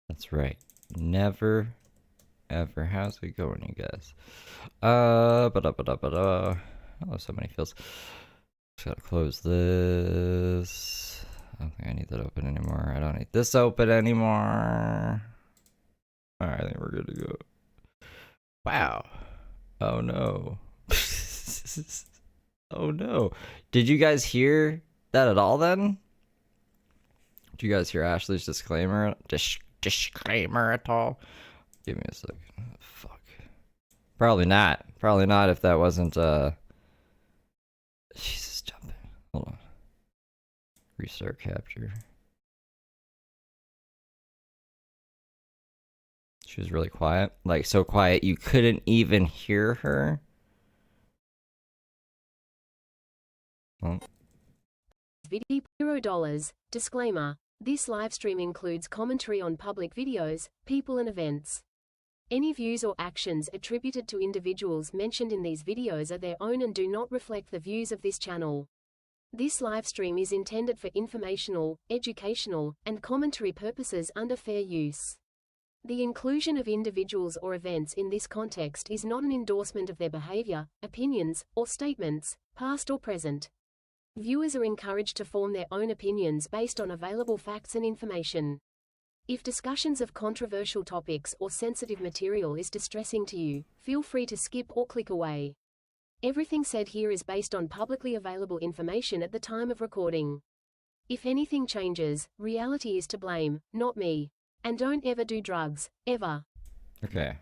That's right. Never, ever. How's it going, you guys? Oh, so many fields. Just gotta close this. I don't think I need that open anymore. I don't need this open anymore. Alright, I think we're good to go. Wow. Oh no. Oh no. Did you guys hear that at all then? Did you guys hear Ashley's disclaimer? Disclaimer at all? Give me a second. Fuck. Probably not. Probably not if that wasn't, Jesus, jumping. Hold on. Restart capture. She was really quiet. Like, so quiet you couldn't even hear her. Oh. Video $0. Disclaimer. This livestream includes commentary on public videos, people and events. Any views or actions attributed to individuals mentioned in these videos are their own and do not reflect the views of this channel. This livestream is intended for informational, educational, and commentary purposes under fair use. The inclusion of individuals or events in this context is not an endorsement of their behavior, opinions, or statements, past or present. Viewers are encouraged to form their own opinions based on available facts and information. If discussions of controversial topics or sensitive material is distressing to you, feel free to skip or click away. Everything said here is based on publicly available information at the time of recording. If anything changes, reality is to blame, not me. And don't ever do drugs, ever. Okay.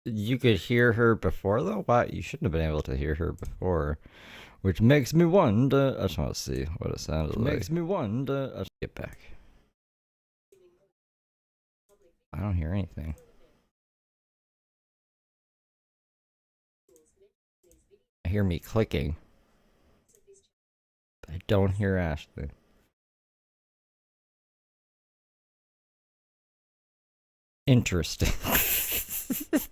You could hear her before though? Why? You shouldn't have been able to hear her before. Which makes me wonder. I just want to see what it sounded like. Makes me wonder. I'll get back. I don't hear anything. I hear me clicking. I don't hear Ashley. Interesting.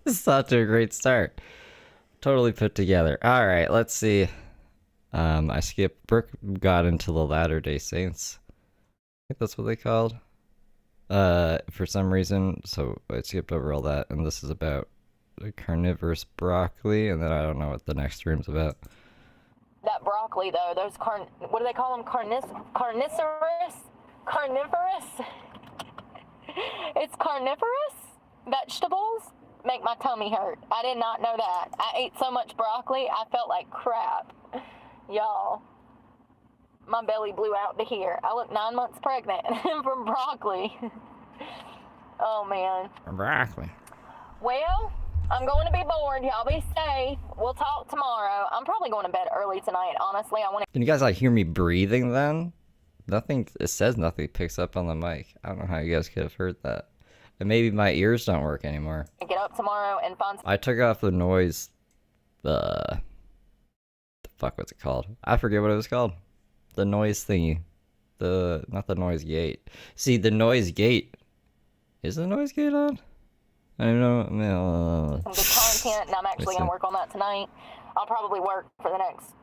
Such a great start. Totally put together. Alright, let's see. I skipped. Brooke got into the Latter-day Saints. I think that's what they called. For some reason. So I skipped over all that. And this is about carnivorous broccoli. And then I don't know what the next stream's about. That broccoli, though, those what do they call them? Carnivorous? It's carnivorous vegetables make my tummy hurt. I did not know that. I ate so much broccoli, I felt like crap. Y'all, my belly blew out to here. I look 9 months pregnant from broccoli. Oh, man. Broccoli. Well, I'm going to be bored. Y'all be safe. We'll talk tomorrow. I'm probably going to bed early tonight, honestly. I want to... Can you guys like hear me breathing then? Nothing, it says nothing picks up on the mic. I don't know how you guys could have heard that. And maybe my ears don't work anymore. Get up tomorrow and find... I took off the noise, the fuck, what's it called? I forget what it was called. The noise thingy. Not the noise gate. See, the noise gate. Is the noise gate on? I don't know. Some good content, and I'm actually going to work on that tonight. I'll probably work for the next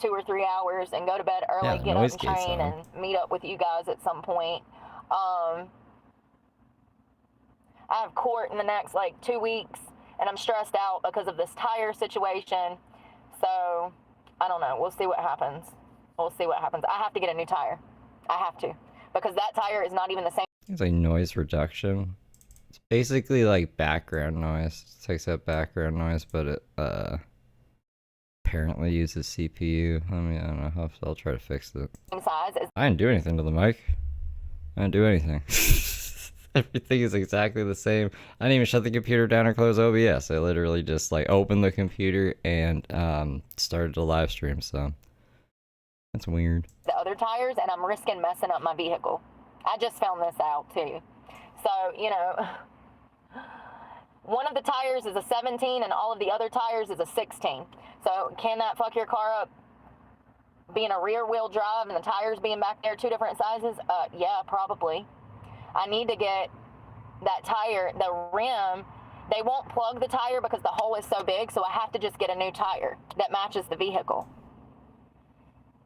2 or 3 hours and go to bed early, get up and train, and meet up with you guys at some point. I have court in the next, 2 weeks, and I'm stressed out because of this tire situation. So, I don't know. We'll see what happens. I have to get a new tire. I have to. Because that tire is not even the same. It's like noise reduction. It's basically like background noise. It takes out background noise, but it apparently uses CPU. I mean, I don't know. I'll try to fix it. Size as I didn't do anything to the mic. I don't do anything. Everything is exactly the same. I didn't even shut the computer down or close OBS. I literally just like opened the computer and started the live stream. So that's weird. The other tires, and I'm risking messing up my vehicle. I just found this out too. So, you know, one of the tires is a 17 and all of the other tires is a 16. So can that fuck your car up being a rear wheel drive and the tires being back there 2 different sizes? Yeah, probably. I need to get that tire, the rim. They won't plug the tire because the hole is so big, so I have to just get a new tire that matches the vehicle.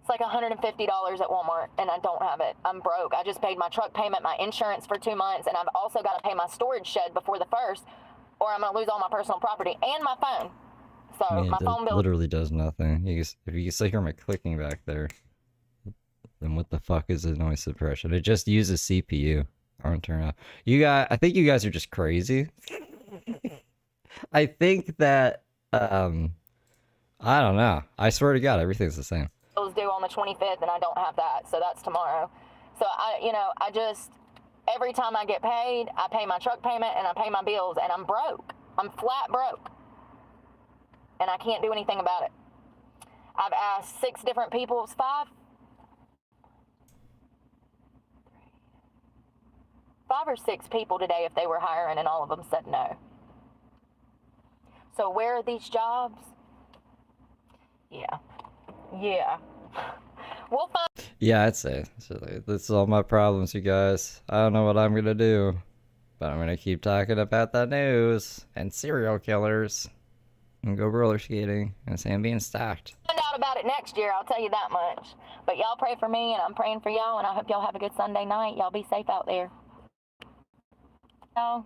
It's like $150 at Walmart, and I don't have it. I'm broke. I just paid my truck payment, my insurance for 2 months, and I've also got to pay my storage shed before the 1st, or I'm going to lose all my personal property and my phone. So Yeah, my phone bill literally does nothing. If you can still hear my clicking back there, then what the fuck is the noise suppression? It just uses CPU. Aren't turn off. I think you guys are just crazy. I think that I don't know. I swear to God, everything's the same. is due on the 25th, and I don't have that, so that's tomorrow. So I just every time I get paid, I pay my truck payment and I pay my bills, and I'm broke. I'm flat broke, and I can't do anything about it. I've asked 6 different people, 5 or 6 people today if they were hiring, and all of them said no. So where are these jobs? Yeah. We'll find. Yeah, I'd say. So, like, this is all my problems, you guys. I don't know what I'm gonna do, but I'm gonna keep talking about the news and serial killers and go roller skating and say I'm being stalked. Find out about it next year, I'll tell you that much. But y'all pray for me, and I'm praying for y'all, and I hope y'all have a good Sunday night. Y'all be safe out there. Y'all.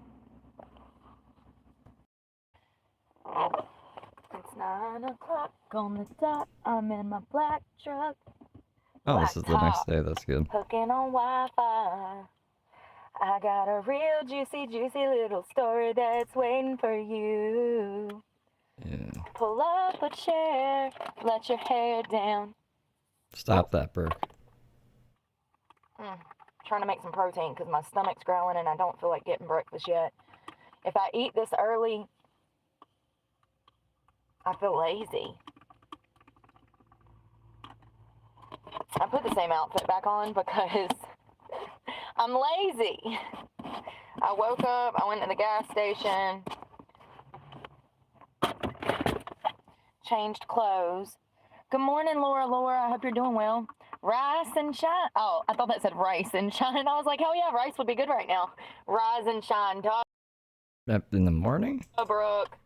It's 9 o'clock on the dot. I'm in my black truck. Oh, this is the next day. That's good. Hooking on Wi-Fi. I got a real juicy little story that's waiting for you. Yeah. Pull up a chair, let your hair down. Stop that, Brooke. Trying to make some protein because my stomach's growling and I don't feel like getting breakfast yet. If I eat this early, I feel lazy. I put the same outfit back on because I'm lazy. I woke up, I went to the gas station, changed clothes. Good morning, Laura. I hope you're doing well. Rise and shine. Oh, I thought that said rice and shine. I was like, hell yeah, rice would be good right now. Rise and shine. Dog. In the morning? Oh, Brooke.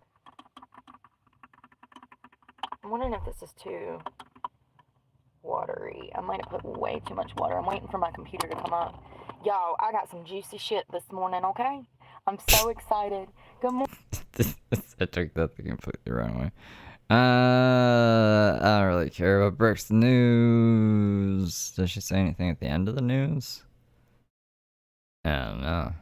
I'm wondering if this is too watery. I might have put way too much water. I'm waiting for my computer to come up. Y'all, I got some juicy shit this morning, okay? I'm so excited. Good morning. I took that the completely wrong way. I don't really care about Brooke's news. Does she say anything at the end of the news? I don't know.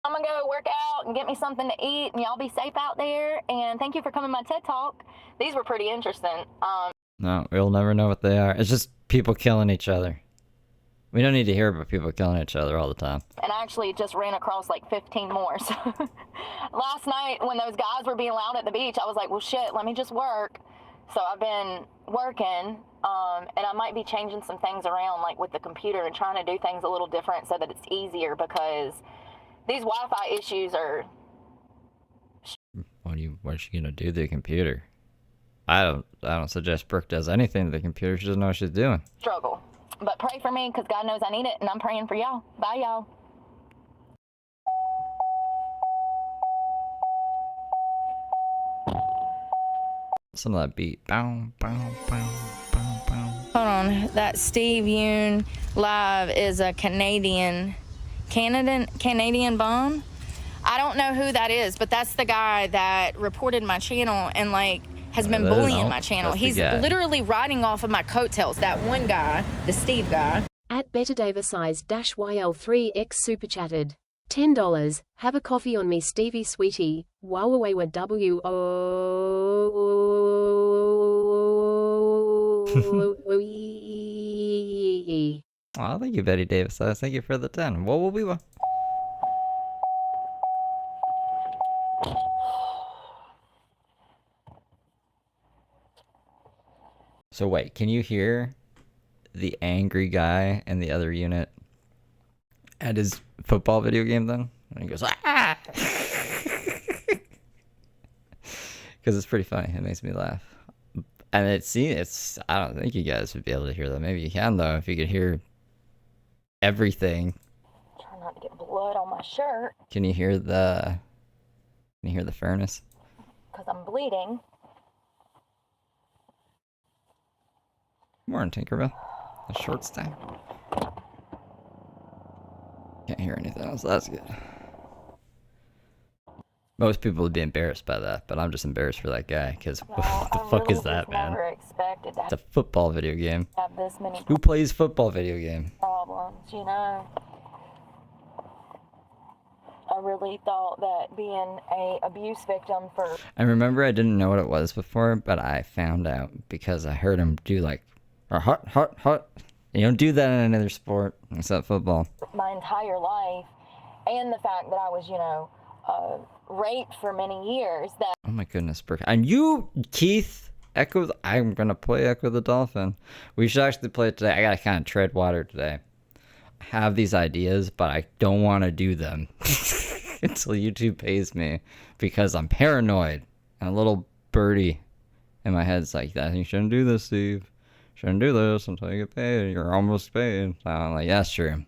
I'm gonna go work out and get me something to eat, and y'all be safe out there. And thank you for coming to my TED Talk. These were pretty interesting. No, we'll never know what they are. It's just people killing each other. We don't need to hear about people killing each other all the time. And I actually just ran across like 15 more. So last night when those guys were being loud at the beach, I was like, well, shit, let me just work. So I've been working, and I might be changing some things around, like with the computer, and trying to do things a little different so that it's easier, because these Wi-Fi issues are... What is she gonna do to the computer? I don't suggest Brooke does anything to the computer. She doesn't know what she's doing. Struggle. But pray for me, because God knows I need it, and I'm praying for y'all. Bye, y'all. Listen to that beat. Bow, bow, bow, bow, bow. Hold on. That Steve Yoon live is a Canadian bomb. I don't know who that is, but that's the guy that reported my channel and like has been bullying my channel. He's literally riding off of my coattails. That one guy, the Steve guy. At BetterDaversize-YL3X super chatted. $10. Have a coffee on me, Stevie sweetie. Wow, W-O. Oh, thank you, Betty Davis. Thank you for the 10. What will we want? So wait, can you hear the angry guy in the other unit at his football video game then? And he goes, ah! Because it's pretty funny. It makes me laugh. And it's, I don't think you guys would be able to hear that. Maybe you can, though, if you could hear everything. Try not to get blood on my shirt. Can you hear the furnace? Because I'm bleeding. Morning, Tinkerbell. The short stack. Can't hear anything else. That's good. Most people would be embarrassed by that, but I'm just embarrassed for that guy, because what the fuck is that, man? Never expected to It's a football video game. have this many Who plays football video game? problems, you know? I really thought that being a abuse victim for... I remember I didn't know what it was before, but I found out because I heard him do like, hot, hot, hot. You don't do that in another sport except football. my entire life, and the fact that I was, you know, raped for many years, that... Oh my goodness, Brooke. And you, Keith, I'm going to play Echo the Dolphin. We should actually play it today. I got to kind of tread water today. I have these ideas, but I don't want to do them until YouTube pays me because I'm paranoid. And a little birdie in my head's like, you shouldn't do this, Steve. Shouldn't do this until you get paid. You're almost paid. So I'm like, yeah, that's true.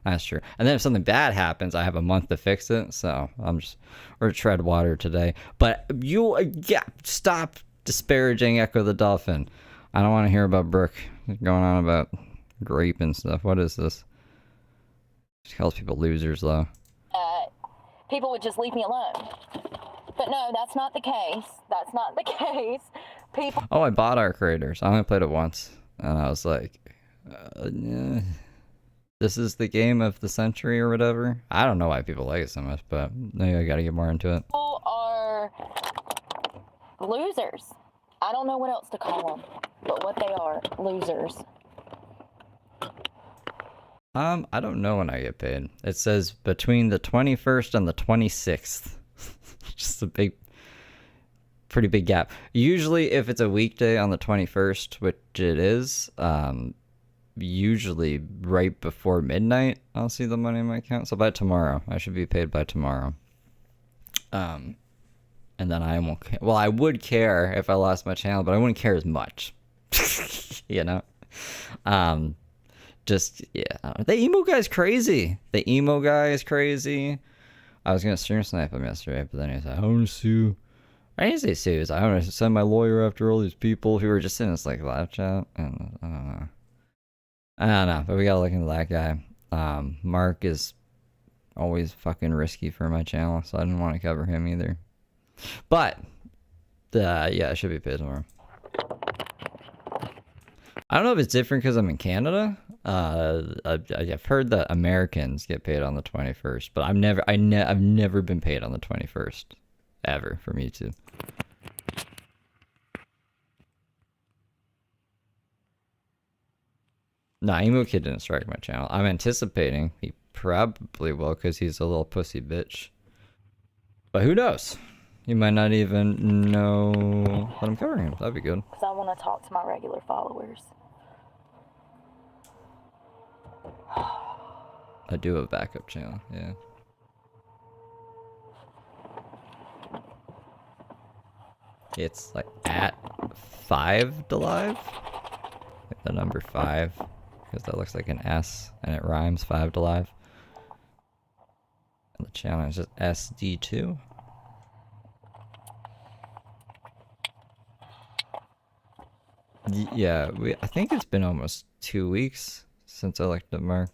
That's true. And then if something bad happens, I have a month to fix it. So we're tread water today. But stop disparaging Echo the Dolphin. I don't want to hear about Brooke going on about grape and stuff. What is this? She calls people losers, though. People would just leave me alone. But no, that's not the case. That's not the case. People... Oh, I bought Arc Raiders. I only played it once. And I was like, yeah. This is the game of the century or whatever. I don't know why people like it so much, but maybe I gotta get more into it. People are losers. I don't know what else to call them, but what they are, losers. I don't know when I get paid. It says between the 21st and the 26th. Just pretty big gap. Usually if it's a weekday on the 21st, which it is, usually right before midnight, I'll see the money in my account. So by tomorrow, I should be paid by tomorrow. And then I won't care. Well, I would care if I lost my channel, but I wouldn't care as much. You know? The emo guy's crazy. The emo guy is crazy. I was gonna stream snipe him yesterday, but then he said, I want to sue. I didn't say sue. I want to send my lawyer after all these people who were just in this like live chat, and I don't know, but we gotta look into that guy. Mark is always fucking risky for my channel, so I didn't want to cover him either. But yeah, I should be paid tomorrow. I don't know if it's different because I'm in Canada. I've heard that Americans get paid on the 21st, but I've never been paid on the 21st ever from YouTube. Nah, Emo Kid didn't strike my channel. I'm anticipating he probably will because he's a little pussy bitch. But who knows? He might not even know that I'm covering him. That'd be good. Because I want to talk to my regular followers. I do have a backup channel, yeah. It's like at 5 to live. Like the number 5. Because that looks like an S and it rhymes 5 to live. And the channel is just SD2. Yeah, I think it's been almost 2 weeks since I looked at Mark.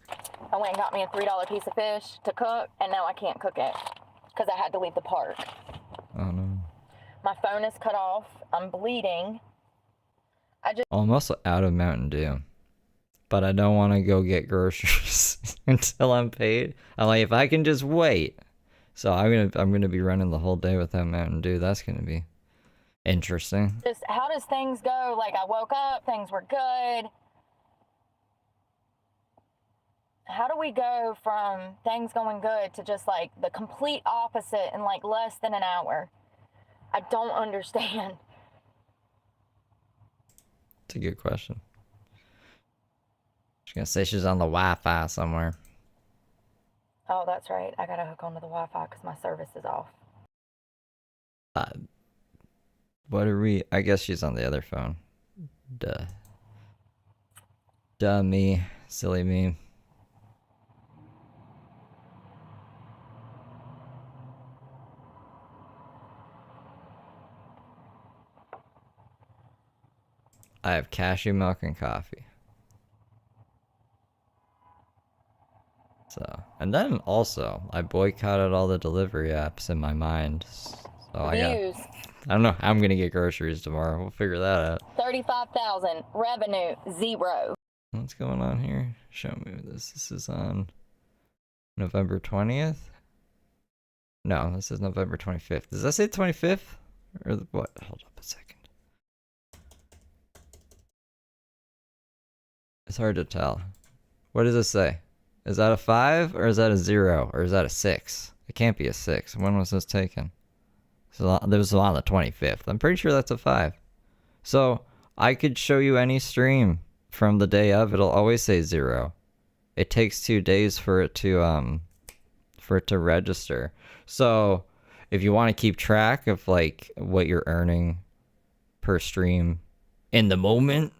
I went and got me a $3 piece of fish to cook, and now I can't cook it because I had to leave the park. Oh no. My phone is cut off. I'm bleeding. I'm also out of Mountain Dew. But I don't want to go get groceries until I'm paid. I'm like, if I can just wait. So I'm gonna be running the whole day without Mountain Dew. That's gonna be interesting. Just how does things go? Like I woke up, things were good. how do we go from things going good to just like the complete opposite in like less than an hour? I don't understand. It's a good question. She's gonna say she's on the Wi-Fi somewhere. Oh, that's right. I gotta hook onto the Wi-Fi because my service is off. What are we? I guess she's on the other phone. Duh. Duh me. Silly me. I have cashew milk and coffee. So, and then also, I boycotted all the delivery apps in my mind. So I don't know. I'm gonna get groceries tomorrow. We'll figure that out. 35,000 revenue 0. What's going on here? Show me this. This is on November 20th. No, this is November 25th. Does that say 25th or what? Hold up a second. It's hard to tell. What does it say? Is that a 5 or is that a 0 or is that a 6? It can't be a 6. When was this taken? So there was on the 25th. I'm pretty sure that's a 5. So I could show you any stream from the day of. It'll always say 0. It takes 2 days for it to register. So if you want to keep track of like what you're earning per stream in the moment,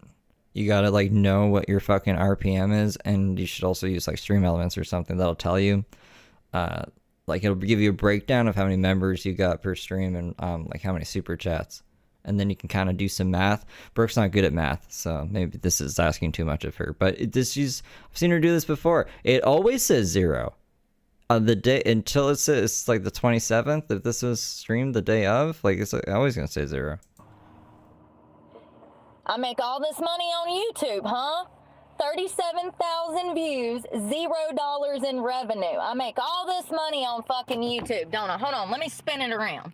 you gotta like know what your fucking RPM is, and you should also use like Stream Elements or something that'll tell you. Like it'll give you a breakdown of how many members you got per stream and like how many super chats, and then you can kind of do some math. Brooke's not good at math, so maybe this is asking too much of her. But I've seen her do this before. It always says 0 on the day until it says it's like the 27th. If this was streamed the day of, like it's always gonna say 0. I make all this money on YouTube, huh? 37,000 views, $0 in revenue. I make all this money on fucking YouTube, don't I? Hold on, let me spin it around.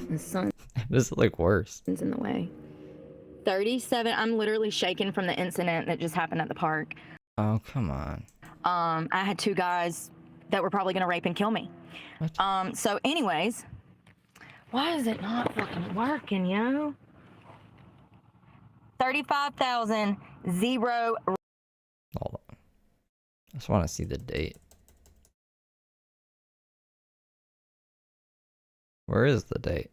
The sun This is like worse. is in the way. 37. I'm literally shaking from the incident that just happened at the park. Oh, come on. I had 2 guys that were probably gonna rape and kill me. What? So anyways, why is it not fucking working, yo? 35,000, 0. Hold on. I just want to see the date. Where is the date?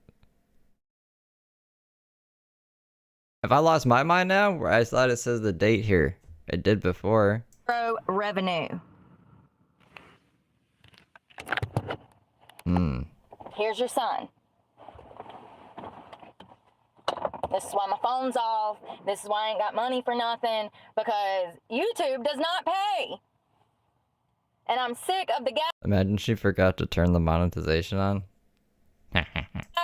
Have I lost my mind now? Where I thought it says the date here. It did before. Revenue. Here's your son. This is why my phone's off. This is why I ain't got money for nothing, because YouTube does not pay. And I'm sick of the Imagine she forgot to turn the monetization on.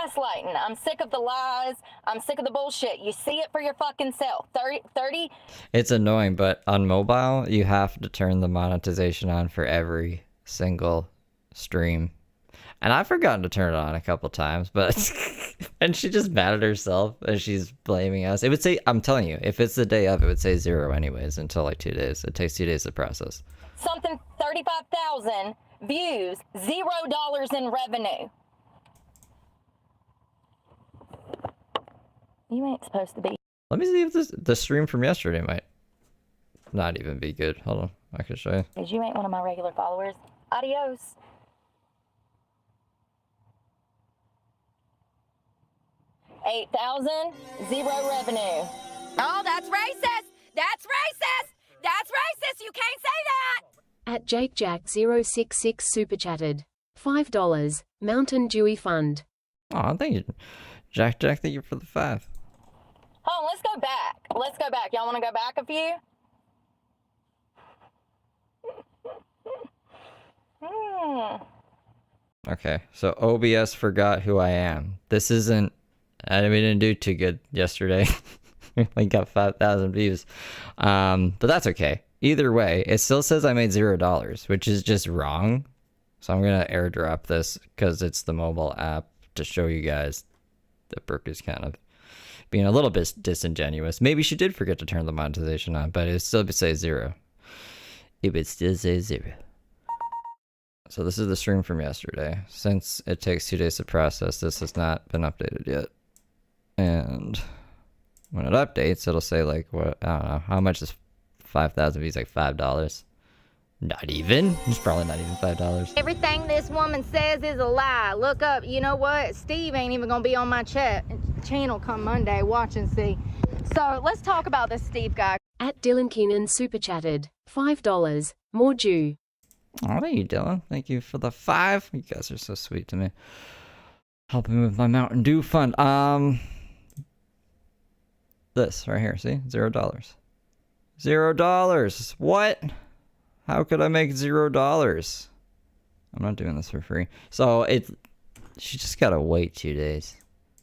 gaslighting. I'm sick of the lies. I'm sick of the bullshit. You see it for your fucking self. 30. It's annoying, but on mobile, you have to turn the monetization on for every single stream. And I've forgotten to turn it on a couple times, but and she just mad at herself and she's blaming us. It would say, I'm telling you, if it's the day of, it would say 0 anyways until like 2 days. It takes 2 days to process. Something 35,000 views, $0 in revenue. You ain't supposed to be. Let me see if the stream from yesterday might not even be good. Hold on, I can show you. Because you ain't one of my regular followers. Adios. $8,000, 0 revenue. Oh, that's racist! That's racist! That's racist! You can't say that! At JakeJack066 super chatted. $5. Mountain Dewy Fund. Oh, thank you, Jack. Thank you for the 5. Hold on, let's go back. Let's go back. Y'all want to go back a few? Okay, so OBS forgot who I am. This isn't. We didn't do too good yesterday. We only got 5,000 views, but that's okay. Either way, it still says I made $0, which is just wrong. So I'm gonna airdrop this because it's the mobile app to show you guys that Brooke is kind of being a little bit disingenuous. Maybe she did forget to turn the monetization on, but it would still say 0. It would still say 0. So this is the stream from yesterday. Since it takes 2 days to process, this has not been updated yet. And when it updates, it'll say like, what, I don't know, how much is 5,000 views? Like $5. Not even. It's probably not even $5. Everything this woman says is a lie. Look up, you know what? Steve ain't even gonna be on my channel come Monday. Watch and see. So let's talk about this Steve guy. At Dylan Keenan super chatted. $5. More due. Oh, thank you, Dylan. Thank you for the 5. You guys are so sweet to me. Helping me with my Mountain Dew fund. This right here, see? $0. $0. What? How could I make $0? I'm not doing this for free. So she just gotta wait 2 days.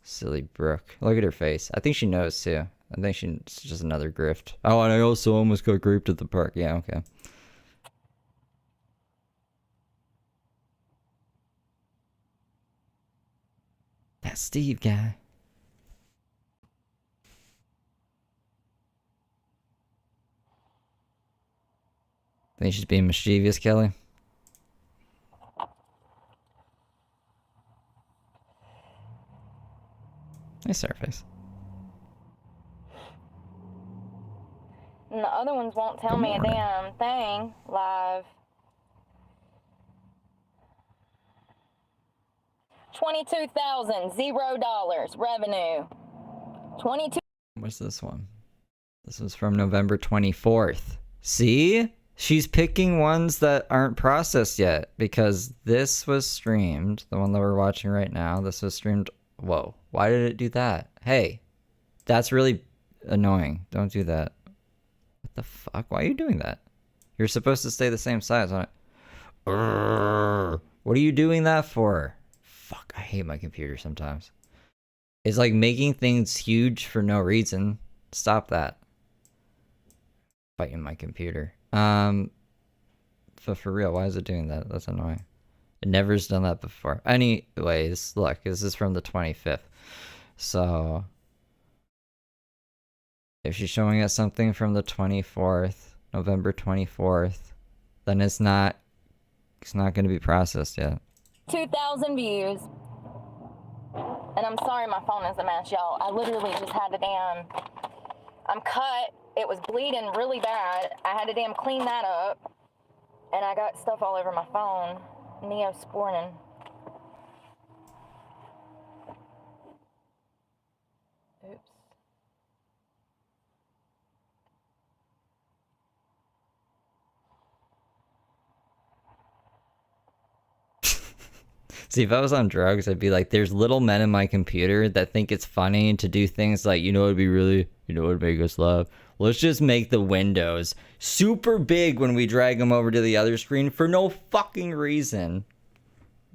Silly Brooke. Look at her face. I think she knows too. I think it's just another grift. Oh, and I also almost got griefed at the park. Yeah, okay. That Steve guy. Think she's being mischievous, Kelly? Nice surface. And the other ones won't tell me a damn thing live. $22,000, $0 revenue. 22. What's this one? This was from November 24th. See? She's picking ones that aren't processed yet because this was streamed. The one that we're watching right now. This was streamed. Whoa. Why did it do that? Hey, that's really annoying. Don't do that. What the fuck? Why are you doing that? You're supposed to stay the same size on it. What are you doing that for? Fuck, I hate my computer sometimes. It's like making things huge for no reason. Stop that. Fighting my computer. But for real, why is it doing that? That's annoying. It never's done that before. Anyways, look, this is from the 25th. So if she's showing us something from the 24th, November 24th, then it's not going to be processed yet. 2,000 views. And I'm sorry my phone is a mess, y'all. I literally just had to I'm cut. It was bleeding really bad. I had to clean that up. And I got stuff all over my phone. Neosporin. Oops. See, if I was on drugs, I'd be like, there's little men in my computer that think it's funny to do things like, you know, it'd be really, you know, it'd make us laugh. Let's just make the windows super big when we drag them over to the other screen for no fucking reason.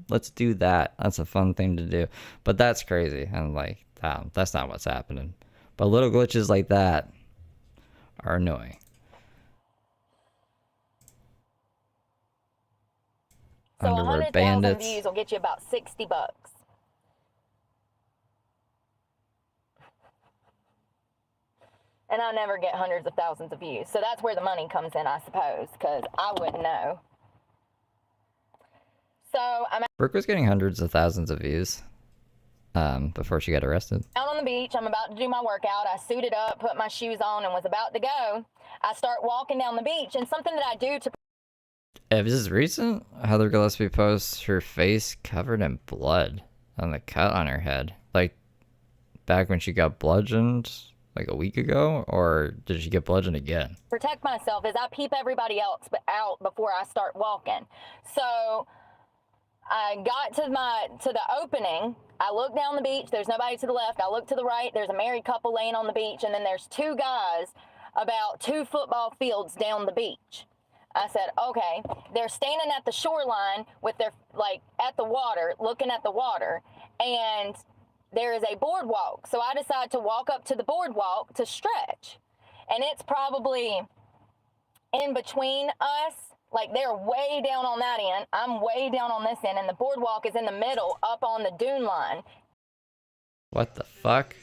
Let's do that. That's a fun thing to do. But that's crazy. And like, that's not what's happening. But little glitches like that are annoying. So Underwear 100,000 bandits. views will get you about $60. And I never get hundreds of thousands of views. So that's where the money comes in, I suppose, because I wouldn't know. So I'm Brooke was getting hundreds of thousands of views before she got arrested. out on the beach. I'm about to do my workout. I suited up, put my shoes on, and was about to go. I start walking down the beach, and something that I do to... If this is recent, Heather Gillespie posts her face covered in blood on the cut on her head. Like, back when she got bludgeoned, like a week ago? Or did she get bludgeoned again? protect myself is I peep everybody else out before I start walking. So I got to the opening. I look down the beach. There's nobody to the left. I look to the right. There's a married couple laying on the beach. And then there's two guys about 2 football fields down the beach. I said, okay. They're standing at the shoreline with their, like, at the water, looking at the water. And there is a boardwalk. So I decide to walk up to the boardwalk to stretch. And it's probably in between us. Like, they're way down on that end. I'm way down on this end. And the boardwalk is in the middle up on the dune line. What the fuck?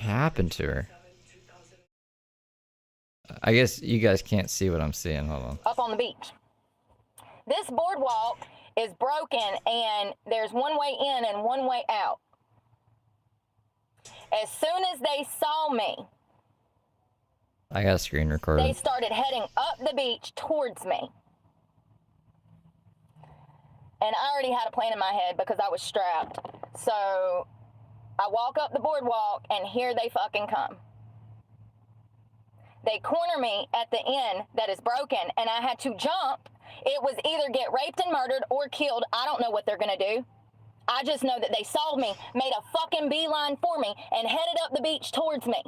happened to her? I guess you guys can't see what I'm seeing. Hold on. Up on the beach. This boardwalk is broken and there's one way in and one way out. As soon as they saw me, I got a screen they recorded. started heading up the beach towards me. And I already had a plan in my head because I was strapped. So I walk up the boardwalk and here they fucking come. They corner me at the end that is broken and I had to jump. It was either get raped and murdered or killed. I don't know what they're gonna do. I just know that they saw me, made a fucking beeline for me, and headed up the beach towards me.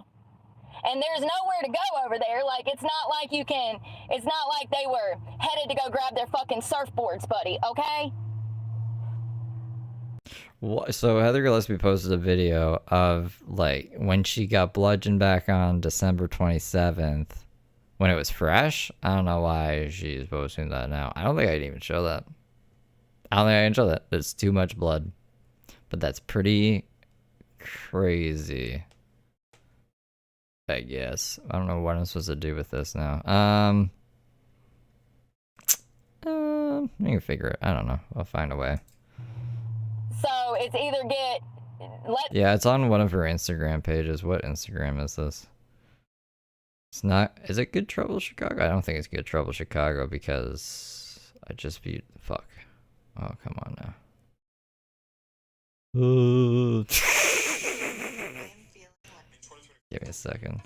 And there's nowhere to go over there. Like, it's not like they were headed to go grab their fucking surfboards, buddy, okay? So Heather Gillespie posted a video of, like, when she got bludgeoned back on December 27th, when it was fresh. I don't know why she's posting that now. I don't think I can even show that. I don't think I can show that. There's too much blood. But that's pretty crazy, I guess. I don't know what I'm supposed to do with this now. You can figure it. I don't know. I'll find a way. So it's either Yeah, it's on one of her Instagram pages. What Instagram is this? It's not. Is it Good Trouble Chicago? I don't think it's Good Trouble Chicago because I just beat the fuck. Oh, come on now. Give me a second.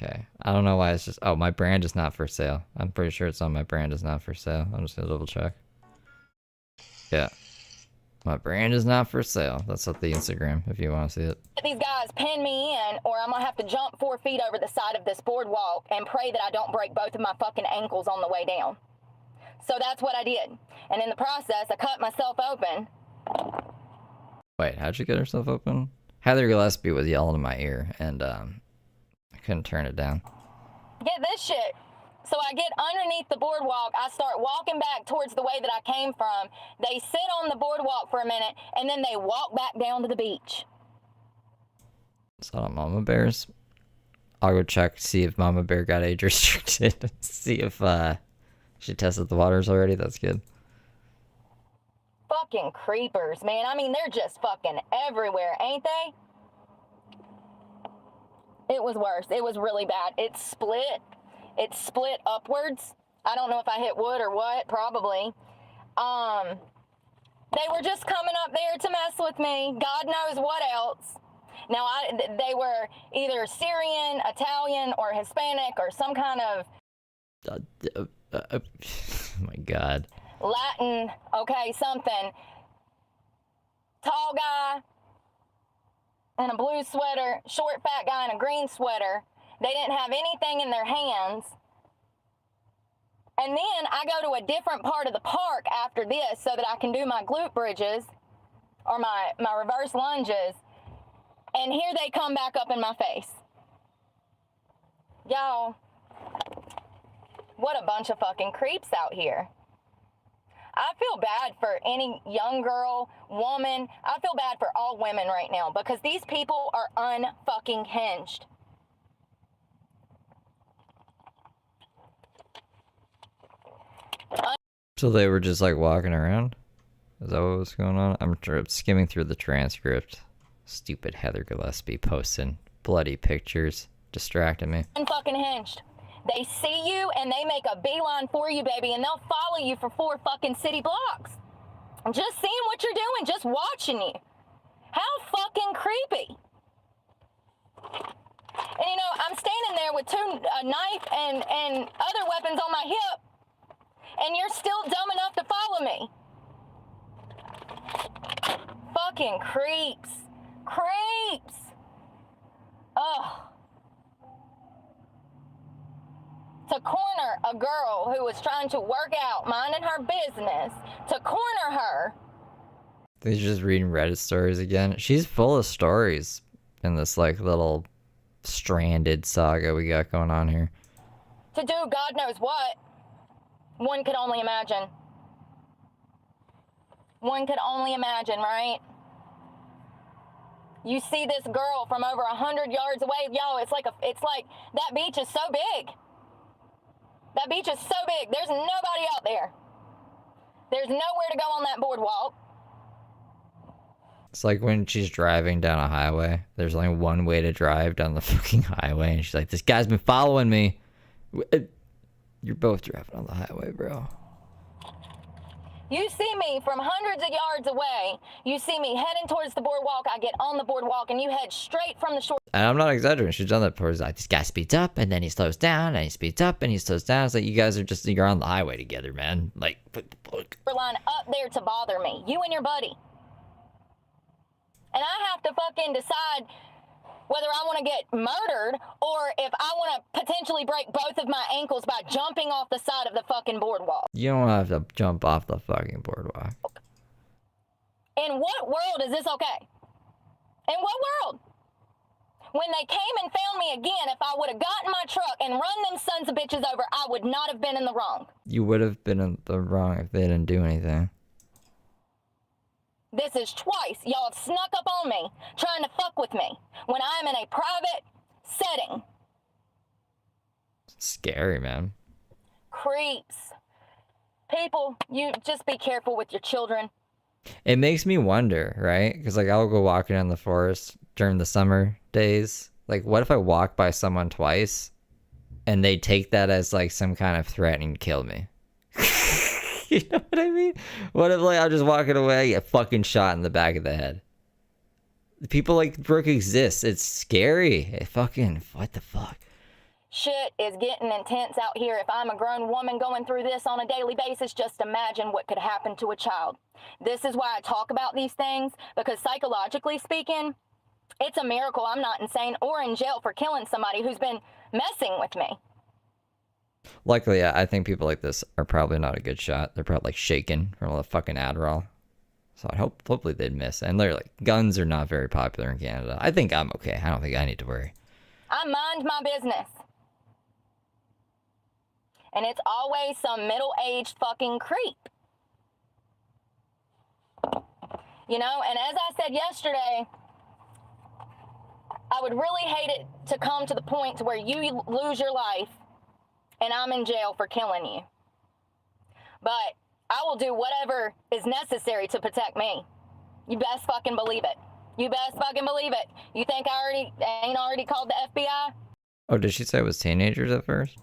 Okay. I don't know why it's just. Oh, my brand is not for sale. I'm pretty sure it's on my brand is not for sale. I'm just gonna double check. Yeah. My brand is not for sale. That's what the Instagram, if you want to see it. these guys pin me in, or I'm gonna have to jump 4 feet over the side of this boardwalk and pray that I don't break both of my fucking ankles on the way down. So that's what I did. And in the process, I cut myself open. Wait, how'd she get herself open? Heather Gillespie was yelling in my ear, and I couldn't turn it down. Get this shit. So I get underneath the boardwalk. I start walking back towards the way that I came from. They sit on the boardwalk for a minute, and then they walk back down to the beach. Is that on Mama Bear's? I'll go check, see if Mama Bear got age restricted. See if she tested the waters already. That's good. Fucking creepers, man. I mean, they're just fucking everywhere, ain't they? It was worse. It was really bad. It split upwards. I don't know if I hit wood or what, probably. They were just coming up there to mess with me. God knows what else. Now, they were either Syrian, Italian, or Hispanic, or some kind of... oh my God. Latin, okay, something. Tall guy in a blue sweater, short fat guy in a green sweater. They didn't have anything in their hands. And then I go to a different part of the park after this so that I can do my glute bridges or my reverse lunges. And here they come back up in my face. Y'all, what a bunch of fucking creeps out here. I feel bad for any young girl, woman. I feel bad for all women right now because these people are unfucking hinged. So they were just like walking around? Is that what was going on? I'm skimming through the transcript. Stupid Heather Gillespie posting bloody pictures, distracting me. Unfucking hinged. They see you and they make a beeline for you, baby, and they'll follow you for 4 fucking city blocks. Just seeing what you're doing, just watching you. How fucking creepy. And you know, I'm standing there with a knife and other weapons on my hip, and you're still dumb enough to follow me. Fucking creeps. Creeps. Ugh. To corner a girl who was trying to work out, minding her business, to corner her. He's just reading Reddit stories again. She's full of stories in this like little stranded saga we got going on here. To do God knows what. One could only imagine. One could only imagine, right? You see this girl from over 100 yards away. Yo, it's like that beach is so big. That beach is so big. There's nobody out there. There's nowhere to go on that boardwalk. It's like when she's driving down a highway. There's only one way to drive down the fucking highway, and she's like, "This guy's been following me." You're both driving on the highway, bro. You see me from hundreds of yards away. You see me heading towards the boardwalk. I get on the boardwalk, and you head straight from the shore. And I'm not exaggerating. She's done that before. It's like, this guy speeds up, and then he slows down, and he speeds up, and he slows down. It's like, you guys are just, you're on the highway together, man. Like, Line up there to bother me. You and your buddy. And I have to fucking decide whether I want to get murdered or if I want to potentially break both of my ankles by jumping off the side of the fucking boardwalk. you don't have to jump off the fucking boardwalk. In what world is this okay? In what world? When they came and found me again, if I would have gotten my truck and run them sons of bitches over, I would not have been in the wrong. You would have been in the wrong if they didn't do anything. This is twice y'all have snuck up on me, trying to fuck with me, when I'm in a private setting. It's scary, man. Creeps. People, you just be careful with your children. It makes me wonder, right? Because, like, I'll go walking in the forest during the summer days. Like, what if I walk by someone twice and they take that as, like, some kind of threat and kill me? You know what I mean? What if, like, I'm just walking away, I get fucking shot in the back of the head? People like Brooke exist. It's scary. What the fuck? Shit is getting intense out here. If I'm a grown woman going through this on a daily basis, just imagine what could happen to a child. This is why I talk about these things, because psychologically speaking, it's a miracle I'm not insane or in jail for killing somebody who's been messing with me. Luckily, yeah, I think people like this are probably not a good shot. They're probably like shaken from all the fucking Adderall. So hopefully they'd miss. And they're like, guns are not very popular in Canada. I think I'm okay. I don't think I need to worry. I mind my business. And it's always some middle-aged fucking creep. You know, and as I said yesterday, I would really hate it to come to the point to where you lose your life and I'm in jail for killing you. But I will do whatever is necessary to protect me. You best fucking believe it. You best fucking believe it. You think I ain't already called the FBI? Oh, did she say it was teenagers at first?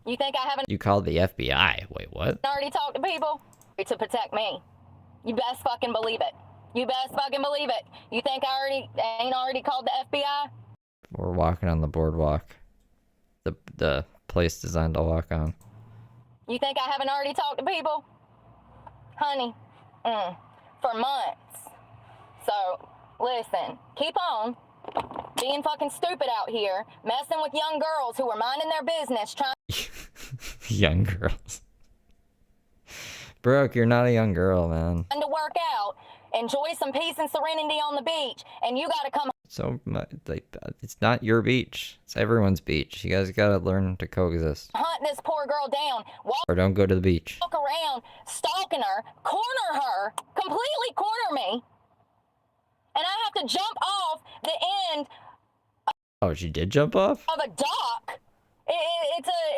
You think I haven't You called the FBI? Wait, what? already talked to people to protect me? You best fucking believe it. You best fucking believe it. You think I ain't already called the FBI? We're walking on the boardwalk. The place designed to walk on. You think I haven't already talked to people? Honey, for months. So, listen, keep on being fucking stupid out here, messing with young girls who are minding their business, trying Young girls. Brooke, you're not a young girl, man. to work out, enjoy some peace and serenity on the beach, and you gotta come So, like, it's not your beach. It's everyone's beach. You guys gotta learn to coexist. hunt this poor girl down, Or don't go to the beach. walk around, stalking her, corner her, completely corner me, and I have to jump off the end Oh, she did jump off? of a dock.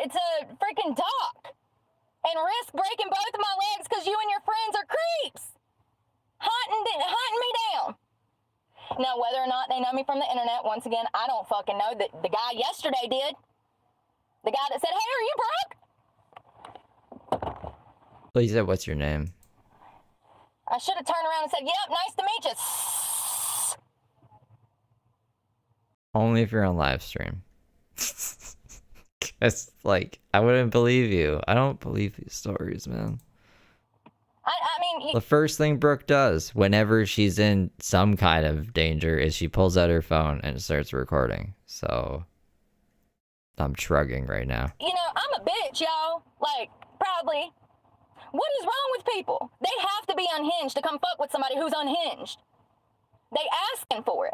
It's a freaking dock, and risk breaking both of my legs because you and your friends are creeps, hunting me down. Now, whether or not they know me from the internet, once again, I don't fucking know. The guy yesterday did. The guy that said, "Hey, are you Brooke?" Well, you said, what's your name? I should have turned around and said, "Yep, nice to meet you." Only if you're on live stream. It's like, I wouldn't believe you. I don't believe these stories, man. I mean, The first thing Brooke does whenever she's in some kind of danger is she pulls out her phone and starts recording. So, I'm shrugging right now. you know, I'm a bitch, y'all. Like, proudly. What is wrong with people? They have to be unhinged to come fuck with somebody who's unhinged. They asking for it.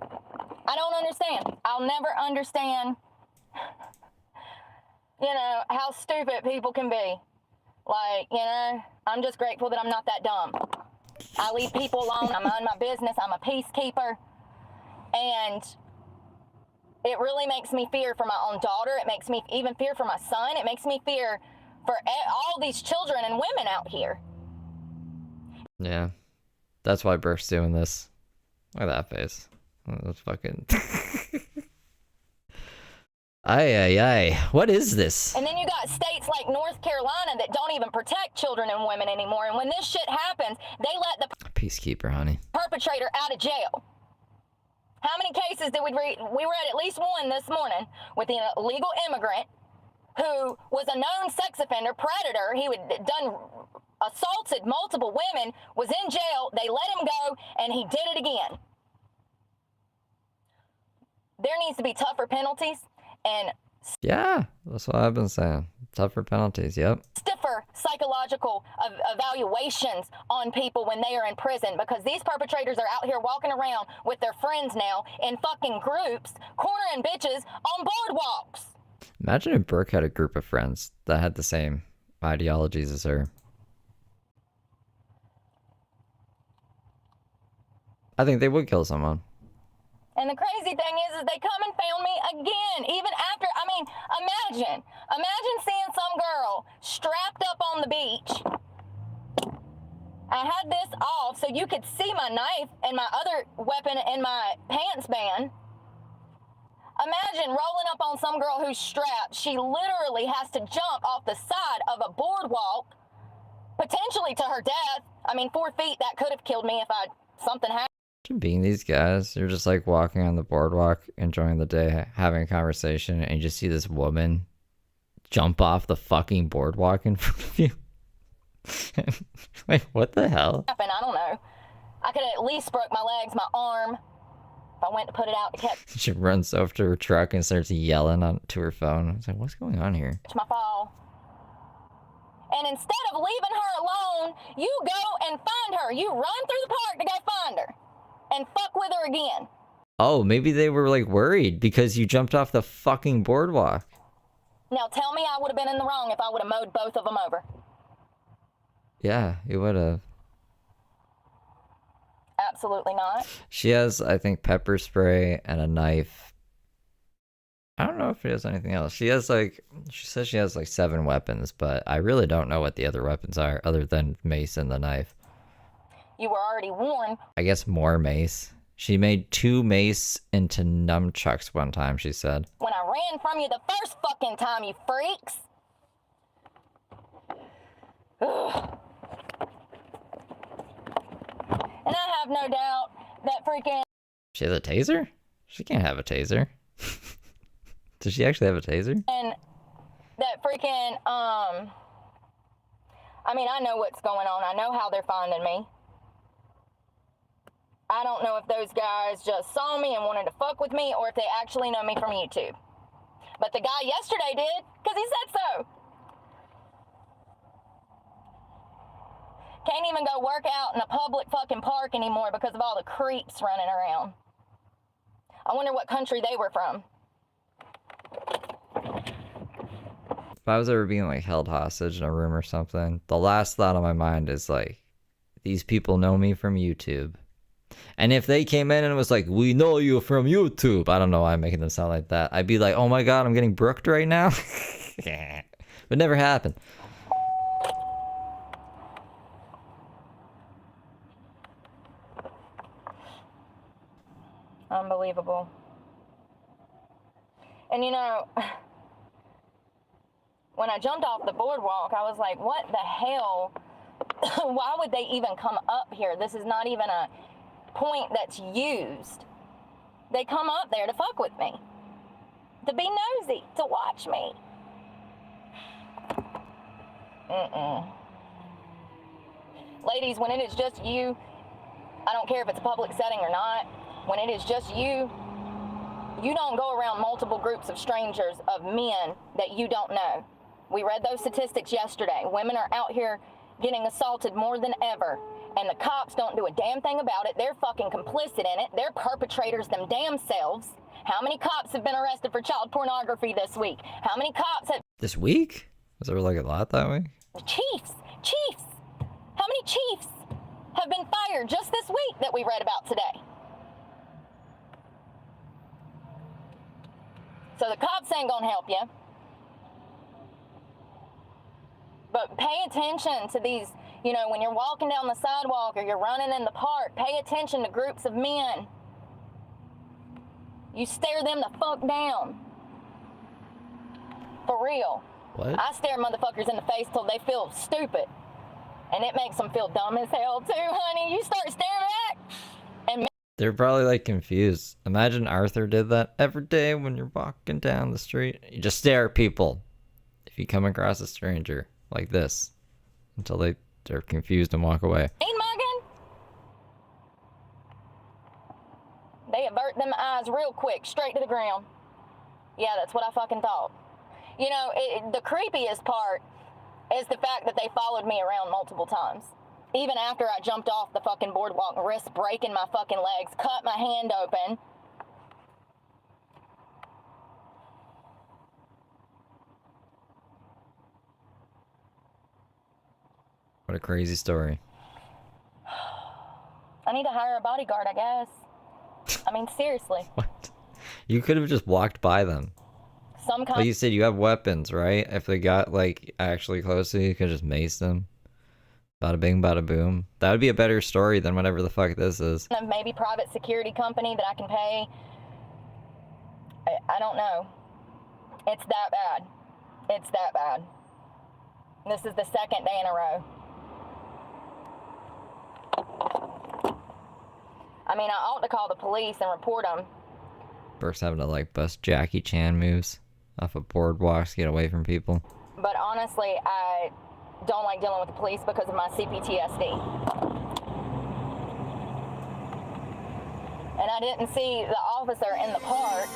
I don't understand. I'll never understand, you know, how stupid people can be. Like, you know, I'm just grateful that I'm not that dumb. I leave people alone. I mind my business. I'm a peacekeeper. And it really makes me fear for my own daughter. It makes me even fear for my son. It makes me fear for all these children and women out here. Yeah. That's why Brooke's doing this. Look at that face. That's fucking... Ay. What is this? And then you got states like North Carolina that don't even protect children and women anymore. And when this shit happens, they let the Peacekeeper, honey. perpetrator out of jail. How many cases did we read? We read at least one this morning with an illegal immigrant who was a known sex offender, predator. He had done assaulted multiple women, was in jail. They let him go, and he did it again. There needs to be tougher penalties and Yeah, that's what I've been saying. Tougher penalties, yep. stiffer psychological evaluations on people when they are in prison, because these perpetrators are out here walking around with their friends now in fucking groups, cornering bitches on boardwalks. Imagine if Brooke had a group of friends that had the same ideologies as her. I think they would kill someone. And the crazy thing is they come and found me again, even after, I mean, imagine seeing some girl strapped up on the beach. I had this off so you could see my knife and my other weapon in my pants band. Imagine rolling up on some girl who's strapped. She literally has to jump off the side of a boardwalk, potentially to her death. I mean, 4 feet, that could have killed me if something happened. Being these guys, you're just like walking on the boardwalk, enjoying the day, having a conversation, and you just see this woman jump off the fucking boardwalk in front of you. Wait, what the hell? I don't know. I could have at least broke my legs, my arm, if I went to put it out to catch She runs over to her truck and starts yelling to her phone. I was like, what's going on here? my fall. And instead of leaving her alone, you go and find her. You run through the park to go find her and fuck with her again. Oh, maybe they were like worried because you jumped off the fucking boardwalk. Now tell me I would have been in the wrong if I would have mowed both of them over. Yeah, you would have. Absolutely not. She has, I think, pepper spray and a knife. I don't know if she has anything else. She has she says she has like 7 weapons, but I really don't know what the other weapons are other than mace and the knife. You were already warned. I guess more mace. She made 2 mace into nunchucks one time, she said. When I ran from you the first fucking time, you freaks. Ugh. And I have no doubt that freaking... She has a taser? She can't have a taser. Does she actually have a taser? And that freaking, I mean, I know what's going on. I know how they're finding me. I don't know if those guys just saw me and wanted to fuck with me or if they actually know me from YouTube. But the guy yesterday did, because he said so. Can't even go work out in a public fucking park anymore because of all the creeps running around. I wonder what country they were from. If I was ever being like held hostage in a room or something, the last thought on my mind is like, these people know me from YouTube. And if they came in and was like, we know you from YouTube, I don't know why I'm making them sound like that. I'd be like, oh my god, I'm getting brooked right now. But never happened. Unbelievable. And you know, when I jumped off the boardwalk, I was like, what the hell? Why would they even come up here? This is not even a point that's used. They come up there to fuck with me, to be nosy, to watch me. Ladies, when it is just you, I don't care if it's a public setting or not, when it is just you, you don't go around multiple groups of strangers, of men that you don't know. We read those statistics yesterday. Women are out here getting assaulted more than ever, and the cops don't do a damn thing about it. They're fucking complicit in it. They're perpetrators them damn selves. How many cops have been arrested for child pornography this week? How many cops have... This week? Was there like a lot that week? Chiefs! How many chiefs have been fired just this week that we read about today. So the cops ain't gonna help you. But pay attention to these, you know, when you're walking down the sidewalk or you're running in the park, pay attention to groups of men. You stare them the fuck down. For real. What? I stare motherfuckers in the face till they feel stupid. And it makes them feel dumb as hell too, honey. You start staring back and They're probably like confused. Imagine Arthur did that every day when you're walking down the street. You just stare at people if you come across a stranger like this until they're confused and walk away. ain't mugging. They avert them eyes real quick, straight to the ground. Yeah, that's what I fucking thought. You know, the creepiest part is the fact that they followed me around multiple times. Even after I jumped off the fucking boardwalk, risked breaking my fucking legs, cut my hand open. What a crazy story. I need to hire a bodyguard, I guess. I mean, seriously. What? You could have just walked by them. Some kind Like you said, you have weapons, right? If they got like actually close to you, you could just mace them. Bada bing, bada boom. That would be a better story than whatever the fuck this is. of maybe private security company that I can pay. I don't know. It's that bad. It's that bad. This is the second day in a row. I mean, I ought to call the police and report them. Brooke's having to like bust Jackie Chan moves off of boardwalks to get away from people. But honestly, I don't like dealing with the police because of my CPTSD. And I didn't see the officer in the park.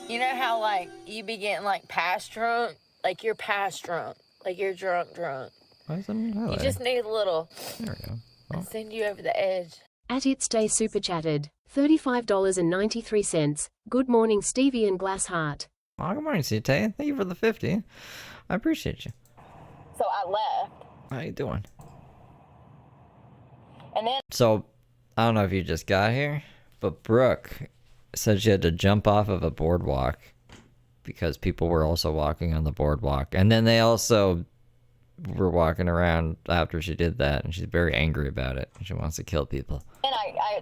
You know how, like, you be getting, like, past drunk? Like, you're past drunk. Like, you're drunk. Why is that You highlighted? just need a little. There we go. Oh. Send you over the edge. At It's Day Super Chatted, $35.93. Good morning, Stevie and Glassheart. Oh, good morning, CT. Thank you for the 50. I appreciate you. So I left. How you doing? And then So, I don't know if you just got here, but Brooke said she had to jump off of a boardwalk because people were also walking on the boardwalk. And then they also were walking around after she did that, and she's very angry about it. She wants to kill people. I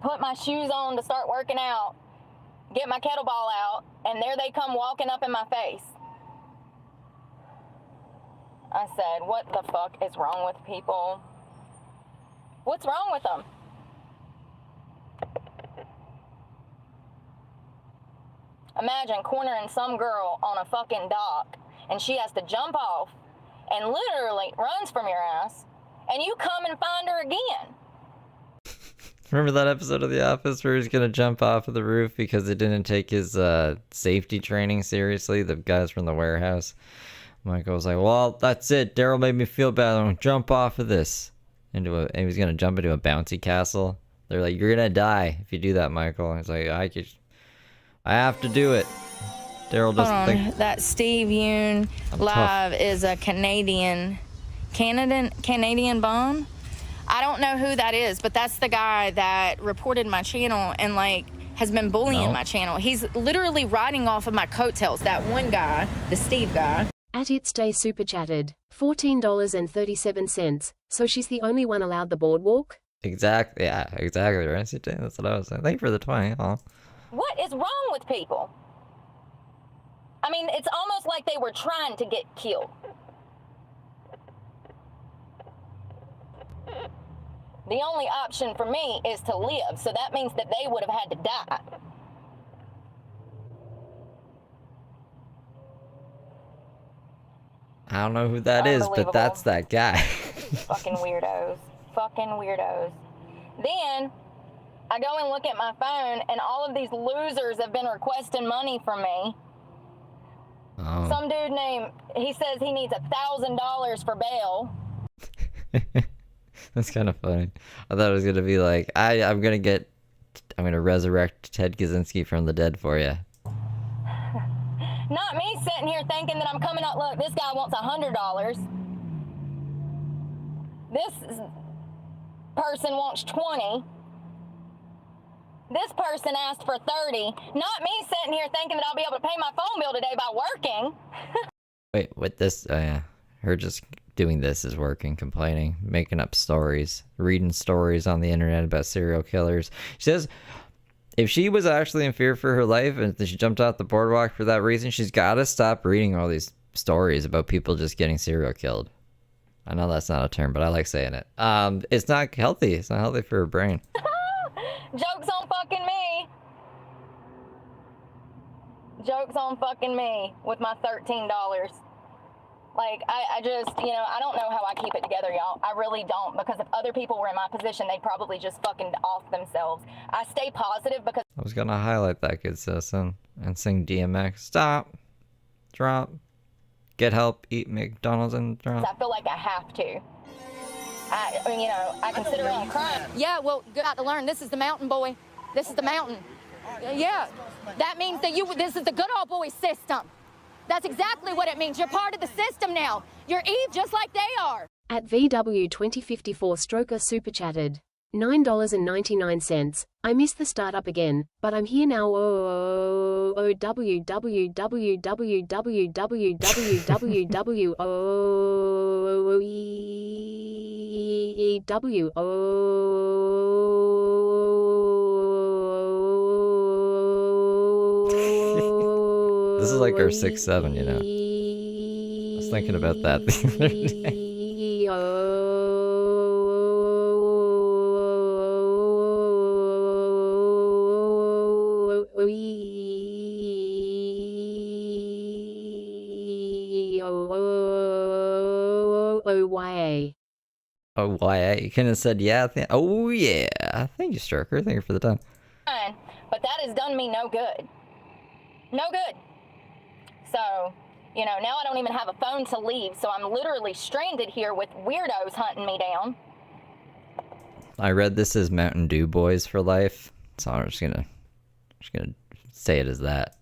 put my shoes on to start working out, get my kettlebell out, and there they come walking up in my face. I said, what the fuck is wrong with people? What's wrong with them? Imagine cornering some girl on a fucking dock, and she has to jump off and literally runs from your ass, and you come and find her again. Remember that episode of The Office where he's gonna jump off of the roof because he didn't take his safety training seriously? The guys from the warehouse. Michael was like, "Well, that's it. Daryl made me feel bad. I'm gonna jump off of this and he was gonna jump into a bouncy castle. They're like, "You're gonna die if you do that, Michael." And he's like, "I have to do it." Daryl doesn't think That Steve Yoon I'm live is a Canadian Bond. I don't know who that is, but that's the guy that reported my channel and like has been bullying my channel. He's literally riding off of my coattails. That one guy, the Steve guy. At It's Day Super Chatted, $14.37. So she's the only one allowed the boardwalk? exactly. Yeah, exactly right. CT, that's what I was saying. Thank you for the 20. Oh. What is wrong with people? I mean, it's almost like they were trying to get killed. The only option for me is to live, so that means that they would have had to die. I don't know who that is, but that's that guy. Fucking weirdos. Fucking weirdos. Then, I go and look at my phone, and all of these losers have been requesting money from me. Oh. Some dude named, he says he needs $1,000 for bail. That's kind of funny. I thought it was gonna be like, I'm gonna resurrect Ted Kaczynski from the dead for you. Not me sitting here thinking that I'm coming out, look, this guy wants $100. person wants 20. This person asked for 30. Not me sitting here thinking that I'll be able to pay my phone bill today by working. Wait, with this, yeah. Her just doing this is working, complaining, making up stories, reading stories on the internet about serial killers. She says if she was actually in fear for her life and she jumped out the boardwalk for that reason, she's got to stop reading all these stories about people just getting serial killed. I know that's not a term, but I like saying it. It's not healthy. It's not healthy for her brain. Joke's on fucking me. Joke's on fucking me with my $13. Like, I just, you know, I don't know how I keep it together, y'all. I really don't, because if other people were in my position, they'd probably just fucking off themselves. I stay positive because I was gonna highlight that good citizen and sing DMX. Stop. Drop. Get help. Eat McDonald's and drop. I feel like I have to. I mean, you know, I consider it on crime. Yeah, well, got to learn. This is the mountain, boy. This is the mountain. Yeah, that means that this is the good old boy system. That's exactly what it means. You're part of the system now. You're Eve just like they are. At VW 2054 Stalker super chatted. $9.99. I missed the startup again, but I'm here now. This is like our 6-7, you know. I was thinking about that the other day. Oh, YA. You couldn't have said yeah. Oh, yeah. Thank you, Stalker. Thank you for the time. But that has done me no good. No good. So, you know, now I don't even have a phone to leave, so I'm literally stranded here with weirdos hunting me down. I read this as Mountain Dew Boys for life, so I'm just gonna say it as that.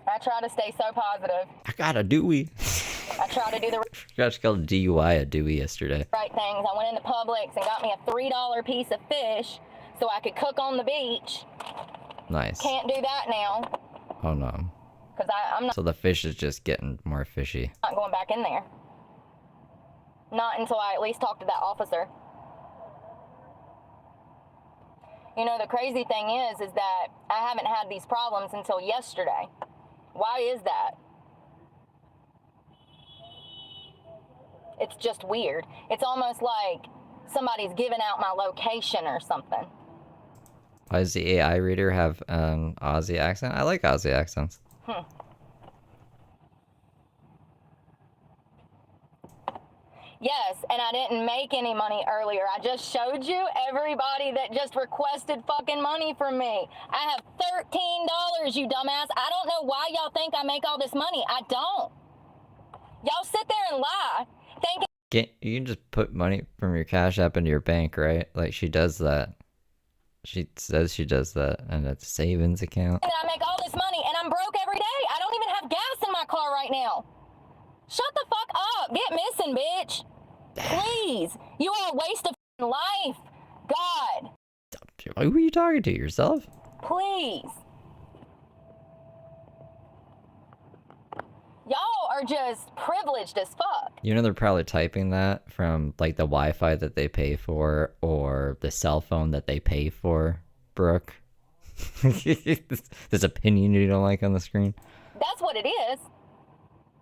I try to stay so positive. I got a Dewey. I try to do the She called DUI a Dewey yesterday. right things. I went into Publix and got me a $3 piece of fish so I could cook on the beach. Nice. Can't do that now Oh no. because I'm So the fish is just getting more fishy. not going back in there. Not until I at least talk to that officer. You know, the crazy thing is that I haven't had these problems until yesterday. Why is that? It's just weird. It's almost like somebody's giving out my location or something. Why does the AI reader have an Aussie accent? I like Aussie accents. Yes, and I didn't make any money earlier. I just showed you everybody that just requested fucking money from me. I have $13, you dumbass. I don't know why y'all think I make all this money. I don't. Y'all sit there and lie, thinking You can just put money from your Cash App into your bank, right? Like she does that. She says she does that, and it's a savings account. that I make all this money and I'm broke every day. I don't even have gas in my car right now. Shut the fuck up. Get missing, bitch. Please. You are a waste of life. God. Who are you talking to? Yourself? Please. Y'all are just privileged as fuck. You know they're probably typing that from like the Wi-Fi that they pay for or the cell phone that they pay for, Brooke. This opinion you don't like on the screen. That's what it is.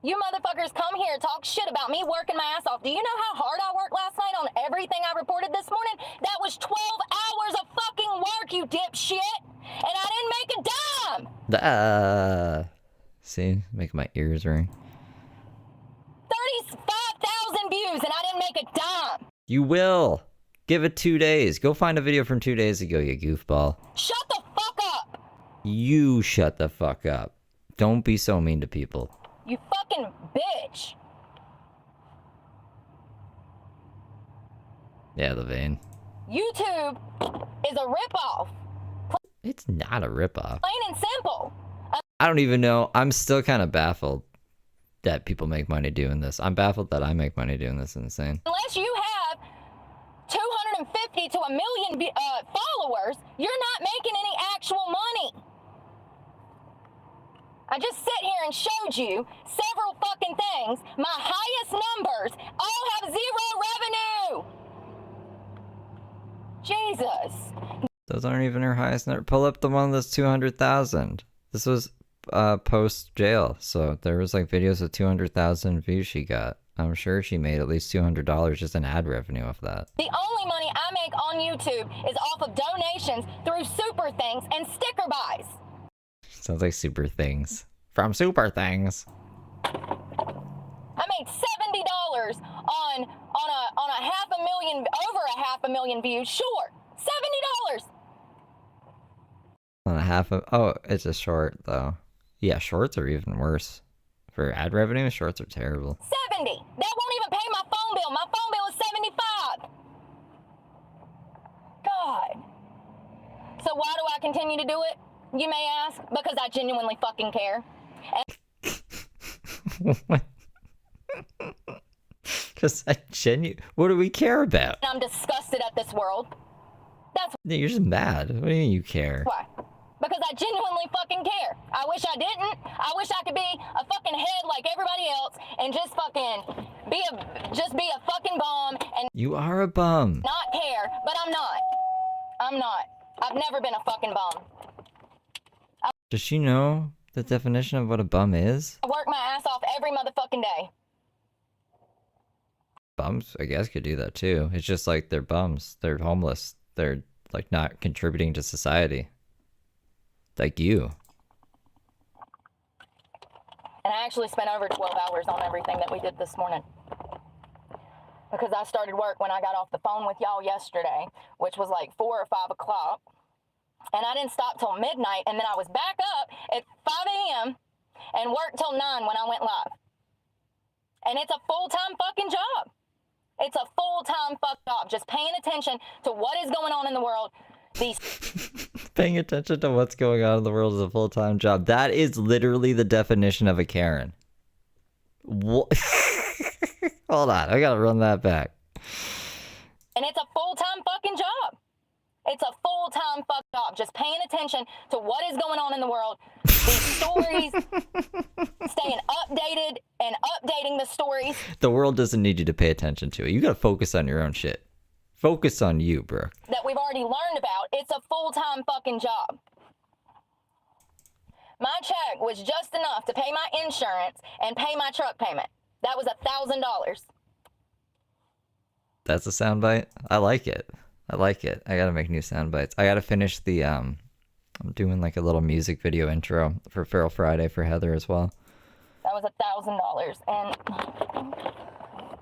You motherfuckers come here and talk shit about me working my ass off. Do you know how hard I worked last night on everything I reported this morning? That was 12 hours of fucking work, you dipshit. And I didn't make a dime. See? Making my ears ring. 35,000 views and I didn't make a dime. You will. Give it 2 days. Go find a video from 2 days ago, you goofball. Shut the fuck up. You shut the fuck up. Don't be so mean to people. You fucking bitch. Yeah, Levain. YouTube is a ripoff. It's not a ripoff. Plain and simple. I don't even know. I'm still kind of baffled. that people make money doing this. I'm baffled that I make money doing this. It's insane. Unless you have 250 to a million followers, you're not making any actual money. I just sit here and showed you several fucking things. My highest numbers all have zero revenue. Jesus. Those aren't even her highest number. Pull up the one that's 200,000. This was post jail, so there was like videos of 200,000 views she got. I'm sure she made at least $200 just in ad revenue off that. The only money I make on YouTube is off of donations through Super Things and sticker buys. Sounds like Super Things. From Super Things. I made $70 on a half a million, over a half a million views. Sure, $70. On a half of, oh, it's a short though. Yeah, shorts are even worse. For ad revenue, shorts are terrible. 70. That won't even pay my phone bill. My phone bill is 75. God. So why do I continue to do it? You may ask. Because I genuinely fucking care. Because what do we care about? And I'm disgusted at this world. That's You're just mad. What do you mean you care? why. Because I genuinely fucking care. I wish I didn't. I wish I could be a fucking head like everybody else and just fucking be a fucking bum and You are a bum. not care. But I'm not. I'm not. I've never been a fucking bum. Does she know the definition of what a bum is? I work my ass off every motherfucking day. Bums, I guess, could do that too. It's just like they're bums. They're homeless. They're like not contributing to society. Like you. And I actually spent over 12 hours on everything that we did this morning. Because I started work when I got off the phone with y'all yesterday, which was like 4 or 5 o'clock. And I didn't stop till midnight, and then I was back up at 5 a.m. and worked till 9 when I went live. And it's a full-time fucking job. It's a full-time fuck job, just paying attention to what is going on in the world. These Paying attention to what's going on in the world is a full-time job. That is literally the definition of a Karen. What? Hold on, I gotta run that back. And it's a full-time fucking job. It's a full-time fuck job, just paying attention to what is going on in the world. These stories, staying updated and updating the stories. The world doesn't need you to pay attention to it. You gotta focus on your own shit. Focus on you, Brooke. That we've already learned about. It's a full-time fucking job. My check was just enough to pay my insurance and pay my truck payment. That was $1,000. That's a soundbite. I like it. I like it. I gotta make new sound bites. I gotta finish the I'm doing like a little music video intro for Feral Friday for Heather as well. That was $1,000. And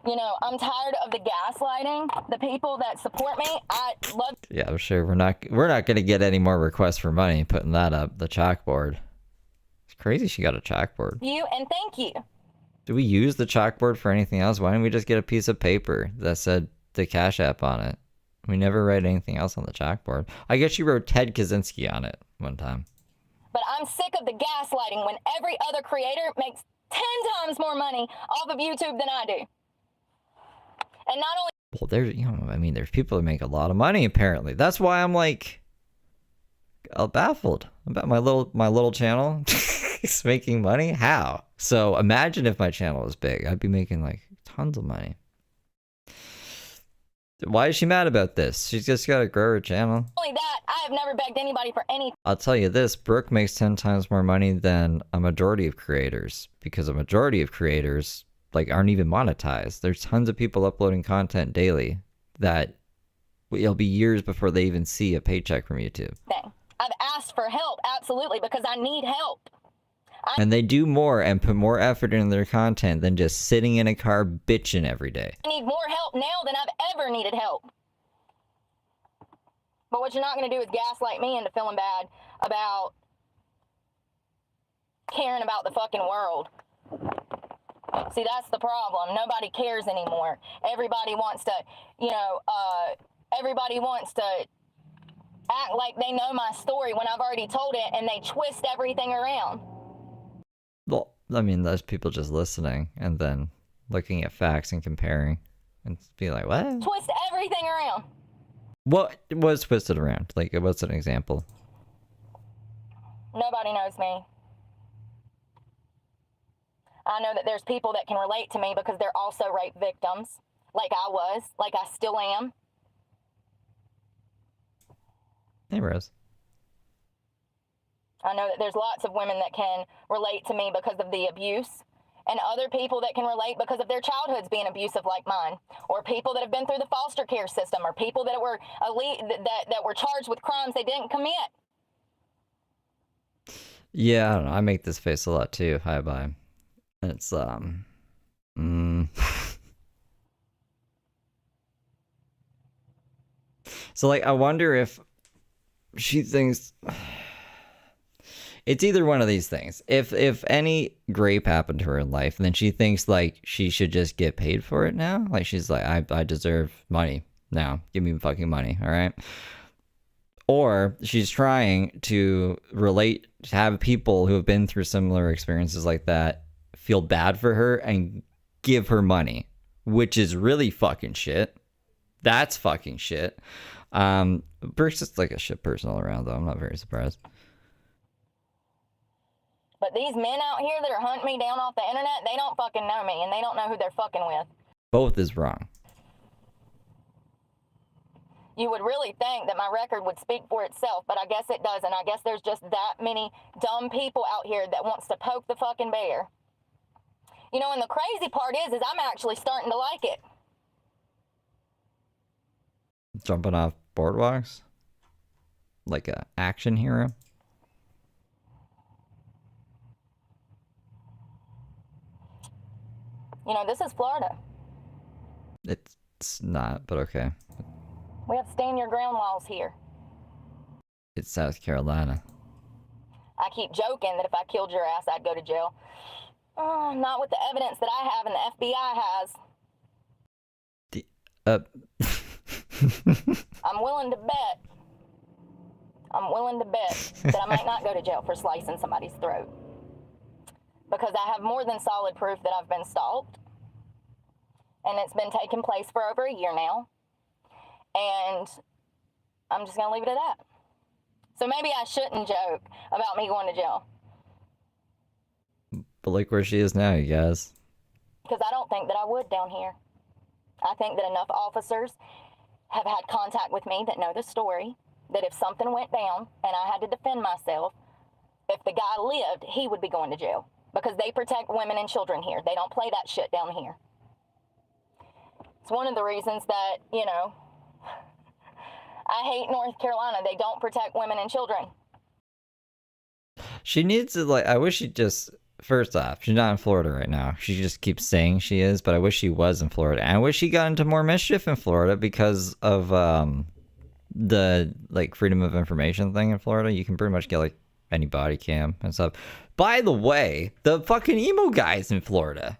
you know, I'm tired of the gaslighting. The people that support me, I love. Yeah, I'm sure we're not gonna get any more requests for money putting that up, the chalkboard. It's crazy she got a chalkboard. You and thank you. Do we use the chalkboard for anything else? Why didn't we just get a piece of paper that said the Cash App on it? We never write anything else on the chalkboard. I guess you wrote Ted Kaczynski on it one time. But I'm sick of the gaslighting when every other creator makes 10 times more money off of YouTube than I do. And not only. Well, there's people that make a lot of money apparently. That's why I'm like, baffled about my little channel. It's making money. How? So imagine if my channel was big, I'd be making like tons of money. Why is she mad about this? She's just got to grow her channel. Only that, I have never begged anybody for anything. I'll tell you this, Brooke makes 10 times more money than a majority of creators, because a majority of creators like aren't even monetized. There's tons of people uploading content daily that it'll be years before they even see a paycheck from YouTube. I've asked for help, absolutely, because I need help. And they do more and put more effort into their content than just sitting in a car bitching every day. I need more help now than I've ever needed help. But what you're not going to do is gaslight me into feeling bad about caring about the fucking world. See, that's the problem. Nobody cares anymore. Everybody wants to, everybody wants to act like they know my story when I've already told it, and they twist everything around. Well, I mean, there's people just listening and then looking at facts and comparing and be like, what? Twist everything around. What was twisted around? Like, what's an example? Nobody knows me. I know that there's people that can relate to me because they're also rape victims, like I was, like I still am. Hey, Rose. I know that there's lots of women that can relate to me because of the abuse, and other people that can relate because of their childhoods being abusive like mine, or people that have been through the foster care system, or people that were that were charged with crimes they didn't commit. Yeah, I don't know. I make this face a lot too. Hi, bye. It's So like, I wonder if she thinks it's either one of these things. If any grape happened to her in life, then she thinks like she should just get paid for it now. Like she's like, I deserve money now. Give me fucking money, all right? Or she's trying to relate, to have people who have been through similar experiences like that feel bad for her and give her money, which is really fucking shit. That's fucking shit. Brooke's just like a shit person all around, though. I'm not very surprised. But these men out here that are hunting me down off the internet, they don't fucking know me, and they don't know who they're fucking with. Both is wrong. You would really think that my record would speak for itself, but I guess it doesn't. I guess there's just that many dumb people out here that wants to poke the fucking bear. You know, and the crazy part is I'm actually starting to like it. Jumping off boardwalks? Like a action hero? You know, this is Florida. It's not, but okay. We have stand your ground laws here. It's South Carolina. I keep joking that if I killed your ass, I'd go to jail. Not with the evidence that I have and the FBI has. I'm willing to bet that I might not go to jail for slicing somebody's throat. Because I have more than solid proof that I've been stalked. And it's been taking place for over a year now. And I'm just going to leave it at that. So maybe I shouldn't joke about me going to jail. But look where she is now, you guys. Because I don't think that I would down here. I think that enough officers have had contact with me that know the story, that if something went down and I had to defend myself, if the guy lived, he would be going to jail. Because they protect women and children here. They don't play that shit down here. It's one of the reasons that, you know, I hate North Carolina. They don't protect women and children. She needs to, like, I wish she just, first off, she's not in Florida right now. She just keeps saying she is, but I wish she was in Florida. And I wish she got into more mischief in Florida because of the, like, freedom of information thing in Florida. You can pretty much get, like, any body cam and stuff. By the way, the fucking emo guy's in Florida.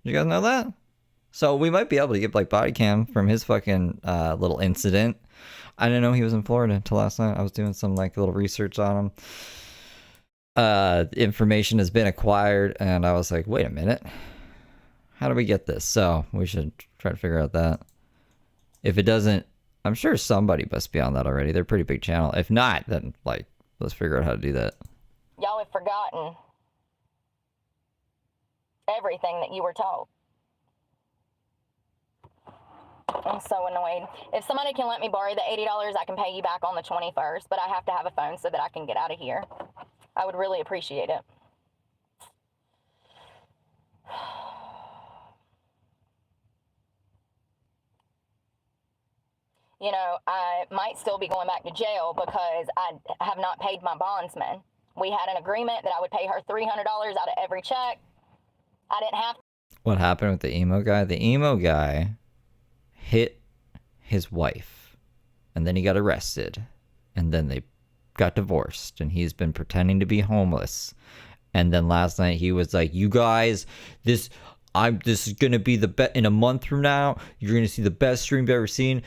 You guys know that? So we might be able to get, like, body cam from his fucking little incident. I didn't know he was in Florida until last night. I was doing some, like, little research on him. Information has been acquired, and I was like, wait a minute. How do we get this? So we should try to figure out that. If it doesn't, I'm sure somebody must be on that already. They're a pretty big channel. If not, then, like, let's figure out how to do that. Y'all have forgotten everything that you were taught. I'm so annoyed. If somebody can let me borrow the $80, I can pay you back on the 21st, but I have to have a phone so that I can get out of here. I would really appreciate it. You know, I might still be going back to jail because I have not paid my bondsman. We had an agreement that I would pay her $300 out of every check. I didn't have. What happened with the emo guy? The emo guy hit his wife, and then he got arrested, and then they got divorced, and he's been pretending to be homeless. And then last night he was like, you guys, this This is gonna be the best. In a month from now, you're gonna see the best stream you've ever seen.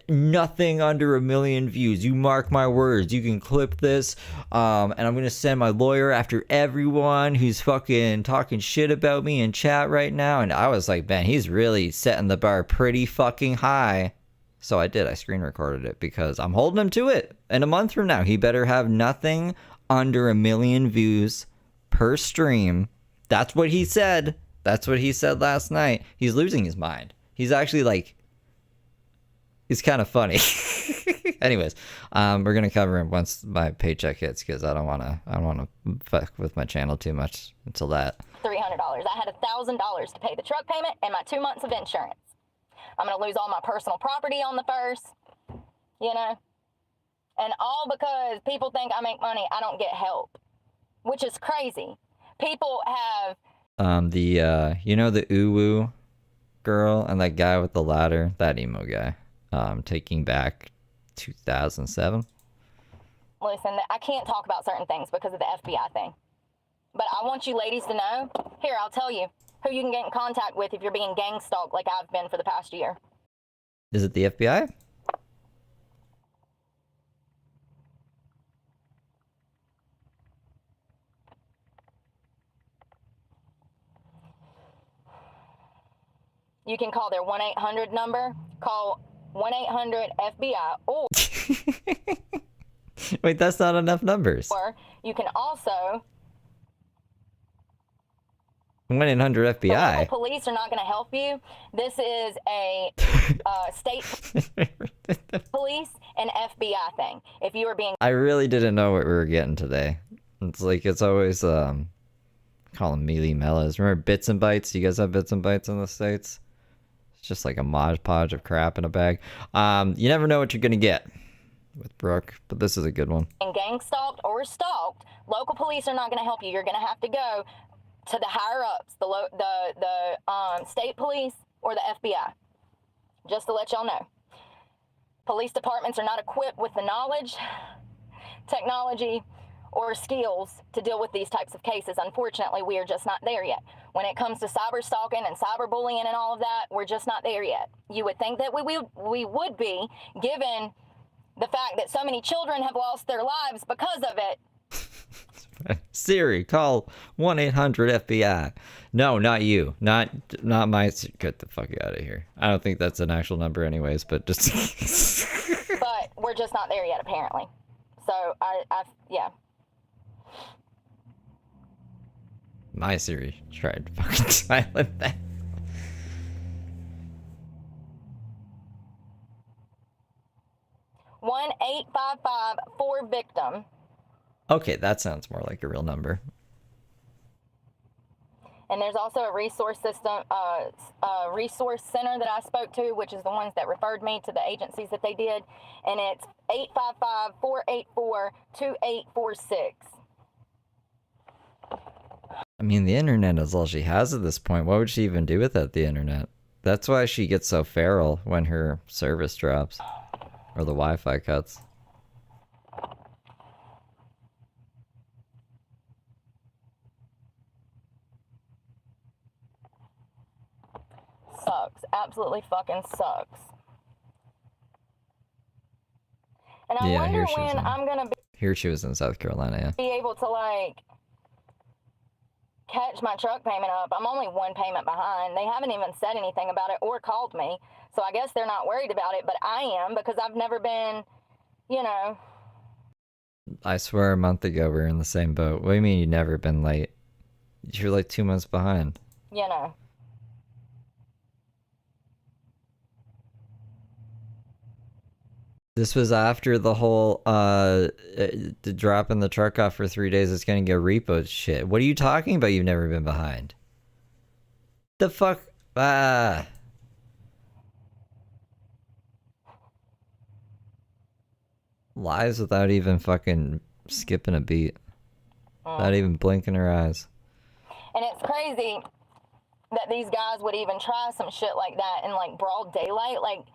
Nothing under 1 million views. You mark my words. You can clip this, and I'm gonna send my lawyer after everyone who's fucking talking shit about me in chat right now. And I was like, man, he's really setting the bar pretty fucking high. So I did. I screen recorded it because I'm holding him to it. In a month from now, he better have nothing under 1 million views per stream. That's what he said. That's what he said last night. He's losing his mind. He's actually like, he's kind of funny. Anyways, we're gonna cover him once my paycheck hits because I don't wanna fuck with my channel too much until that. $300. I had $1,000 to pay the truck payment and my 2 months of insurance. I'm gonna lose all my personal property on the first, you know, and all because people think I make money. I don't get help, which is crazy. People have. You know, the uwu girl and that guy with the ladder, that emo guy, Taking Back 2007. Listen, I can't talk about certain things because of the FBI thing. But I want you ladies to know, here, I'll tell you who you can get in contact with if you're being gang stalked like I've been for the past year. Is it the FBI? You can call their 1-800 number, call 1-800-FBI, or Wait, that's not enough numbers. you can also 1-800 The FBI. local police are not going to help you. This is a state police and FBI thing. If you are being... I really didn't know what we were getting today. It's like, it's always, call them mealy mellows. Remember Bits and Bytes? You guys have Bits and Bytes in the States? It's just like a Mod Podge of crap in a bag. You never know what you're going to get with Brooke, but this is a good one. gang stalked or stalked, local police are not going to help you. You're going to have to go to the higher ups, the state police or the FBI, just to let y'all know. Police departments are not equipped with the knowledge, technology, or skills to deal with these types of cases. Unfortunately, we are just not there yet. When it comes to cyberstalking and cyberbullying and all of that, we're just not there yet. You would think that we would be, given the fact that so many children have lost their lives because of it. Siri, call 1-800-FBI. No, not you. Not my... Get the fuck out of here. I don't think that's an actual number anyways, but just... But we're just not there yet, apparently. So, yeah. My Siri tried to fucking silent that. One 855-4-victim. Okay, that sounds more like a real number. And there's also a resource system, resource center that I spoke to, which is the ones that referred me to the agencies that they did. And it's 855-484-2846. I mean, the internet is all she has at this point. What would she even do without the internet? That's why she gets so feral when her service drops. Or the Wi-Fi cuts. Sucks. Absolutely fucking sucks. And I wonder when I'm gonna be... Here she was in South Carolina, yeah. Be able to, like, catch my truck payment up. I'm only one payment behind. They haven't even said anything about it or called me. So I guess they're not worried about it, but I am, because I've never been, you know. I swear a month ago we were in the same boat. What do you mean you've never been late? You're like 2 months behind. You know. This was after the whole, the dropping the truck off for 3 days, it's gonna get repoed shit. What are you talking about you've never been behind? The fuck? Ah. Lies without even fucking skipping a beat. Without even blinking her eyes. And it's crazy that these guys would even try some shit like that in, like, broad daylight. Like,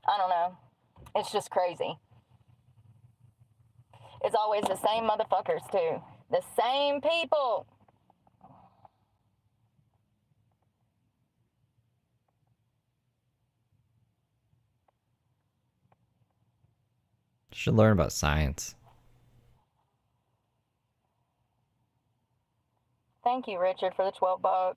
I don't know. It's just crazy. It's always the same motherfuckers, too. The same people. Should learn about science. Thank you, Richard, for the $12.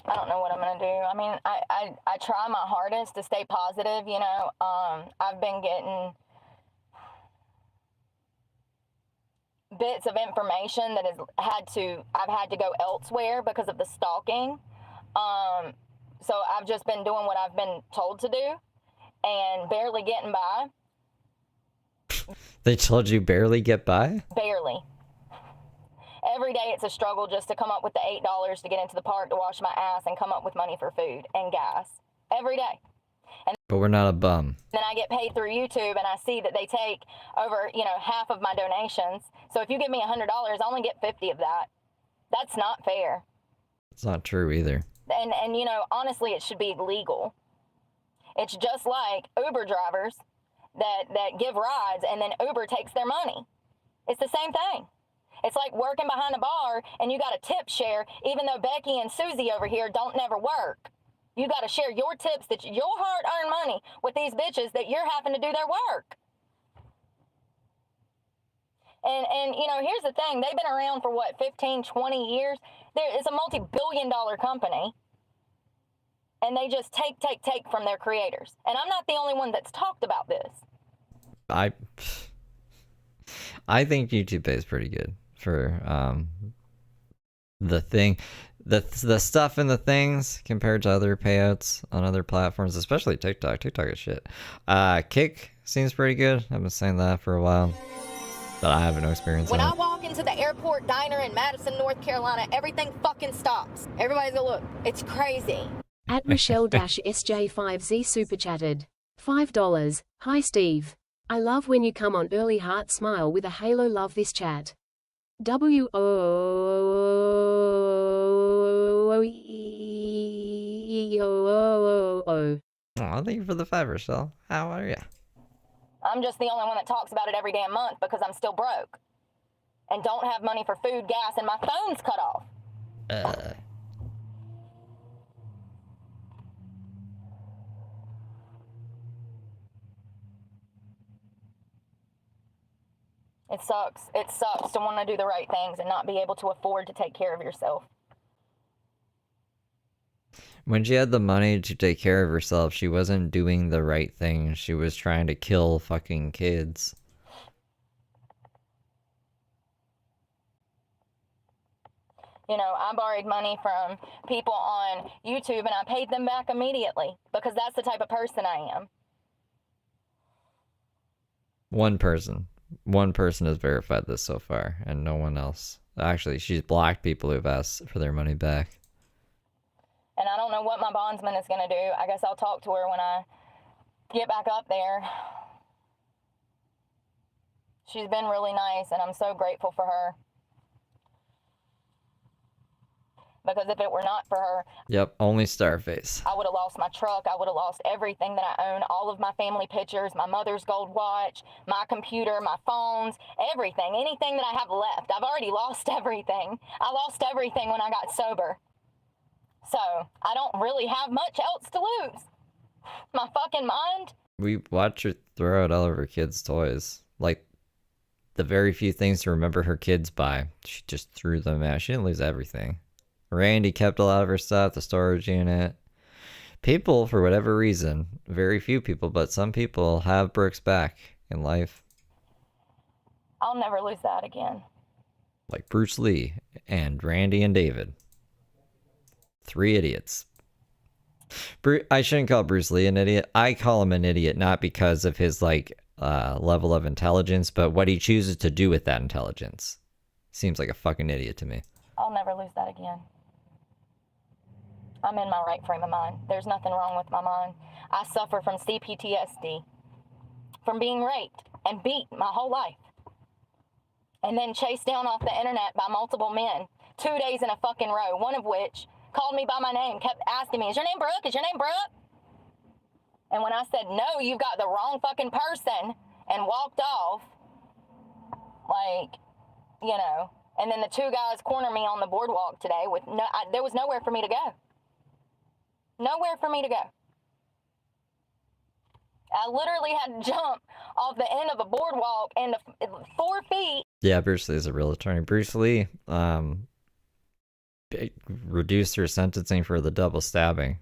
I don't know what I'm gonna do. I mean, I try my hardest to stay positive, you know. I've been getting bits of information that I've had to go elsewhere because of the stalking. So I've just been doing what I've been told to do and barely getting by. They told you barely get by? Barely. Every day it's a struggle just to come up with the $8 to get into the park to wash my ass and come up with money for food and gas. Every day. But we're not a bum. Then I get paid through YouTube and I see that they take over, you know, half of my donations. So if you give me $100, I only get 50 of that. That's not fair. It's not true either. And you know, honestly, it should be legal. It's just like Uber drivers that give rides and then Uber takes their money. It's the same thing. It's like working behind a bar and you got a tip share, even though Becky and Susie over here don't never work. You got to share your tips, that your hard-earned money, with these bitches that you're having to do their work. And you know, here's the thing. They've been around for, what, 15, 20 years? It's a multi-billion-dollar company. And they just take from their creators. And I'm not the only one that's talked about this. I think YouTube pays pretty good for the stuff and the things compared to other payouts on other platforms, especially TikTok. TikTok is shit. Kick seems pretty good. I've been saying that for a while, but I have no experience When in I it. walk into the airport diner in Madison, North Carolina, everything fucking stops. Everybody's gonna look. It's crazy. At Michelle-SJ5Z super chatted. $5. Hi Steve. I love when you come on early heart smile with a halo love this chat. W O Oh, thank you for the $5, Michelle. How are you? I'm just the only one that talks about it every damn month because I'm still broke. And don't have money for food, gas, and my phone's cut off. It sucks. It sucks to want to do the right things and not be able to afford to take care of yourself. When she had the money to take care of herself, she wasn't doing the right thing. She was trying to kill fucking kids. You know, I borrowed money from people on YouTube and I paid them back immediately because that's the type of person I am. One person has verified this so far, and no one else. Actually, she's blocked people who've asked for their money back. And I don't know what my bondsman is going to do. I guess I'll talk to her when I get back up there. She's been really nice, and I'm so grateful for her. Because if it were not for her... Yep, only Starface. I would have lost my truck. I would have lost everything that I own. All of my family pictures, my mother's gold watch, my computer, my phones, everything. Anything that I have left. I've already lost everything. I lost everything when I got sober. So, I don't really have much else to lose. My fucking mind. We watched her throw out all of her kids' toys. Like, the very few things to remember her kids by. She just threw them out. She didn't lose everything. Randy kept a lot of her stuff, the storage unit. People, for whatever reason, very few people, but some people have Brooke's back in life. I'll never lose that again. Like Bruce Lee and Randy and David. 3 idiots. I shouldn't call Bruce Lee an idiot. I call him an idiot not because of his level of intelligence, but what he chooses to do with that intelligence. Seems like a fucking idiot to me. I'll never lose that again. I'm in my right frame of mind. There's nothing wrong with my mind. I suffer from CPTSD, from being raped and beat my whole life. And then chased down off the internet by multiple men, 2 days in a fucking row, one of which called me by my name, kept asking me, is your name Brooke? Is your name Brooke? And when I said, no, you've got the wrong fucking person, and walked off, and then the 2 guys corner me on the boardwalk today with there was nowhere for me to go. Nowhere for me to go. I literally had to jump off the end of a boardwalk into 4 feet. Yeah, Bruce Lee is a real attorney. Bruce Lee reduced her sentencing for the double stabbing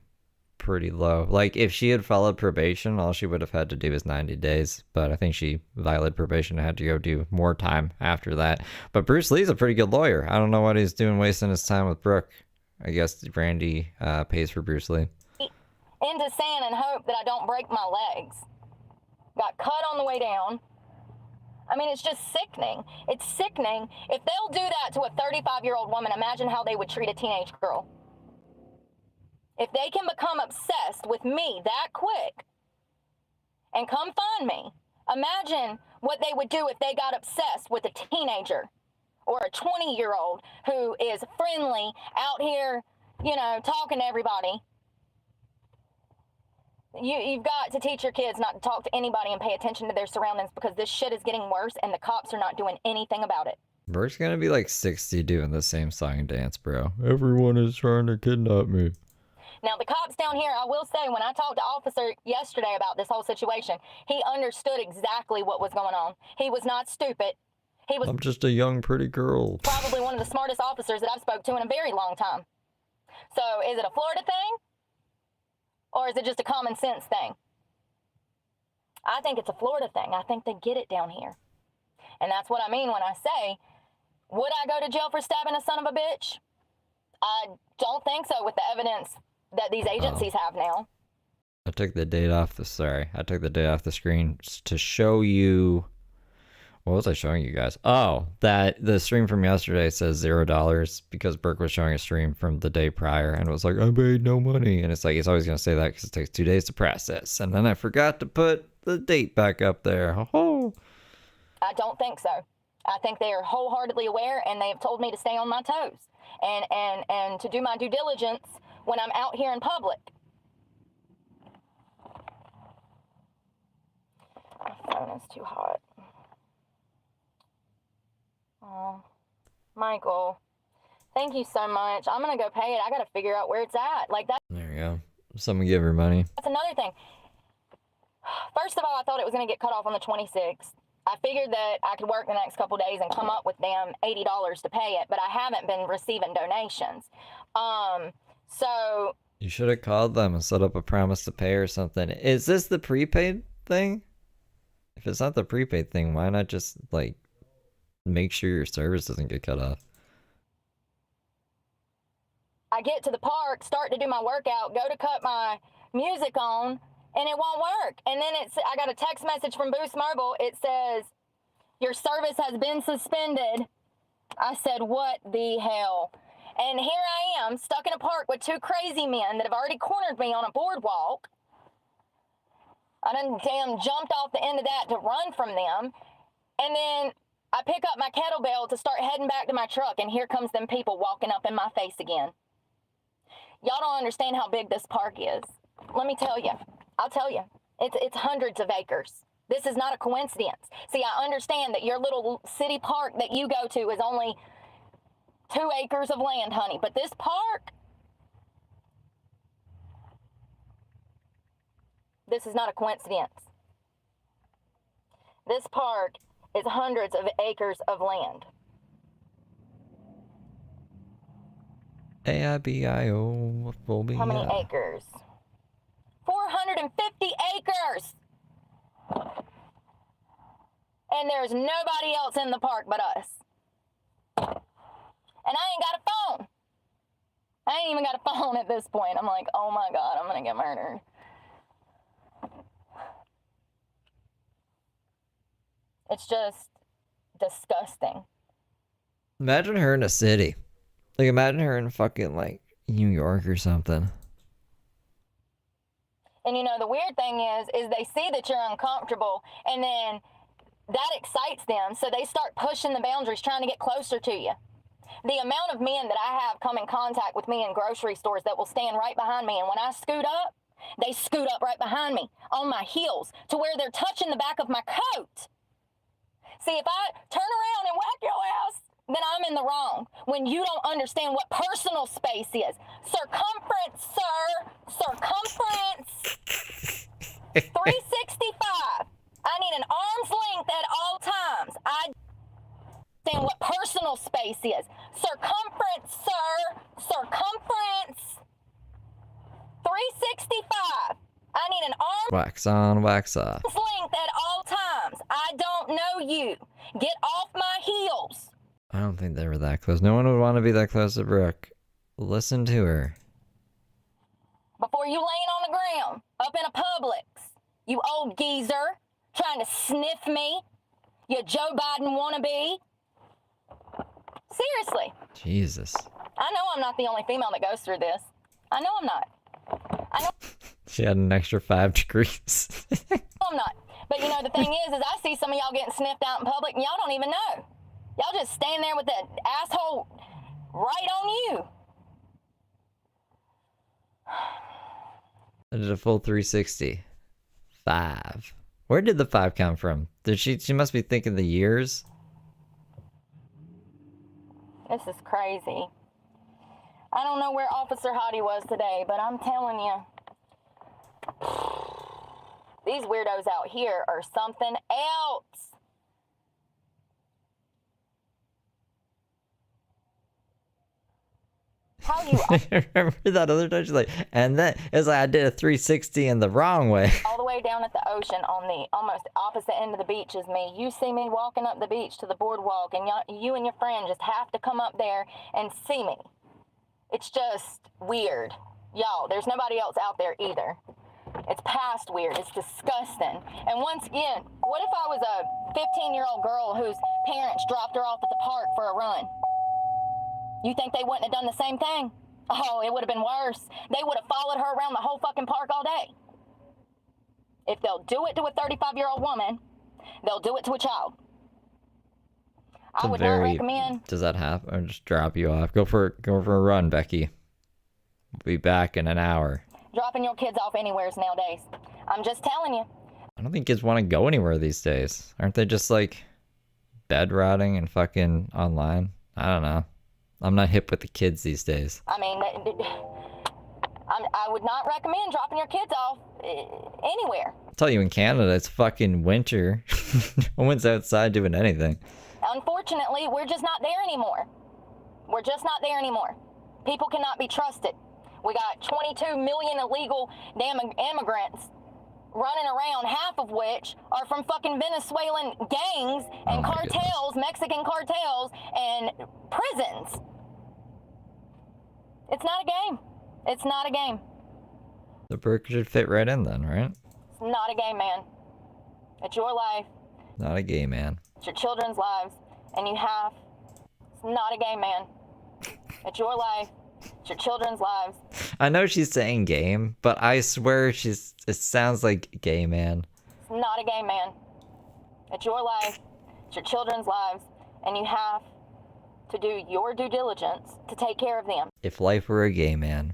pretty low. Like, if she had followed probation, all she would have had to do is 90 days. But I think she violated probation and had to go do more time after that. But Bruce Lee's a pretty good lawyer. I don't know what he's doing wasting his time with Brooke. I guess Randy pays for Bruce Lee. Into sand and hope that I don't break my legs. Got cut on the way down. I mean, it's just sickening. It's sickening. If they'll do that to a 35-year-old woman, imagine how they would treat a teenage girl. If they can become obsessed with me that quick and come find me, imagine what they would do if they got obsessed with a teenager or a 20-year-old who is friendly, out here, you know, talking to everybody. You've got to teach your kids not to talk to anybody and pay attention to their surroundings, because this shit is getting worse and the cops are not doing anything about it. Brooke's gonna be like 60 doing the same song and dance, bro. Everyone is trying to kidnap me. Now, the cops down here, I will say, when I talked to Officer yesterday about this whole situation, he understood exactly what was going on. He was not stupid. He was I'm just a young, pretty girl. probably one of the smartest officers that I've spoke to in a very long time. So, is it a Florida thing? Or is it just a common sense thing? I think it's a Florida thing. I think they get it down here. And that's what I mean when I say, would I go to jail for stabbing a son of a bitch? I don't think so, with the evidence that these agencies have now. I took the date off the screen to show you. What was I showing you guys? Oh, that the stream from yesterday says $0 because Brooke was showing a stream from the day prior and it was like, I paid no money. And it's like, it's always going to say that because it takes 2 days to process. And then I forgot to put the date back up there. Oh. I don't think so. I think they are wholeheartedly aware, and they have told me to stay on my toes and to do my due diligence when I'm out here in public. My phone is too hot. Oh, Michael, thank you so much. I'm going to go pay it. I got to figure out where it's at. Like that. There you go. Someone give her money. That's another thing. First of all, I thought it was going to get cut off on the 26th. I figured that I could work the next couple days and come up with damn $80 to pay it, but I haven't been receiving donations. So You should have called them and set up a promise to pay or something. Is this the prepaid thing? If it's not the prepaid thing, why not just, like, make sure your service doesn't get cut off? I get to the park, start to do my workout, go to cut my music on, and it won't work. And then I got a text message from Boost Mobile. It says, your service has been suspended. I said, what the hell? And here I am, stuck in a park with two crazy men that have already cornered me on a boardwalk. I done damn jumped off the end of that to run from them. And then I pick up my kettlebell to start heading back to my truck, and here comes them people walking up in my face again. Y'all don't understand how big this park is. Let me tell you. I'll tell you. It's hundreds of acres. This is not a coincidence. See, I understand that your little city park that you go to is only 2 acres of land, honey. But this park, this is not a coincidence. This park is hundreds of acres of land. A-I-B-I-O, Booby. How many acres? 450 acres! And there's nobody else in the park but us. And I ain't got a phone. I ain't even got a phone at this point. I'm like, oh my God, I'm gonna get murdered. It's just disgusting. Imagine her in a city. Like, imagine her in fucking, like, New York or something. And you know, the weird thing is they see that you're uncomfortable, and then that excites them, so they start pushing the boundaries, trying to get closer to you. The amount of men that I have come in contact with me in grocery stores that will stand right behind me, and when I scoot up, they scoot up right behind me, on my heels, to where they're touching the back of my coat. See, if I turn around and whack your ass, then I'm in the wrong. When you don't understand what personal space is. Circumference, sir. Circumference. 365. I need an arm's length at all times. I understand what personal space is. Circumference, sir. Circumference. 365. I need an arm's Wax on, wax off. length at all times. I don't know you. Get off my heels. I don't think they were that close. No one would want to be that close to Brooke. Listen to her. Before you laying on the ground, up in a Publix, you old geezer, trying to sniff me, you Joe Biden wannabe. Seriously. Jesus. I know I'm not the only female that goes through this. I know I'm not. I know She had an extra 5 degrees. I'm not. But you know, the thing is I see some of y'all getting sniffed out in public and y'all don't even know. Y'all just stand there with that asshole right on you. I did a full 360. 5. Where did the 5 come from? Did she must be thinking the years? This is crazy. I don't know where Officer Hottie was today, but I'm telling you, these weirdos out here are something else. How you Remember that other time? She's like, and then it's like I did a 360 in the wrong way. all the way down at the ocean on the almost opposite end of the beach as me. You see me walking up the beach to the boardwalk, and you and your friend just have to come up there and see me. It's just weird. Y'all, there's nobody else out there either. It's past weird. It's disgusting. And once again, what if I was a 15-year-old girl whose parents dropped her off at the park for a run? You think they wouldn't have done the same thing? Oh, it would have been worse. They would have followed her around the whole fucking park all day. If they'll do it to a 35-year-old woman, they'll do it to a child. I would not recommend. Does that happen? Or just drop you off? Go for a run, Becky. We'll be back in an hour. Dropping your kids off anywheres nowadays. I'm just telling you. I don't think kids want to go anywhere these days. Aren't they just like bed rotting and fucking online? I don't know. I'm not hip with the kids these days. I mean, I would not recommend dropping your kids off anywhere. I'll tell you, in Canada, it's fucking winter. No one's outside doing anything. Unfortunately, we're just not there anymore. We're just not there anymore. People cannot be trusted. We got 22 million illegal damn immigrants running around, half of which are from fucking Venezuelan gangs and cartels, Mexican cartels, and prisons. It's not a game. It's not a game. The Brooke should fit right in then, right? It's not a game, man. It's your life. Not a gay man. It's your children's lives, and you have. It's not a game, man. It's your life. It's your children's lives. I know she's saying game, but I swear it sounds like gay man. It's not a game, man. It's your life. It's your children's lives, and you have to do your due diligence to take care of them. If life were a gay man,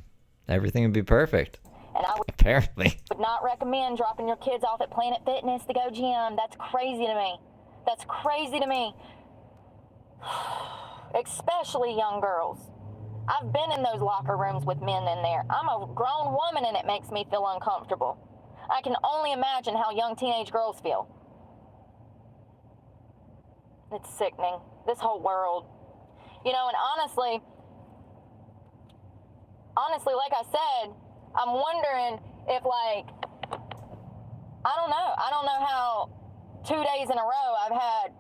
everything would be perfect. And I would Apparently. not recommend dropping your kids off at Planet Fitness to go gym. That's crazy to me. That's crazy to me. Especially young girls. I've been in those locker rooms with men in there. I'm a grown woman and it makes me feel uncomfortable. I can only imagine how young teenage girls feel. It's sickening. This whole world. You know, and honestly, like I said, I'm wondering if, like, I don't know how 2 days in a row I've had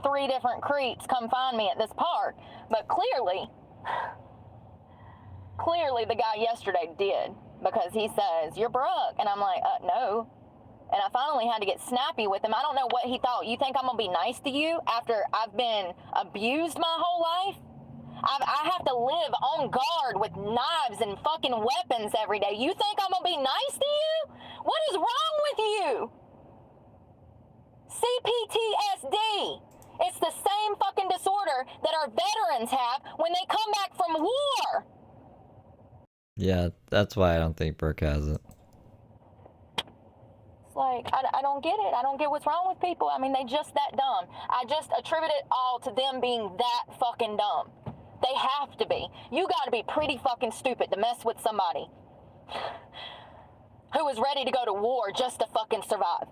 3 different creeps come find me at this park, but clearly the guy yesterday did, because he says, "You're Brooke," and I'm like, no. And I finally had to get snappy with him. I don't know what he thought. You think I'm gonna be nice to you after I've been abused my whole life? I have to live on guard with knives and fucking weapons every day. You think I'm gonna be nice to you? What is wrong with you? CPTSD. It's the same fucking disorder that our veterans have when they come back from war. Yeah, that's why I don't think Brooke has it. It's like, I don't get it. I don't get what's wrong with people. I mean, they just that dumb. I just attribute it all to them being that fucking dumb. They have to be. You gotta be pretty fucking stupid to mess with somebody who was ready to go to war just to fucking survive.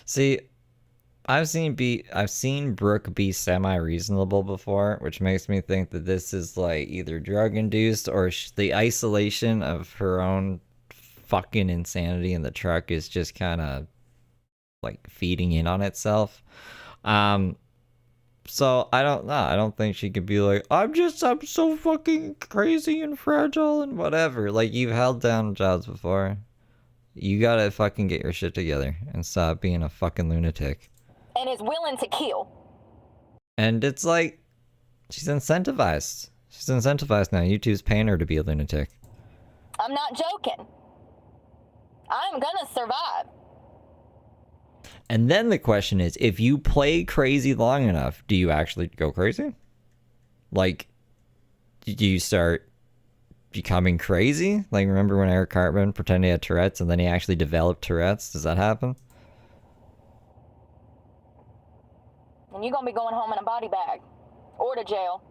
See, I've seen Brooke be semi-reasonable before, which makes me think that this is like either drug-induced or the isolation of her own fucking insanity in the truck is just kind of like feeding in on itself. So I don't know. I don't think she could be like, I'm so fucking crazy and fragile and whatever. Like, you've held down jobs before. You gotta fucking get your shit together and stop being a fucking lunatic. And is willing to kill. And it's like, she's incentivized. She's incentivized now. YouTube's paying her to be a lunatic. I'm not joking. I'm gonna survive. And then the question is, if you play crazy long enough, do you actually go crazy? Like, do you start becoming crazy? Like, remember when Eric Cartman pretended he had Tourette's and then he actually developed Tourette's? Does that happen? And you're gonna be going home in a body bag or to jail,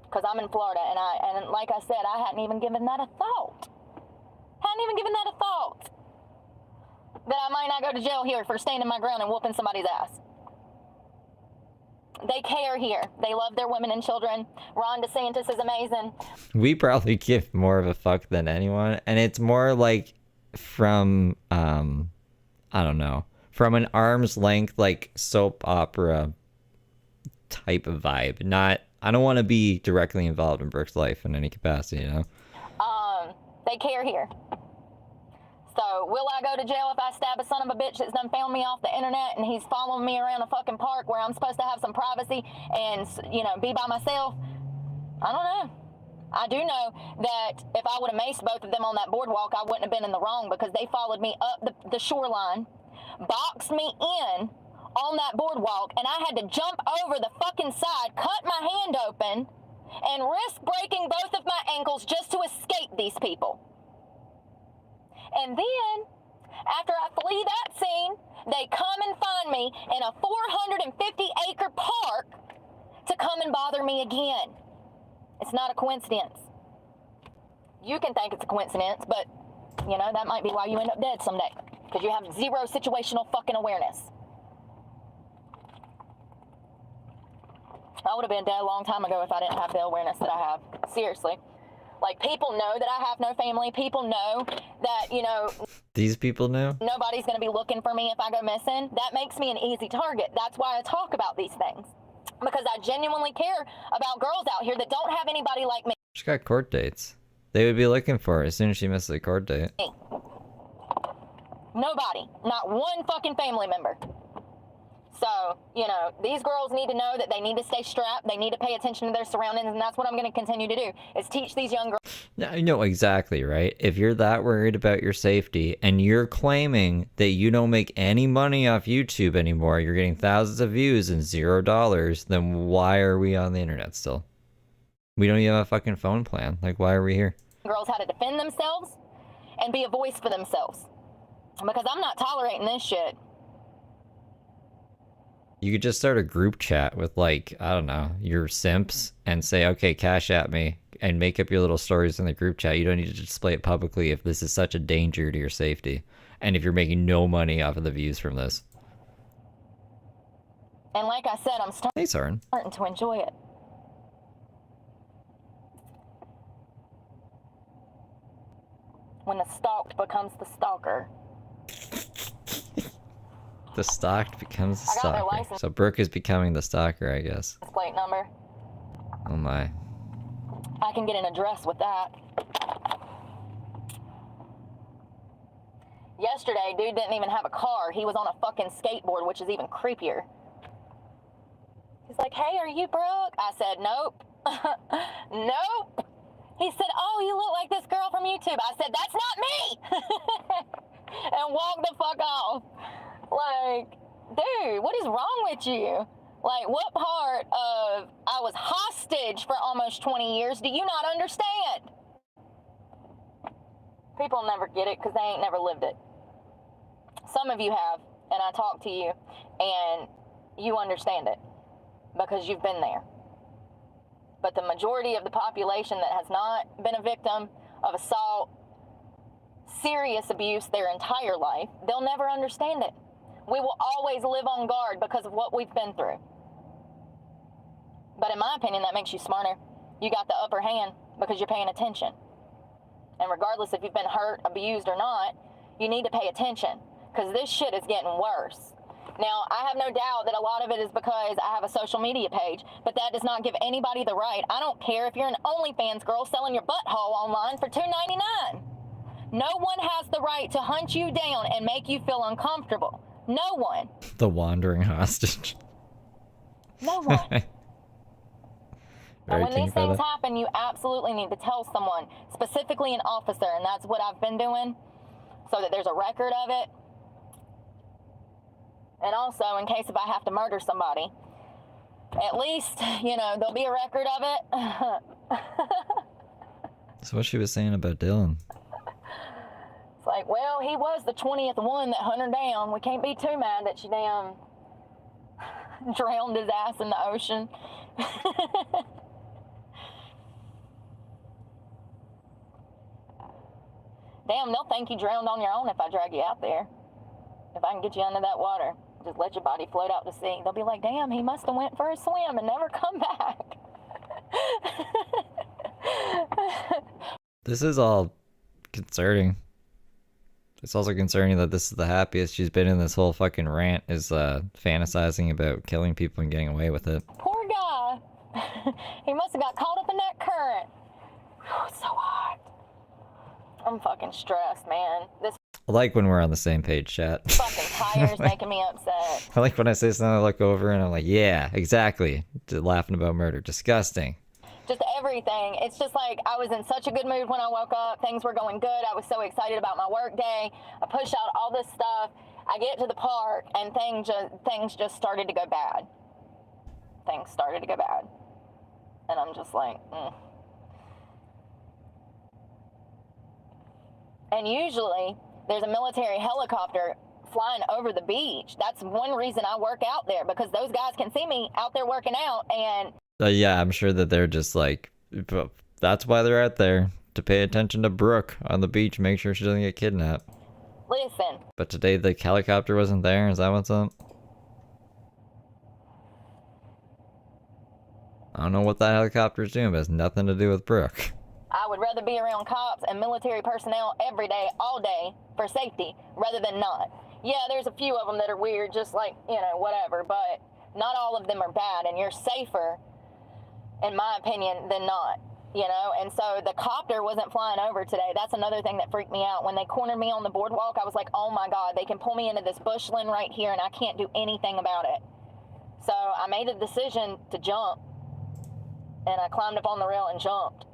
because I'm in Florida, and like I said, I hadn't even given that a thought. That I might not go to jail here for standing my ground and whooping somebody's ass. They care here. They love their women and children. Ron DeSantis is amazing. We probably give more of a fuck than anyone, and it's more like from I don't know, from an arm's length, like soap opera type of vibe. Not, I don't want to be directly involved in Brooke's life in any capacity, you know? They care here. So, will I go to jail if I stab a son of a bitch that's done found me off the internet and he's following me around a fucking park where I'm supposed to have some privacy and, you know, be by myself? I don't know. I do know that if I would have maced both of them on that boardwalk, I wouldn't have been in the wrong, because they followed me up the shoreline, boxed me in on that boardwalk, and I had to jump over the fucking side, cut my hand open, and risk breaking both of my ankles just to escape these people. And then, after I flee that scene, they come and find me in a 450-acre park to come and bother me again. It's not a coincidence. You can think it's a coincidence, but, you know, that might be why you end up dead someday, because you have zero situational fucking awareness. I would have been dead a long time ago if I didn't have the awareness that I have. Seriously. Like, people know that I have no family. People know that, you know... These people know? Nobody's going to be looking for me if I go missing. That makes me an easy target. That's why I talk about these things. Because I genuinely care about girls out here that don't have anybody like me. She got court dates. They would be looking for her as soon as she misses a court date. Nobody. Not one fucking family member. So, you know, these girls need to know that they need to stay strapped. They need to pay attention to their surroundings, and that's what I'm going to continue to do, is teach these young girls. No, exactly, right? If you're that worried about your safety and you're claiming that you don't make any money off YouTube anymore, you're getting thousands of views and $0, then why are we on the internet still? We don't even have a fucking phone plan. Like, why are we here? Girls how to defend themselves and be a voice for themselves. Because I'm not tolerating this shit. You could just start a group chat with, like, I don't know, your simps and say, okay, cash at me, and make up your little stories in the group chat. You don't need to display it publicly if this is such a danger to your safety, and if you're making no money off of the views from this. And like I said, I'm starting to enjoy it. When the stalked becomes the stalker. The stalked becomes the stalker. So Brooke is becoming the stalker, I guess. Plate number. Oh my. I can get an address with that. Yesterday, dude didn't even have a car. He was on a fucking skateboard, which is even creepier. He's like, hey, are you Brooke? I said, nope. Nope. He said, oh, you look like this girl from YouTube. I said, that's not me. And walked the fuck off. Like, dude, what is wrong with you? Like, what part of I was hostage for almost 20 years do you not understand? People never get it because they ain't never lived it. Some of you have, and I talk to you, and you understand it because you've been there. But the majority of the population that has not been a victim of assault, serious abuse their entire life, they'll never understand it. We will always live on guard because of what we've been through. But in my opinion, that makes you smarter. You got the upper hand because you're paying attention. And regardless if you've been hurt, abused, or not, you need to pay attention because this shit is getting worse. Now, I have no doubt that a lot of it is because I have a social media page, but that does not give anybody the right. I don't care if you're an OnlyFans girl selling your butthole online for $2.99. No one has the right to hunt you down and make you feel uncomfortable. No one. The wandering hostage. No one. And Very when King these things Feather. happen, you absolutely need to tell someone, specifically an officer, and that's what I've been doing, so that there's a record of it. And also, in case if I have to murder somebody, at least, you know, there'll be a record of it. So what she was saying about Dylan. It's like, well, he was the 20th one that hunted her down. We can't be too mad that she damn drowned his ass in the ocean. Damn, they'll think you drowned on your own if I drag you out there. If I can get you under that water, just let your body float out to sea. They'll be like, damn, he must have went for a swim and never come back. This is all concerning. It's also concerning that this is the happiest she's been in this whole fucking rant, is fantasizing about killing people and getting away with it. Poor guy. He must have got caught up in that current. Whew, it's so hot. I'm fucking stressed, man. This I like when we're on the same page, chat. fucking tire's making me upset. I like when I say something, I look over and I'm like, yeah, exactly. Laughing about murder. Disgusting. Just everything. It's just like I was in such a good mood when I woke up. Things were going good. I was so excited about my work day. I pushed out all this stuff. I get to the park and things just started to go bad. Things started to go bad. And I'm just like, And usually there's a military helicopter flying over the beach. That's one reason I work out there, because those guys can see me out there working out. And Yeah, I'm sure that they're just like, that's why they're out there, to pay attention to Brooke on the beach, make sure she doesn't get kidnapped. listen, But today the helicopter wasn't there, is that what's up? I don't know what that helicopter's doing, but it's nothing to do with Brooke. I would rather be around cops and military personnel every day, all day, for safety, rather than not. Yeah, there's a few of them that are weird, just like, you know, whatever, but not all of them are bad, and you're safer, in my opinion, than not, you know? And so the copter wasn't flying over today. That's another thing that freaked me out. When they cornered me on the boardwalk, I was like, oh my God, they can pull me into this bushland right here, and I can't do anything about it. So I made a decision to jump, and I climbed up on the rail and jumped.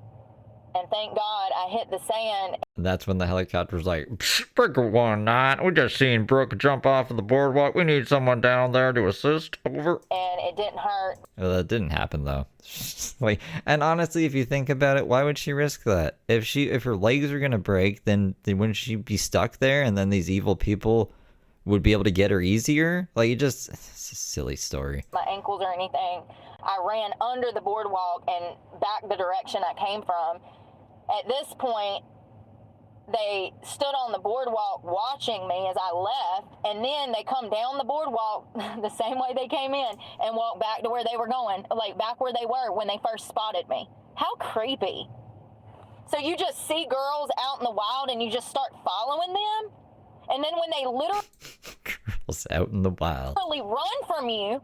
And thank God I hit the sand. And that's when the helicopter's like, Breaker 1-9, we just seen Brooke jump off of the boardwalk. We need someone down there to assist. Over. And it didn't hurt. Well, that didn't happen though. Like, and honestly, if you think about it, why would she risk that? If her legs are gonna break, then wouldn't she be stuck there? And then these evil people would be able to get her easier? Like, it's a silly story. My ankles or anything. I ran under the boardwalk and back the direction I came from. At this point, they stood on the boardwalk watching me as I left, and then they come down the boardwalk the same way they came in and walk back to where they were going, like back where they were when they first spotted me. How creepy. So you just see girls out in the wild and you just start following them? And then when they literally Girls out in the wild. run from you,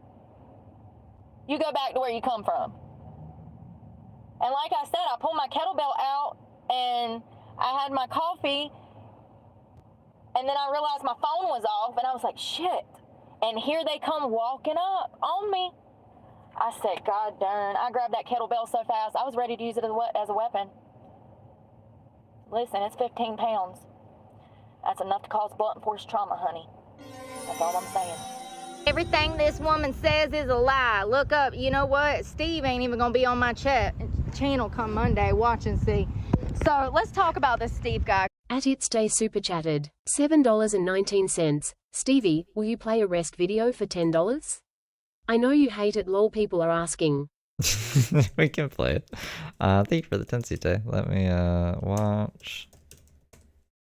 you go back to where you come from. And like I said, I pulled my kettlebell out and I had my coffee, and then I realized my phone was off, and I was like, shit. And here they come walking up on me. I said, God darn. I grabbed that kettlebell so fast, I was ready to use it as a weapon. Listen, it's 15 pounds. That's enough to cause blunt force trauma, honey. That's all I'm saying. Everything this woman says is a lie. Look up, you know what? Steve ain't even gonna be on my channel come Monday. Watch and see. So let's talk about this Steve guy. At It's Day Super Chatted, $7.19. Stevie, will you play a rest video for $10? I know you hate it, lol, people are asking. We can play it. Thank you for the 10 day. Let me watch.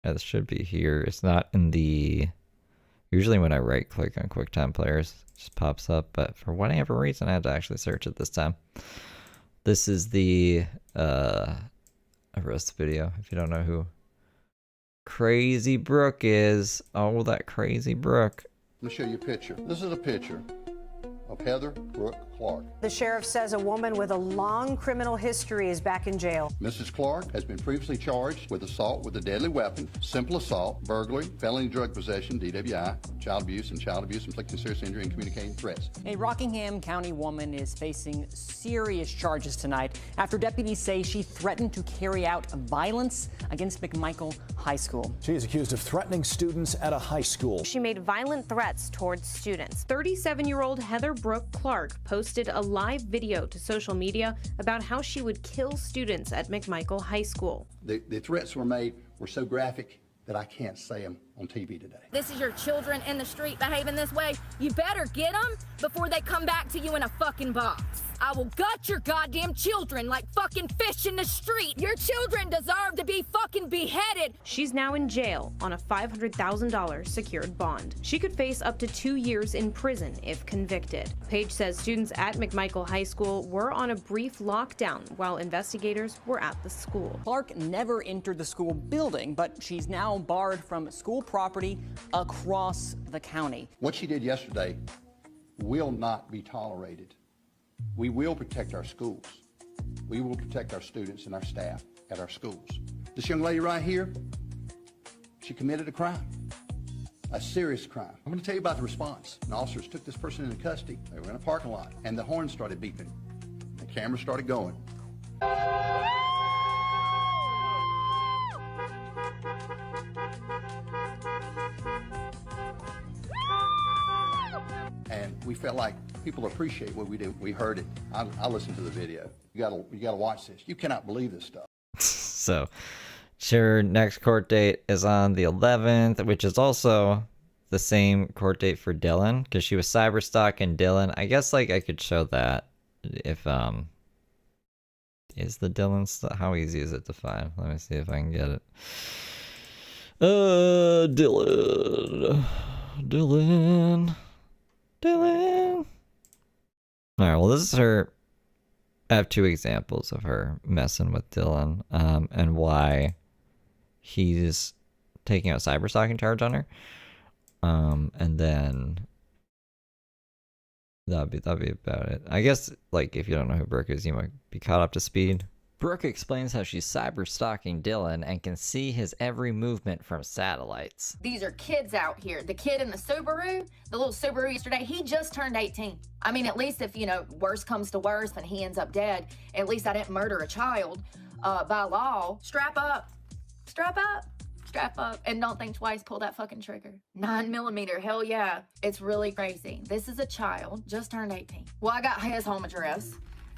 It should be here. It's not in the... Usually when I right click on QuickTime Players, it just pops up, but for whatever reason, I had to actually search it this time. This is the arrest video, if you don't know who Crazy Brooke is. Oh, that Crazy Brooke. Let me show you a picture. This is a picture of Heather Brooke Clark. The sheriff says a woman with a long criminal history is back in jail. Mrs. Clark has been previously charged with assault with a deadly weapon, simple assault, burglary, felony drug possession, DWI, child abuse, inflicting serious injury, and communicating threats. A Rockingham County woman is facing serious charges tonight after deputies say she threatened to carry out violence against McMichael High School. She is accused of threatening students at a high school. She made violent threats towards students. 37-year-old Heather Brooke Clark posted a live video to social media about how she would kill students at McMichael High School. The threats were made were so graphic that I can't say them on TV today. This is your children in the street behaving this way. You better get them before they come back to you in a fucking box. I will gut your goddamn children like fucking fish in the street. Your children deserve to be fucking beheaded. She's now in jail on a $500,000 secured bond. She could face up to 2 years in prison if convicted. Page says students at McMichael High School were on a brief lockdown while investigators were at the school. Clark never entered the school building, but she's now barred from school property across the county. What she did yesterday will not be tolerated. We will protect our schools. We will protect our students and our staff at our schools. This young lady right here, she committed a crime, a serious crime. I'm going to tell you about the response. And officers took this person into custody. They were in a parking lot, and the horn started beeping. The camera started going. And we felt like people appreciate what we do. We heard it. I listened to the video. You gotta watch this. You cannot believe this stuff. So, her next court date is on the 11th, which is also the same court date for Dylan, because she was cyberstalking Dylan. I guess, like, I could show that if, is the Dylan stuff? How easy is it to find? Let me see if I can get it. Dylan. Alright, well, this is her. I have two examples of her messing with Dylan, and why he's taking out a cyberstalking charge on her. And then that'd be about it. I guess, like, if you don't know who Brooke is, you might be caught up to speed. Brooke explains how she's cyberstalking Dylan and can see his every movement from satellites. These are kids out here. The kid in the Subaru, the little Subaru yesterday, he just turned 18. I mean, at least if, you know, worse comes to worse and he ends up dead, at least I didn't murder a child by law. Strap up, and don't think twice, pull that fucking trigger. 9mm, hell yeah. It's really crazy. This is a child, just turned 18. Well, I got his home address.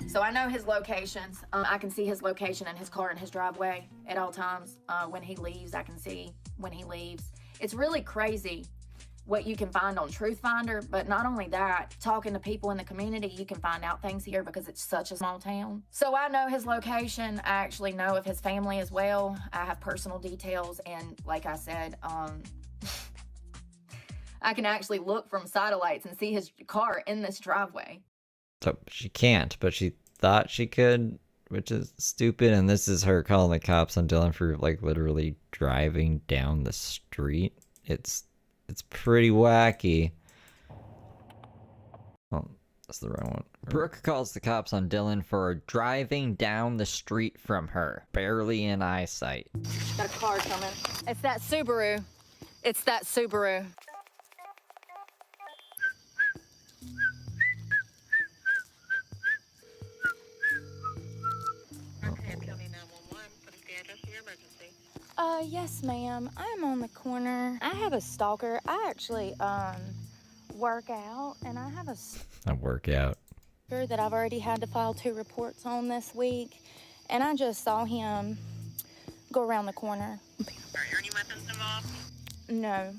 So I know his locations. I can see his location in his car in his driveway at all times. When he leaves, I can see when he leaves. It's really crazy what you can find on Truth Finder, but not only that, talking to people in the community, you can find out things here because it's such a small town. So I know his location. I actually know of his family as well. I have personal details, and like I said, I can actually look from satellites and see his car in this driveway. So she can't, but she thought she could, which is stupid. And this is her calling the cops on Dylan for, like, literally driving down the street. It's pretty wacky. Oh, that's the wrong one. Brooke calls the cops on Dylan for driving down the street from her, barely in eyesight. Got a car coming. It's that Subaru. It's that Subaru. Yes, ma'am. I'm on the corner. I have a stalker. I actually, work out, and I have a workout that I've already had to file 2 reports on this week, and I just saw him go around the corner. Are there any weapons involved? No.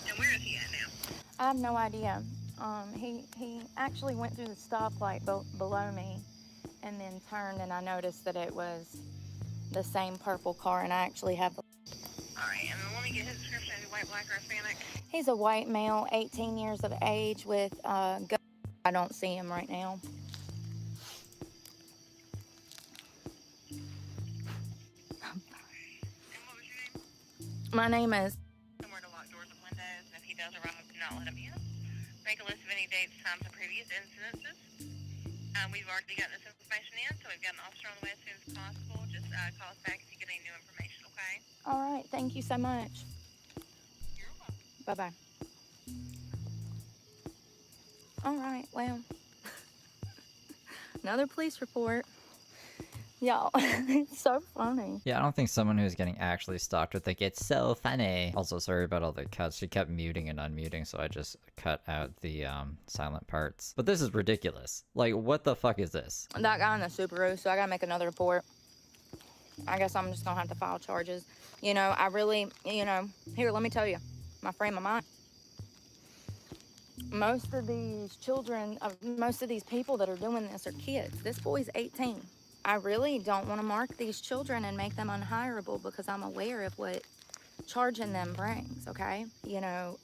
And where is he at now? I have no idea. He actually went through the stoplight below me and then turned, and I noticed that it was the same purple car, and I actually have Alright, and then let me get his description. Is he white, black, or Hispanic? He's a white male, 18 years of age with I don't see him right now. And what was your name? My name is. Somewhere to lock doors and windows, and if he does arrive, do not let him in. Make a list of any dates, times, and previous incidences. We've already gotten this information in, so we've got an officer on the way as soon as possible. Just call us back if you get any new information, okay? All right, thank you so much. You're welcome. Bye-bye. All right, well, another police report. Y'all, it's so funny. Yeah, I don't think someone who's getting actually stalked would think it's so funny. Also, sorry about all the cuts. She kept muting and unmuting, so I just cut out the silent parts. But this is ridiculous. Like, what the fuck is this? That guy in the Subaru, so I gotta make another report. I guess I'm just gonna have to file charges. You know, I really, you know, here, let me tell you, my frame of mind. Most of these children, most of these people that are doing this are kids. This boy's 18. I really don't want to mark these children and make them unhireable because I'm aware of what charging them brings, okay? You know,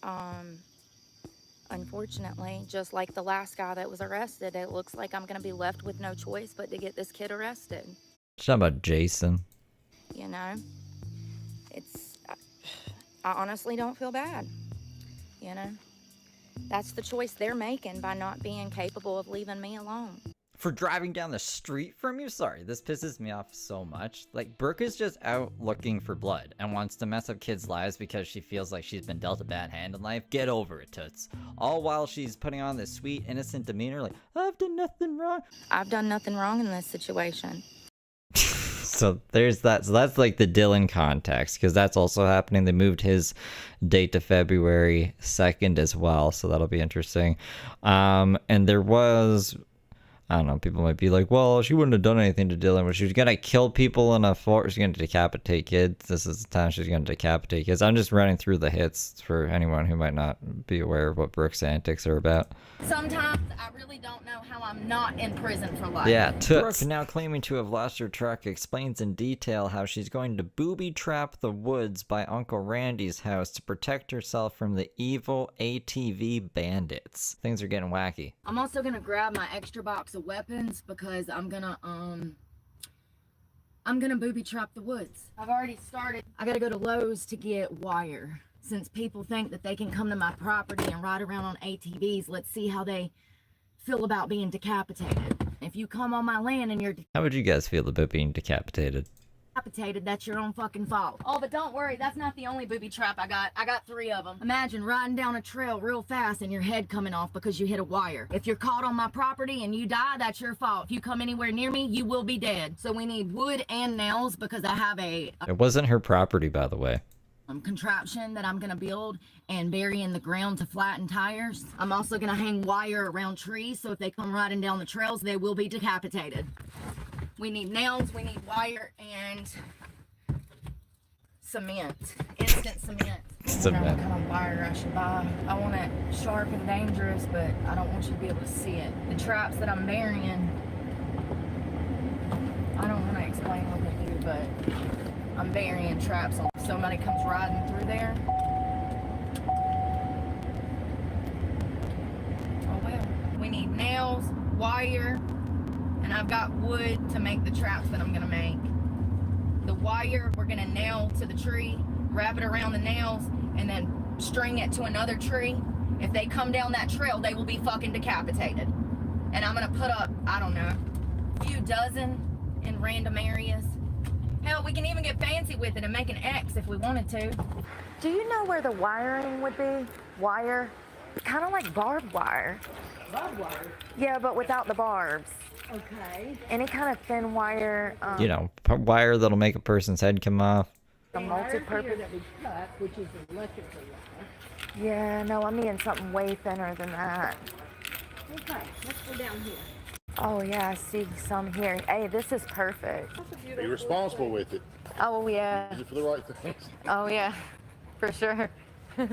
unfortunately, just like the last guy that was arrested, it looks like I'm going to be left with no choice but to get this kid arrested. Talking about Jason. You know, I honestly don't feel bad, you know? That's the choice they're making by not being capable of leaving me alone. For driving down the street from you? Sorry, this pisses me off so much. Like, Brooke is just out looking for blood and wants to mess up kids' lives because she feels like she's been dealt a bad hand in life. Get over it, toots. All while she's putting on this sweet, innocent demeanor like, I've done nothing wrong. I've done nothing wrong in this situation. So there's that. So that's like the Dylan context, because that's also happening. They moved his date to February 2nd as well, so that'll be interesting. And there was, I don't know, people might be like, well, she wouldn't have done anything to Dylan, but she was gonna kill people in a fort. She's gonna decapitate kids. This is the time she's gonna decapitate kids. I'm just running through the hits for anyone who might not be aware of what Brooke's antics are about. Sometimes I really don't know how I'm not in prison for life. Yeah, Brooke, now claiming to have lost her truck, explains in detail how she's going to booby trap the woods by Uncle Randy's house to protect herself from the evil ATV bandits. Things are getting wacky. I'm also gonna grab my extra box of weapons because I'm gonna booby trap the woods. I've already started. I gotta go to Lowe's to get wire. Since people think that they can come to my property and ride around on ATVs, let's see how they feel about being decapitated. If you come on my land and you're How would you guys feel about being decapitated? decapitated, that's your own fucking fault. Oh, but don't worry, that's not the only booby trap I got. I got 3 of them. Imagine riding down a trail real fast and your head coming off because you hit a wire. If you're caught on my property and you die, that's your fault. If you come anywhere near me, you will be dead. So we need wood and nails because I have a It wasn't her property, by the way. contraption that I'm gonna build and bury in the ground to flatten tires. I'm also gonna hang wire around trees so if they come riding down the trails, they will be decapitated. We need nails, we need wire, and cement. Instant cement. Cement. I don't know what kind of wire I should buy. I want it sharp and dangerous, but I don't want you to be able to see it. The traps that I'm burying, I don't want to explain what they do, but I'm burying traps on if somebody comes riding through there. Oh well. We need nails, wire, and I've got wood to make the traps that I'm gonna make. The wire we're gonna nail to the tree, wrap it around the nails, and then string it to another tree. If they come down that trail, they will be fucking decapitated. And I'm gonna put up, I don't know, a few dozen in random areas. Hell, we can even get fancy with it and make an X if we wanted to. Do you know where the wiring would be? Wire? Kind of like barbed wire. Barbed wire? Yeah, but without the barbs. Okay. Any kind of thin wire. You know, wire that'll make a person's head come off. A multi-purpose. That we cut, which is electrical wire. Yeah, no, I mean something way thinner than that. Okay, let's go down here. Oh yeah, I see some here. Hey, this is perfect. Be responsible with it. Oh yeah. Use it for the right things. Oh yeah, for sure. Always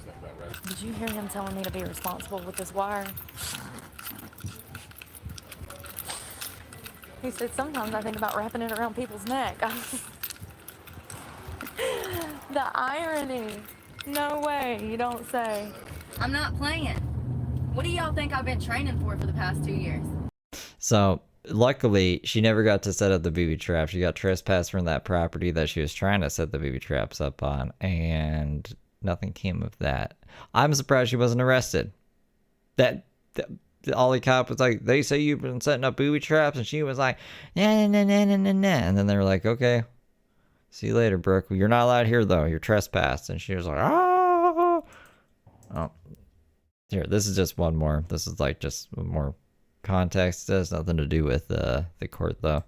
think about right. Did you hear him telling me to be responsible with this wire? He said sometimes I think about wrapping it around people's neck. The irony. No way, you don't say. I'm not playing. What do y'all think I've been training for the past 2 years? So luckily, she never got to set up the booby trap. She got trespassed from that property that she was trying to set the booby traps up on, and nothing came of that. I'm surprised she wasn't arrested. That the Ollie cop was like, they say you've been setting up booby traps, and she was like, nah, nah, nah, nah, nah, nah. And then they were like, okay, see you later, Brooke. You're not allowed here, though. You're trespassed. And she was like, ah. Oh. Here, this is just one more. This is like just more context. It has nothing to do with the court, though.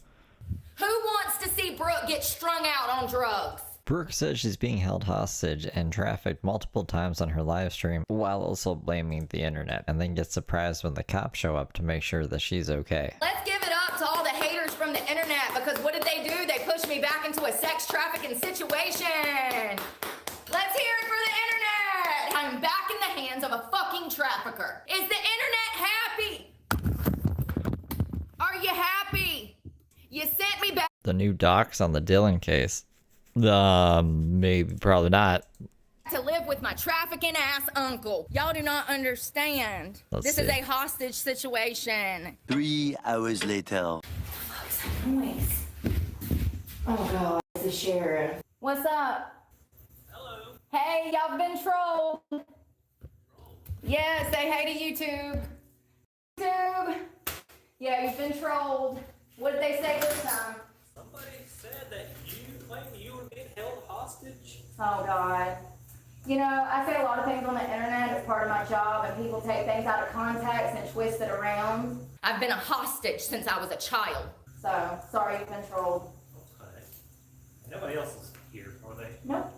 Who wants to see Brooke get strung out on drugs? Brooke says she's being held hostage and trafficked multiple times on her live stream while also blaming the internet, and then gets surprised when the cops show up to make sure that she's okay. Let's give it up to all the haters from the internet, because what did they do? They pushed me back into a sex trafficking situation. Let's hear it for the internet. I'm back in the hands of a fucking trafficker. Is the internet happy? Are you happy? You sent me back. The new docs on the Dylan case. Maybe, probably not. To live with my trafficking ass uncle. Y'all do not understand. This is a hostage situation. 3 hours later. What's that noise? Oh god, it's the sheriff. What's up? Hello. Hey, y'all been trolled. Yeah, say hey to YouTube. YouTube. Yeah, you've been trolled. What did they say this time? Somebody said that you claimed you were being held hostage. Oh god. You know, I say a lot of things on the internet as part of my job, and people take things out of context and twist it around. I've been a hostage since I was a child. So, sorry you've been trolled. Okay. Nobody else is here, are they? Nope.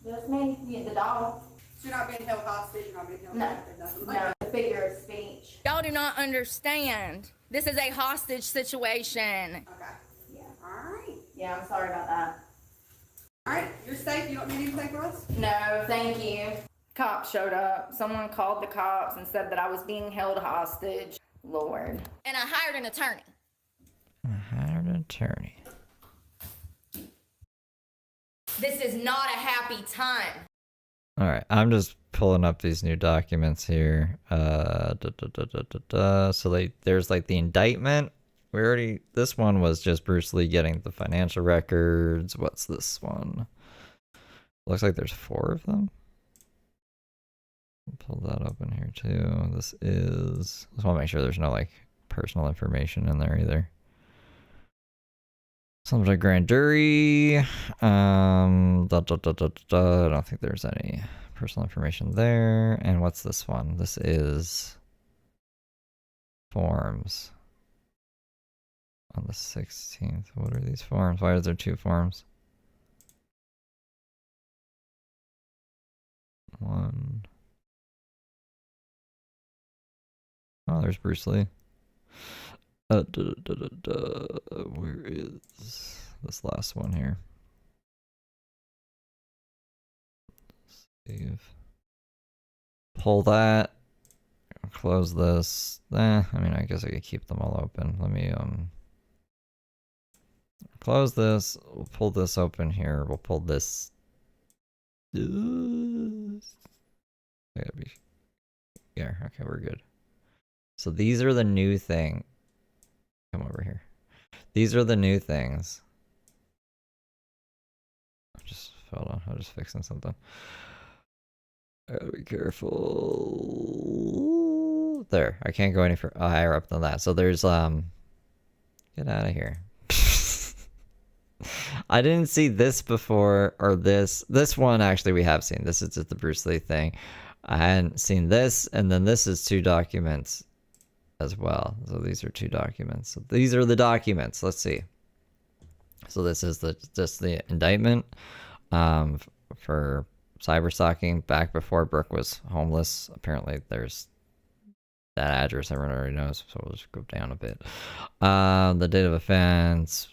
Just me. The dog. So you're not being held hostage, you're not being held No. hostage. No, the figure of speech. Y'all do not understand. This is a hostage situation. Okay. Yeah. Alright. Yeah, I'm sorry about that. Alright, you're safe. You don't need anything for us? No, thank you. Cops showed up. Someone called the cops and said that I was being held hostage. Lord. And I hired an attorney. This is not a happy time. All right, I'm just pulling up these new documents here. So there's like the indictment. This one was just Bruce Lee getting the financial records. What's this one? Looks like there's 4 of them. Pull that open here too. Just want to make sure there's no like personal information in there either. Something like grand jury. I don't think there's any personal information there. And what's this one? This is forms. On the 16th. What are these forms? Why is there 2 forms? 1. Oh, there's Bruce Lee. Where is this last one here? Save. Pull that. Close this. I mean, I guess I could keep them all open. Let me close this. We'll pull this open here. We'll pull this. Yeah, okay, we're good. So these are the new thing. Come over here. These are the new things. Hold on, I'm just fixing something. I gotta be careful. There, I can't go any higher up than that. So there's get out of here. I didn't see this before, or this one actually we have seen. This is just the Bruce Lee thing. I hadn't seen this, and then this is 2 documents as well. So these are 2 documents. So these are the documents. Let's see. So this is just the indictment for cyberstalking back before Brooke was homeless. Apparently there's that address everyone already knows, so we'll just go down a bit. The date of offense.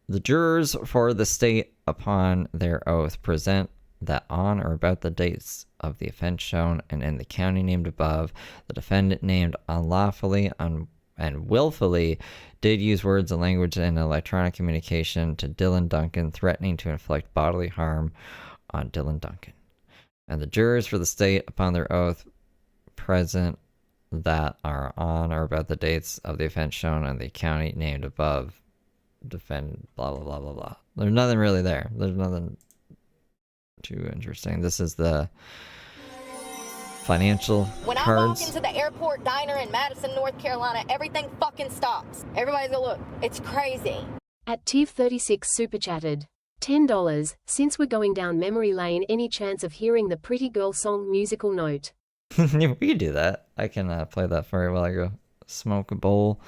The jurors for the state upon their oath present that on or about the dates of the offense shown and in the county named above, the defendant named unlawfully and willfully did use words and language in electronic communication to Dylan Duncan threatening to inflict bodily harm on Dylan Duncan. And the jurors for the state, upon their oath, present that are on or about the dates of the offense shown in the county named above, defend blah blah blah blah blah. There's nothing really there. There's nothing too interesting. This is the financial When I cards. walk into the airport diner in Madison, North Carolina, everything fucking stops. Everybody's gonna look. It's crazy. At Tiv36 super chatted. $10. Since we're going down memory lane, any chance of hearing the Pretty Girl song musical note? We can do that. I can play that for you while I go smoke a bowl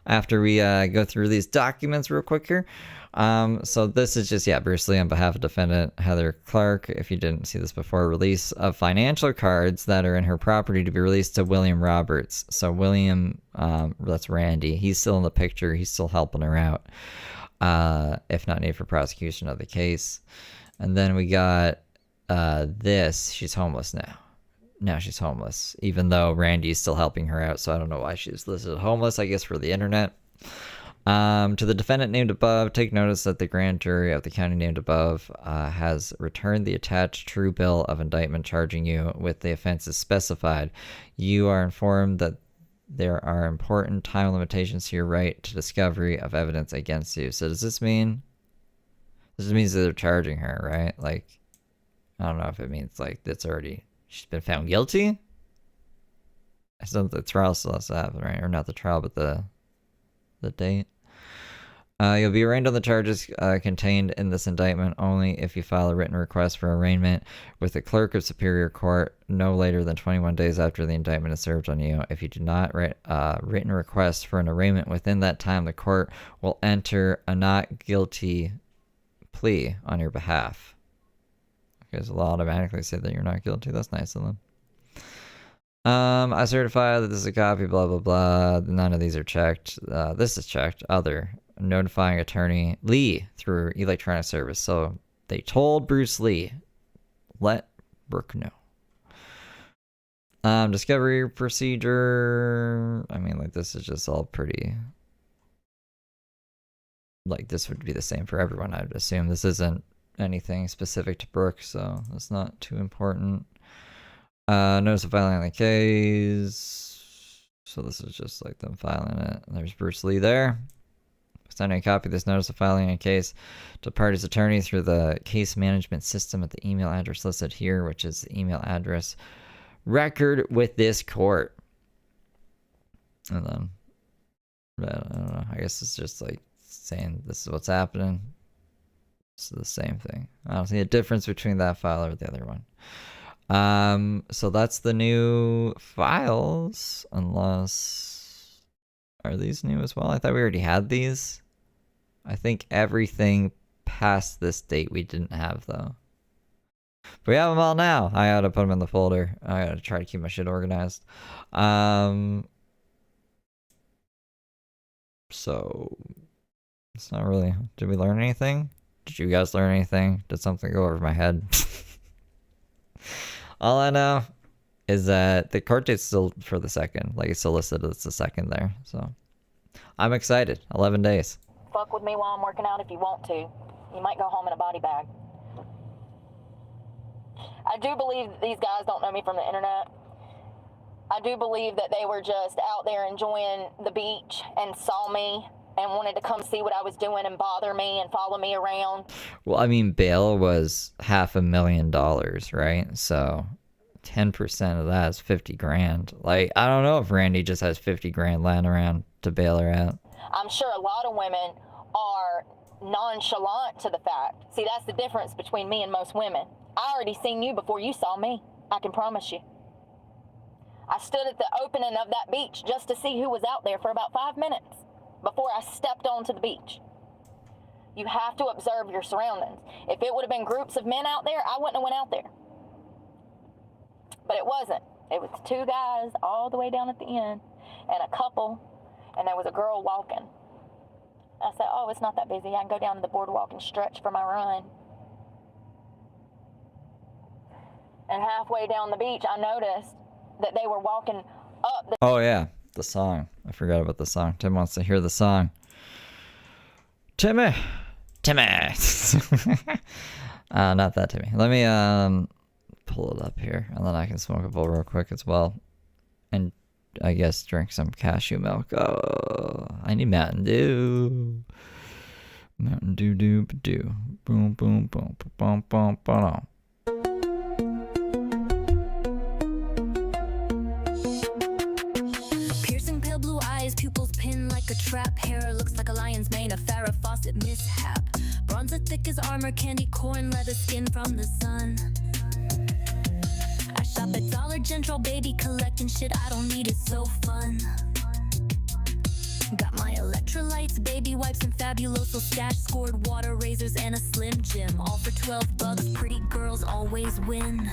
after we go through these documents real quick here. So this is just, Bruce Lee on behalf of defendant Heather Clark. If you didn't see this before, release of financial cards that are in her property to be released to William Roberts. So William, that's Randy. He's still in the picture. He's still helping her out. If not need for prosecution of the case. And then we got this. She's homeless now. Now she's homeless, even though Randy's still helping her out. So I don't know why she's listed homeless, I guess for the internet. To the defendant named above, take notice that the grand jury of the county named above has returned the attached true bill of indictment charging you with the offenses specified. You are informed that there are important time limitations to your right to discovery of evidence against you. So does this mean... This means that they're charging her, right? Like, I don't know if it means like it's already... She's been found guilty? I still think the trial still has to happen, right? Or not the trial, but the date. You'll be arraigned on the charges contained in this indictment only if you file a written request for arraignment with the clerk of Superior Court no later than 21 days after the indictment is served on you. If you do not write a written request for an arraignment within that time, the court will enter a not guilty plea on your behalf. Because it'll automatically say that you're not guilty. That's nice of them. I certify that this is a copy, blah, blah, blah. None of these are checked. This is checked. Other. Notifying attorney Lee through electronic service. So they told Bruce Lee, let Brooke know. Discovery procedure. I mean, like, this is just all pretty... Like, this would be the same for everyone, I would assume. This isn't anything specific to Brooke, so it's not too important. Notice of filing on the case. So this is just like them filing it. There's Bruce Lee there. Sending a copy of this notice of filing a case to party's attorney through the case management system at the email address listed here, which is the email address record with this court. And then, I don't know, I guess it's just like saying this is what's happening. It's the same thing. I don't see a difference between that file or the other one. So that's the new files, unless... Are these new as well? I thought we already had these. I think everything past this date we didn't have, though. But we have them all now. I gotta put them in the folder. I gotta try to keep my shit organized. So... It's not really... Did we learn anything? Did you guys learn anything? Did something go over my head? All I know is that the court date's still for the 2nd. Like, it's still listed as the 2nd there. So, I'm excited. 11 days. Fuck with me while I'm working out if you want to. You might go home in a body bag. I do believe that these guys don't know me from the internet. I do believe that they were just out there enjoying the beach and saw me and wanted to come see what I was doing and bother me and follow me around. Well, I mean, bail was $500,000, right? So 10% of that is 50 grand. Like, I don't know if Randy just has 50 grand lying around to bail her out. I'm sure a lot of women are nonchalant to the fact. See, that's the difference between me and most women. I already seen you before you saw me. I can promise you. I stood at the opening of that beach just to see who was out there for about 5 minutes before I stepped onto the beach. You have to observe your surroundings. If it would have been groups of men out there, I wouldn't have went out there. But it wasn't. It was 2 guys all the way down at the end and a couple, and there was a girl walking. I said, oh, it's not that busy. I can go down to the boardwalk and stretch for my run. And halfway down the beach, I noticed that they were walking up the... Oh, yeah. The song. I forgot about the song. Tim wants to hear the song. Timmy! Not that Timmy. Let me pull it up here, and then I can smoke a bowl real quick as well, and I guess drink some cashew milk. Oh, I need Mountain Dew. Mountain Dew doo doo. Boom boom boom boom boom boom. Piercing pale blue eyes, pupils pin like a trap. Hair looks like a lion's mane, a Farrah Fawcett mishap. Bronze as thick as armor, candy corn, leather skin from the sun. I shop at Dollar General, baby, collecting shit I don't need, it's so fun. Got my electrolytes, baby wipes, and Fabuloso stash. Scored water razors and a Slim Jim, all for $12. Pretty girls always win.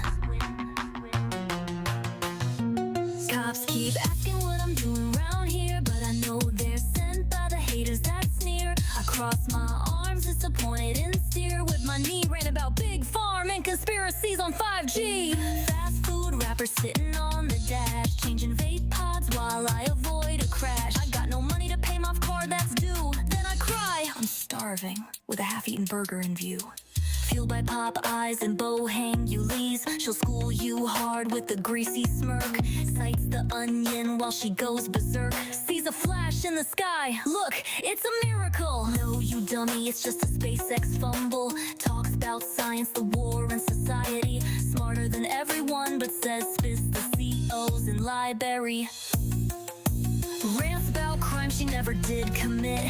Cops keep asking what I'm doing around here, but I know they're sent by the haters that sneer. I cross my arms, disappointed and steer with my knee, ran about Big Farm and conspiracies on 5G. Fast food rappers sitting on the dash, changing vape pods while I avoid a crash. I got no money to pay my card that's due, then I cry. I'm starving with a half-eaten burger in view. Fueled by pop eyes and Bohang Ulis, she'll school you hard with a greasy smirk. Sights the onion while she goes berserk. Sees a flash in the sky, look, it's a miracle. No, you dummy, it's just a SpaceX fumble. Talks about science, the war, and society. Smarter than everyone, but says fist the COs in library. Rants about crime she never did commit.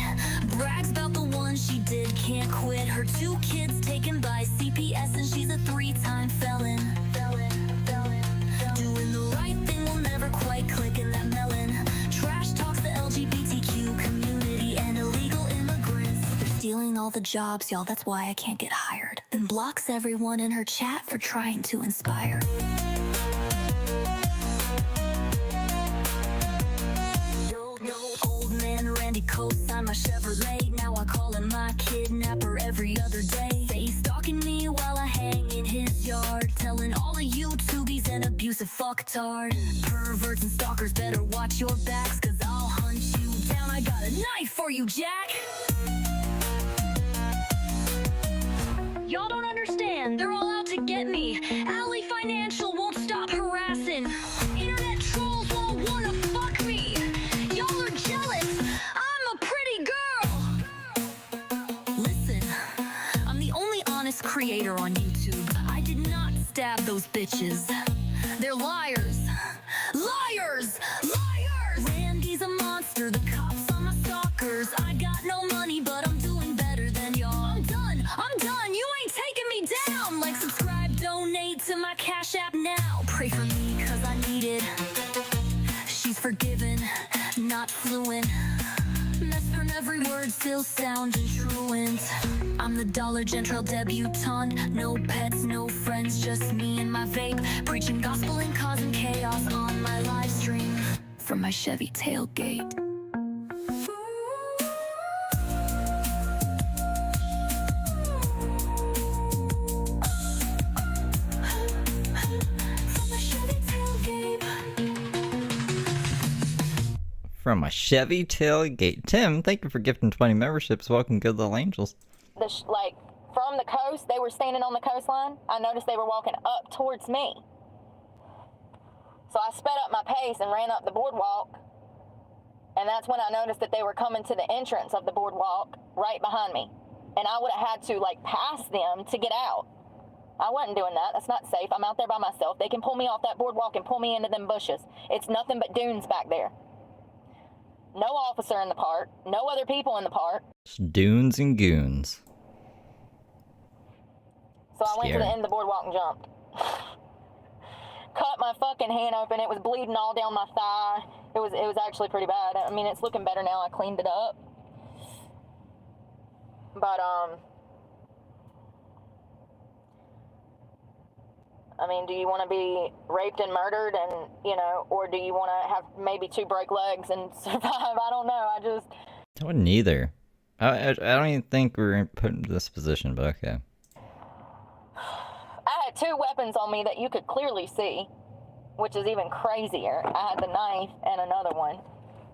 Brags about the one she did, can't quit. Her 2 kids taken by CPS, and she's a 3-time felon. Doing the right thing will never quite click in that melon. Trash talks the LGBTQ community and illegal immigrants. They're stealing all the jobs, y'all, that's why I can't get hired. Then blocks everyone in her chat for trying to inspire. Randy co-signed my Chevrolet, now I call him my kidnapper every other day. He's stalking me while I hang in his yard, telling all of you tubies an abusive fucktard. Perverts and stalkers better watch your backs, cause I'll hunt you down. I got a knife for you, Jack. Y'all don't understand, they're all out to get me. Alley Financial won't stop harassing. Internet trolls won't wanna fuck me. Y'all are jealous, I'm a pretty girl. Listen, I'm the only honest creator on YouTube. I did not stab those bitches. They're liars. Liars! Liars! Randy's a monster, the cops are my stalkers. I got no money, but I'm doing better than y'all. I'm done, you ain't taking me down. Like, subscribe, donate to my Cash App now. Pray for me, cause I need it. She's forgiven, not fluent. Messed on every word, still sounding truant. I'm the Dollar General debutante. No pets, no friends, just me and my vape. Preaching gospel and causing chaos on my live stream from my Chevy tailgate. From a Chevy tailgate. Tim, thank you for gifting 20 memberships. Welcome, good little angels. Like, from the coast, they were standing on the coastline. I noticed they were walking up towards me. So I sped up my pace and ran up the boardwalk. And that's when I noticed that they were coming to the entrance of the boardwalk right behind me. And I would have had to, like, pass them to get out. I wasn't doing that. That's not safe. I'm out there by myself. They can pull me off that boardwalk and pull me into them bushes. It's nothing but dunes back there. No officer in the park. No other people in the park. Just dunes and goons. So I went to the end of the boardwalk and jumped. Cut my fucking hand open. It was bleeding all down my thigh. It was actually pretty bad. I mean, it's looking better now. I cleaned it up. But, I mean, do you want to be raped and murdered and, you know, or do you want to have maybe 2 break legs and survive? I don't know. I wouldn't either. I don't even think we were put in this position, but okay. I had 2 weapons on me that you could clearly see, which is even crazier. I had the knife and another one.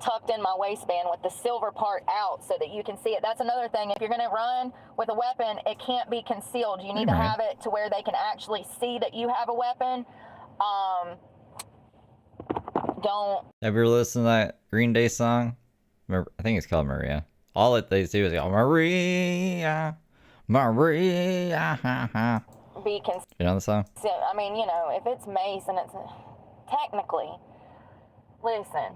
tucked in my waistband with the silver part out so that you can see it. That's another thing. If you're going to run with a weapon, it can't be concealed. You need to have it to where they can actually see that you have a weapon. Don't. Ever listen to that Green Day song? I think it's called Maria. All it they do is go, Maria, Maria. Be concealed. You know the song? I mean, you know, if it's mace and it's technically, listen,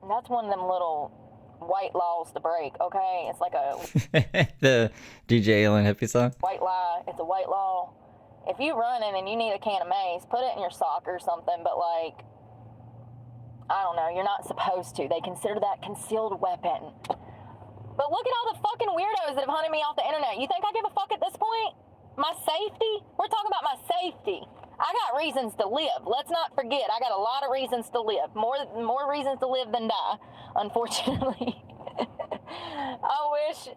that's one of them little white laws to break, okay? It's like a The DJ Alien hippie song? white lie. It's a white law. If you running and you need a can of mace, put it in your sock or something, but like, I don't know, you're not supposed to. They consider that concealed weapon. But look at all the fucking weirdos that have hunted me off the internet. You think I give a fuck at this point? My safety? We're talking about my safety. I got reasons to live. Let's not forget, I got a lot of reasons to live. More reasons to live than die, unfortunately. I wish,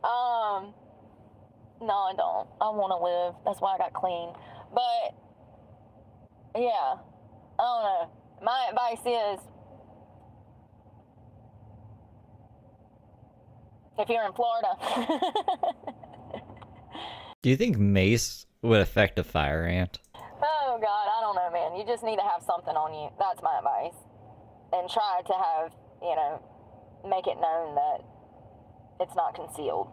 no, I don't. I want to live. That's why I got clean. But, yeah, I don't know. My advice is, if you're in Florida. Do you think mace would affect a fire ant? Oh, God, I don't know, man. You just need to have something on you. That's my advice. And try to have, you know, make it known that it's not concealed.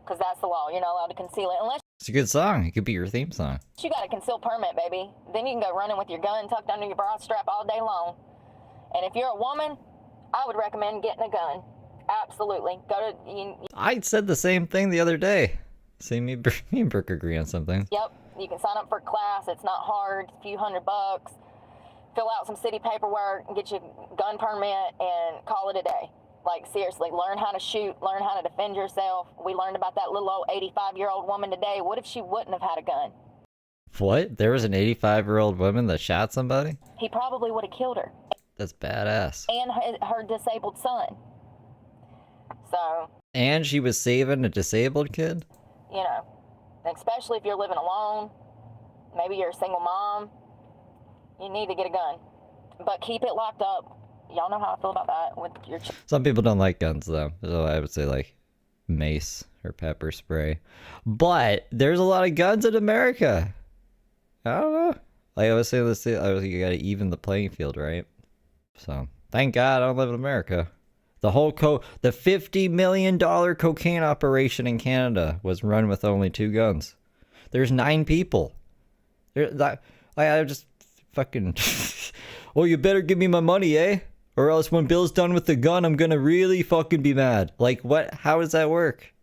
Because that's the law. You're not allowed to conceal it. Unless It's a good song. It could be your theme song. you got a concealed permit, baby. Then you can go running with your gun tucked under your bra strap all day long. And if you're a woman, I would recommend getting a gun. Absolutely. Go to... I said the same thing the other day. See, me and Brooke agree on something. Yep, you can sign up for a class. It's not hard. A few $100. Fill out some city paperwork, get your gun permit, and call it a day. Like, seriously, learn how to shoot, learn how to defend yourself. We learned about that little old 85-year-old woman today. What if she wouldn't have had a gun? What? There was an 85-year-old woman that shot somebody? He probably would have killed her. That's badass. And her disabled son. So... And she was saving a disabled kid? You know, especially if you're living alone, maybe you're a single mom, you need to get a gun. But keep it locked up. Y'all know how I feel about that with your... Some people don't like guns, though. So I would say, like, mace or pepper spray. But there's a lot of guns in America. I don't know. Like I was saying, you gotta even the playing field, right? So, thank God I don't live in America. The whole the $50 million cocaine operation in Canada was run with only 2 guns. There's 9 people. I just fucking... Well, you better give me my money, eh? Or else when Bill's done with the gun, I'm gonna really fucking be mad. Like, what? How does that work?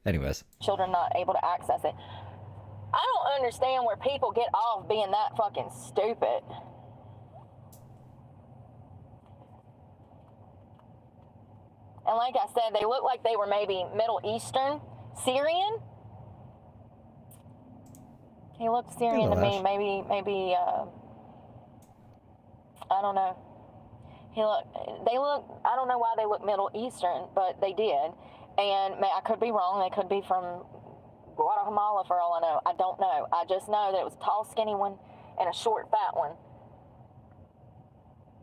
Anyways. Children not able to access it. I don't understand where people get off being that fucking stupid. And like I said, they look like they were maybe Middle Eastern, Syrian. He looked Syrian to me. Maybe. I don't know. They look. I don't know why they look Middle Eastern, but they did. And I could be wrong. They could be from Guatemala for all I know. I don't know. I just know that it was a tall, skinny one and a short, fat one.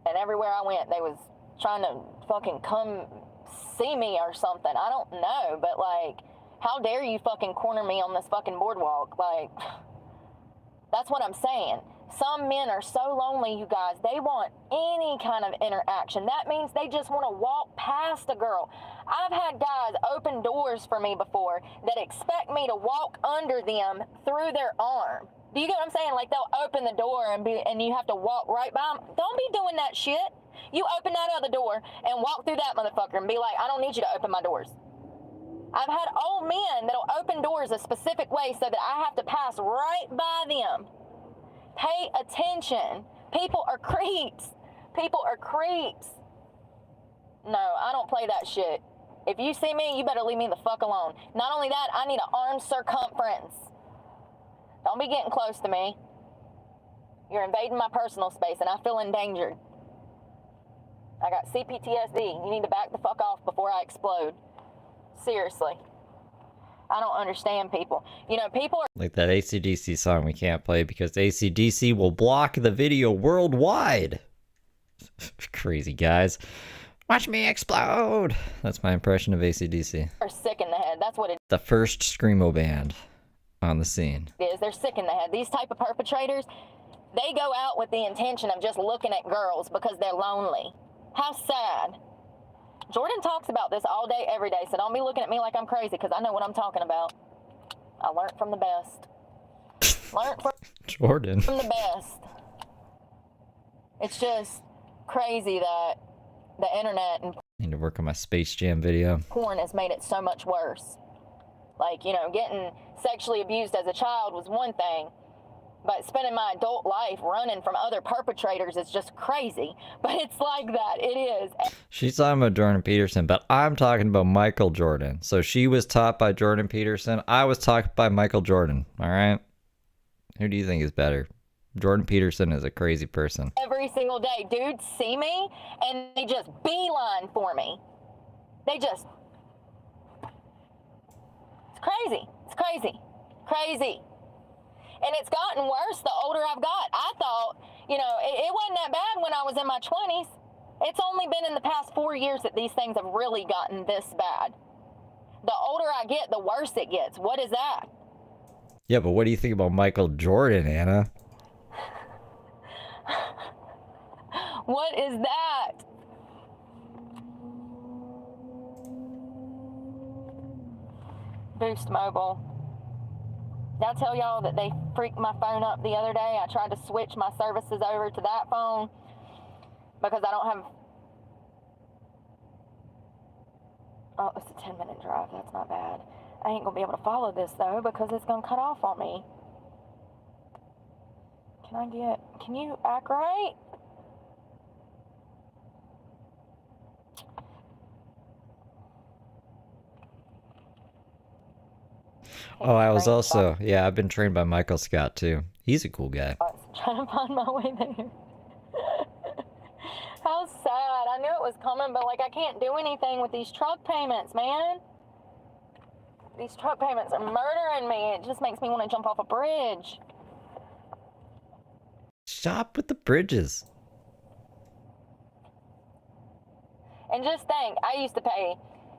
And everywhere I went, they was trying to fucking come see me or something. I don't know, but like, how dare you fucking corner me on this fucking boardwalk? Like, that's what I'm saying. Some men are so lonely, you guys. They want any kind of interaction. That means they just want to walk past a girl. I've had guys open doors for me before that expect me to walk under them through their arm. Do you get what I'm saying? Like, they'll open the door and you have to walk right by them. Don't be doing that shit. You open that other door and walk through that motherfucker and be like, I don't need you to open my doors. I've had old men that'll open doors a specific way so that I have to pass right by them. Pay attention. People are creeps. People are creeps. No, I don't play that shit. If you see me, you better leave me the fuck alone. Not only that, I need an arm circumference. Don't be getting close to me. You're invading my personal space and I feel endangered. I got CPTSD. You need to back the fuck off before I explode. Seriously. I don't understand people. You know, people are... Like that AC/DC song we can't play because AC/DC will block the video worldwide. Crazy guys. Watch me explode! That's my impression of AC/DC. Are sick in the head. That's what it The first Screamo band on the scene. is. They're sick in the head. These type of perpetrators, they go out with the intention of just looking at girls because they're lonely. How sad. Jordan talks about this all day, every day, so don't be looking at me like I'm crazy because I know what I'm talking about. I learned from the best. Learned Jordan. from the best. It's just crazy that the internet and Need to work on my Space Jam video. porn has made it so much worse. Like, you know, getting sexually abused as a child was one thing, but spending my adult life running from other perpetrators is just crazy. But it's like that. It is. She's talking about Jordan Peterson, but I'm talking about Michael Jordan. So she was taught by Jordan Peterson. I was taught by Michael Jordan. All right? Who do you think is better? Jordan Peterson is a crazy person. Every single day, dudes see me and they just beeline for me. They just, it's crazy. It's crazy. Crazy. And it's gotten worse the older I've got. I thought, you know, it wasn't that bad when I was in my 20s. It's only been in the past 4 years that these things have really gotten this bad. The older I get, the worse it gets. What is that? Yeah, but what do you think about Michael Jordan, Anna? What is that? Boost Mobile. Did I tell y'all that they freaked my phone up the other day? I tried to switch my services over to that phone because I don't have... Oh, it's a 10-minute drive. That's not bad. I ain't going to be able to follow this, though, because it's going to cut off on me. Can you act right? Oh, I was also, yeah, I've been trained by Michael Scott too. He's a cool guy. Trying to find my way there. How sad. I knew it was coming, but like I can't do anything with these truck payments, man. These truck payments are murdering me. It just makes me want to jump off a bridge. Stop with the bridges. And just think, I used to pay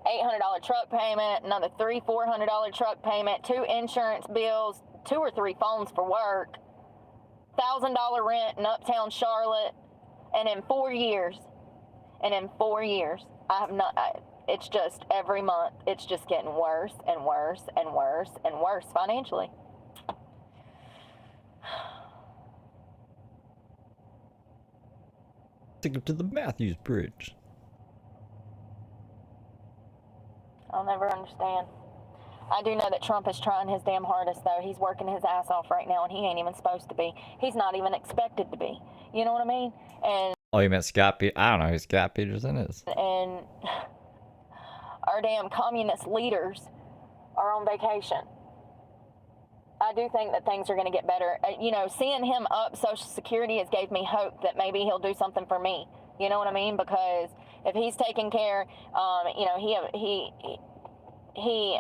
$800 truck payment, another $400 truck payment, 2 insurance bills, 2 or 3 phones for work, $1,000 rent in uptown Charlotte, and in 4 years, I have not, it's just every month, it's just getting worse and worse and worse and worse financially. Take him to the Matthews Bridge. I'll never understand. I do know that Trump is trying his damn hardest, though. He's working his ass off right now, and he ain't even supposed to be. He's not even expected to be. You know what I mean? And Oh, you meant Scott I don't know who Scott Peterson is. and our damn communist leaders are on vacation. I do think that things are going to get better. You know, seeing him up Social Security has gave me hope that maybe he'll do something for me. You know what I mean? Because if he's taking care, you know, he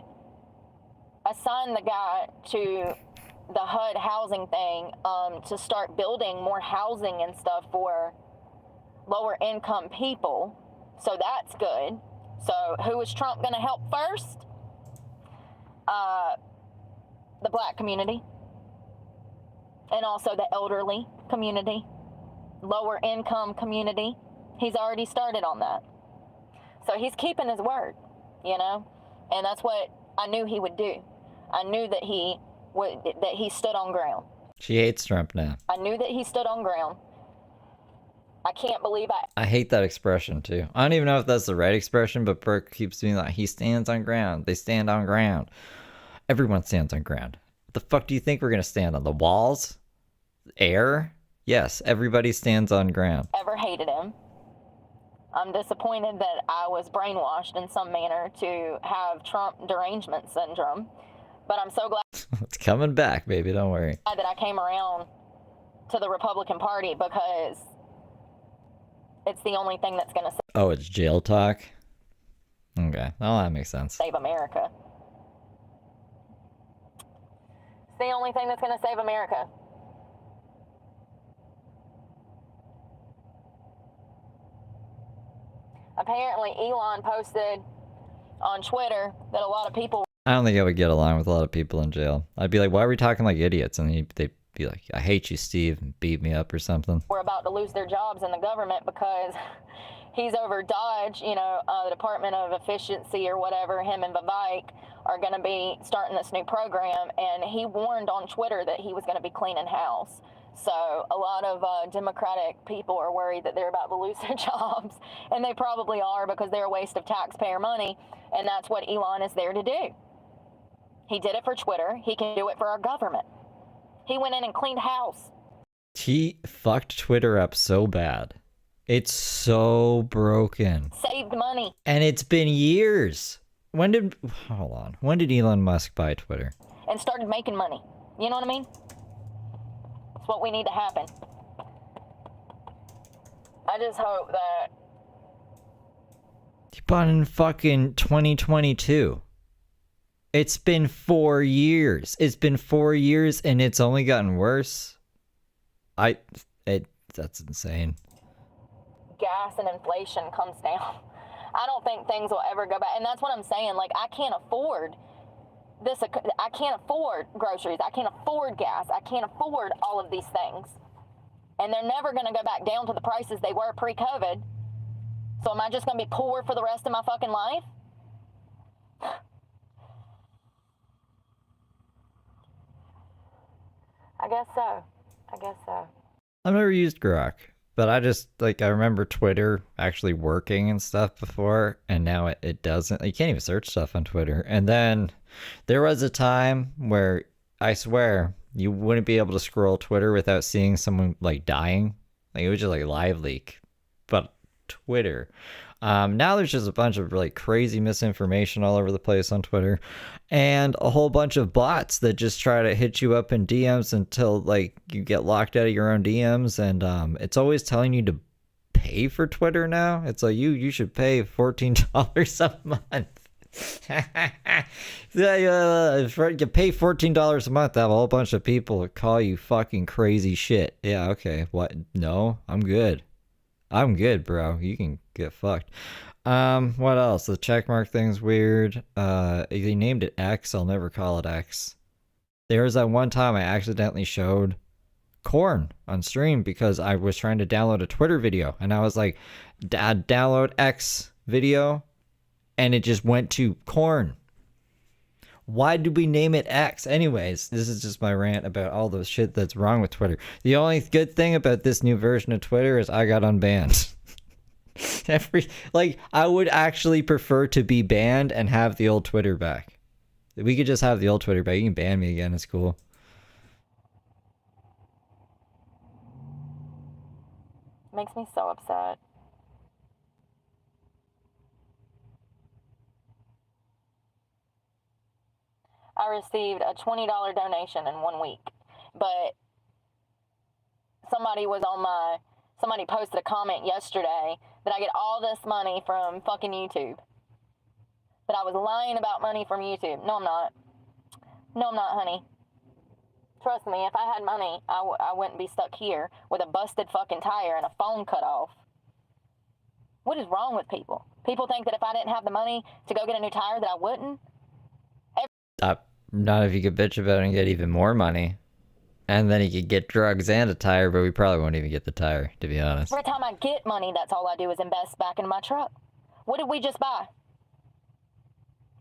assigned the guy to the HUD housing thing to start building more housing and stuff for lower income people. So that's good. So who is Trump going to help first? The black community, and also the elderly community, lower income community. He's already started on that. So he's keeping his word, you know, and that's what I knew he would do. I knew that he stood on ground. She hates Trump now. I knew that he stood on ground. I can't believe I hate that expression too. I don't even know if that's the right expression, but Brooke keeps being like, he stands on ground. They stand on ground. Everyone stands on ground. What the fuck do you think we're going to stand on? The walls? Air? Yes, everybody stands on ground. ever hated him. I'm disappointed that I was brainwashed in some manner to have Trump derangement syndrome, but I'm so glad It's coming back, baby. Don't worry. that I came around to the Republican Party because it's the only thing that's going to Oh, it's jail talk? Okay. Oh, that makes sense. save America. It's the only thing that's going to save America. apparently Elon posted on Twitter that a lot of people I don't think I would get along with a lot of people in jail. I'd be like, why are we talking like idiots? And they'd be like, I hate you, Steve, and beat me up or something. were about to lose their jobs in the government because he's over Dodge, the Department of Efficiency or whatever. Him and Vivek are going to be starting this new program, and he warned on Twitter that he was going to be cleaning house. So a lot of Democratic people are worried that they're about to lose their jobs, and they probably are because they're a waste of taxpayer money, and that's what Elon is there to do. He did it for Twitter. He can do it for our government. He went in and cleaned house. He fucked Twitter up so bad. It's so broken. Saved money. And it's been years. When did Elon Musk buy Twitter? And started making money. You know what I mean? It's what we need to happen. I just hope that... He bought in fucking 2022. It's been 4 years. It's been 4 years and it's only gotten worse. That's insane. Gas and inflation comes down. I don't think things will ever go back. And that's what I'm saying. Like, I can't afford this. I can't afford groceries. I can't afford gas. I can't afford all of these things. And they're never going to go back down to the prices they were pre-COVID. So am I just going to be poor for the rest of my fucking life? I guess so. I've never used Grok, but I remember Twitter actually working and stuff before, and now it doesn't. You can't even search stuff on Twitter. And then there was a time where I swear you wouldn't be able to scroll Twitter without seeing someone like dying. Like it was just like live leak. But Twitter. Now there's just a bunch of like crazy misinformation all over the place on Twitter, and a whole bunch of bots that just try to hit you up in DMs until like you get locked out of your own DMs. And it's always telling you to pay for Twitter now. It's like you should pay $14 a month. You pay $14 a month to have a whole bunch of people call you fucking crazy shit. Yeah, okay. What? No, I'm good. I'm good, bro. You can get fucked. What else? The checkmark thing's weird. They named it X. I'll never call it X. There was that one time I accidentally showed corn on stream because I was trying to download a Twitter video, and I was like, Dad, download X video, and it just went to corn. Why did we name it X? Anyways, this is just my rant about all the shit that's wrong with Twitter. The only good thing about this new version of Twitter is I got unbanned. I would actually prefer to be banned and have the old Twitter back. We could just have the old Twitter back. You can ban me again. It's cool. Makes me so upset. I received a $20 donation in 1 week, but somebody posted a comment yesterday that I get all this money from fucking YouTube. That I was lying about money from YouTube. No, I'm not. No, I'm not, honey. Trust me, if I had money, I wouldn't be stuck here with a busted fucking tire and a phone cut off. What is wrong with people? People think that if I didn't have the money to go get a new tire that I wouldn't. Not if you could bitch about it and get even more money. And then you could get drugs and a tire, but we probably won't even get the tire, to be honest. Every time I get money, that's all I do is invest back in my truck. What did we just buy?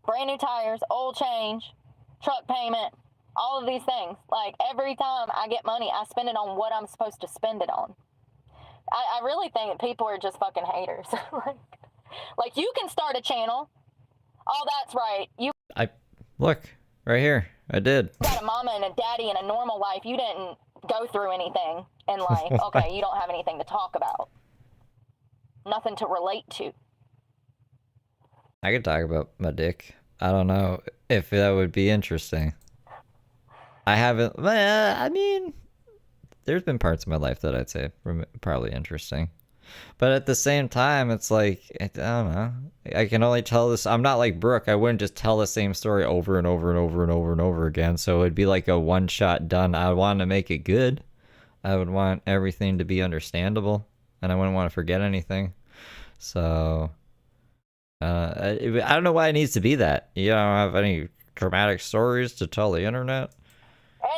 Brand new tires, oil change, truck payment, all of these things. Like, every time I get money, I spend it on what I'm supposed to spend it on. I really think that people are just fucking haters. like, you can start a channel. Oh, that's right. Look, right here. I did. You got a mama and a daddy and a normal life. You didn't go through anything in life. Okay, you don't have anything to talk about. Nothing to relate to. I could talk about my dick. I don't know if that would be interesting. I haven't... I mean, there's been parts of my life that I'd say were probably interesting. But at the same time, it's like, I don't know. I can only tell this. I'm not like Brooke. I wouldn't just tell the same story over and over and over and over and over again. So it'd be like a one-shot done. I would want to make it good. I would want everything to be understandable. And I wouldn't want to forget anything. So I don't know why it needs to be that. You don't have any dramatic stories to tell the internet?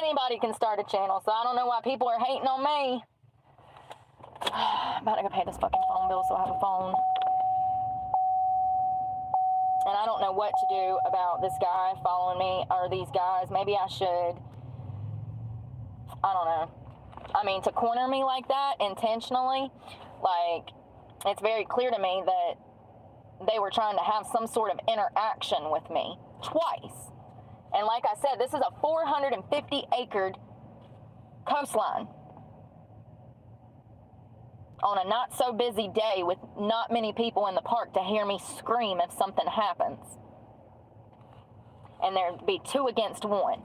Anybody can start a channel, so I don't know why people are hating on me. I'm about to go pay this fucking phone bill so I have a phone. And I don't know what to do about this guy following me, or these guys. Maybe I should. I don't know. I mean, to corner me like that intentionally, like, it's very clear to me that they were trying to have some sort of interaction with me twice. And like I said, this is a 450-acre coastline on a not so busy day with not many people in the park to hear me scream if something happens. And there'd be 2 against 1.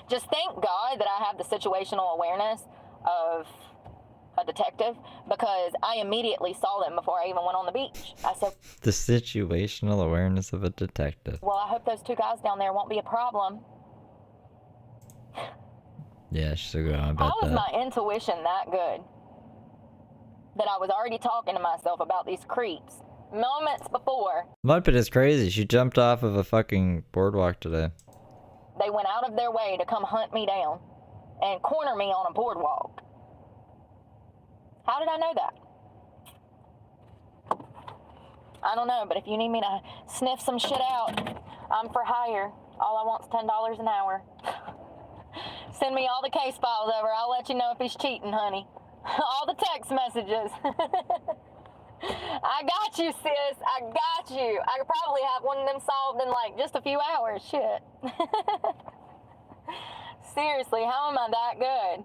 Just thank God that I have the situational awareness of a detective, because I immediately saw them before I even went on the beach. I said, The situational awareness of a detective. well, I hope those 2 guys down there won't be a problem. Yeah, she's so good on How about was that. my intuition that good that I was already talking to myself about these creeps moments before Mudpit is crazy. She jumped off of a fucking boardwalk today. they went out of their way to come hunt me down and corner me on a boardwalk? How did I know that? I don't know, but if you need me to sniff some shit out, I'm for hire. All I want's $10 an hour. Send me all the case files over. I'll let you know if he's cheating, honey. All the text messages. I got you, sis. I got you. I could probably have one of them solved in like just a few hours. Shit. Seriously, how am I that good?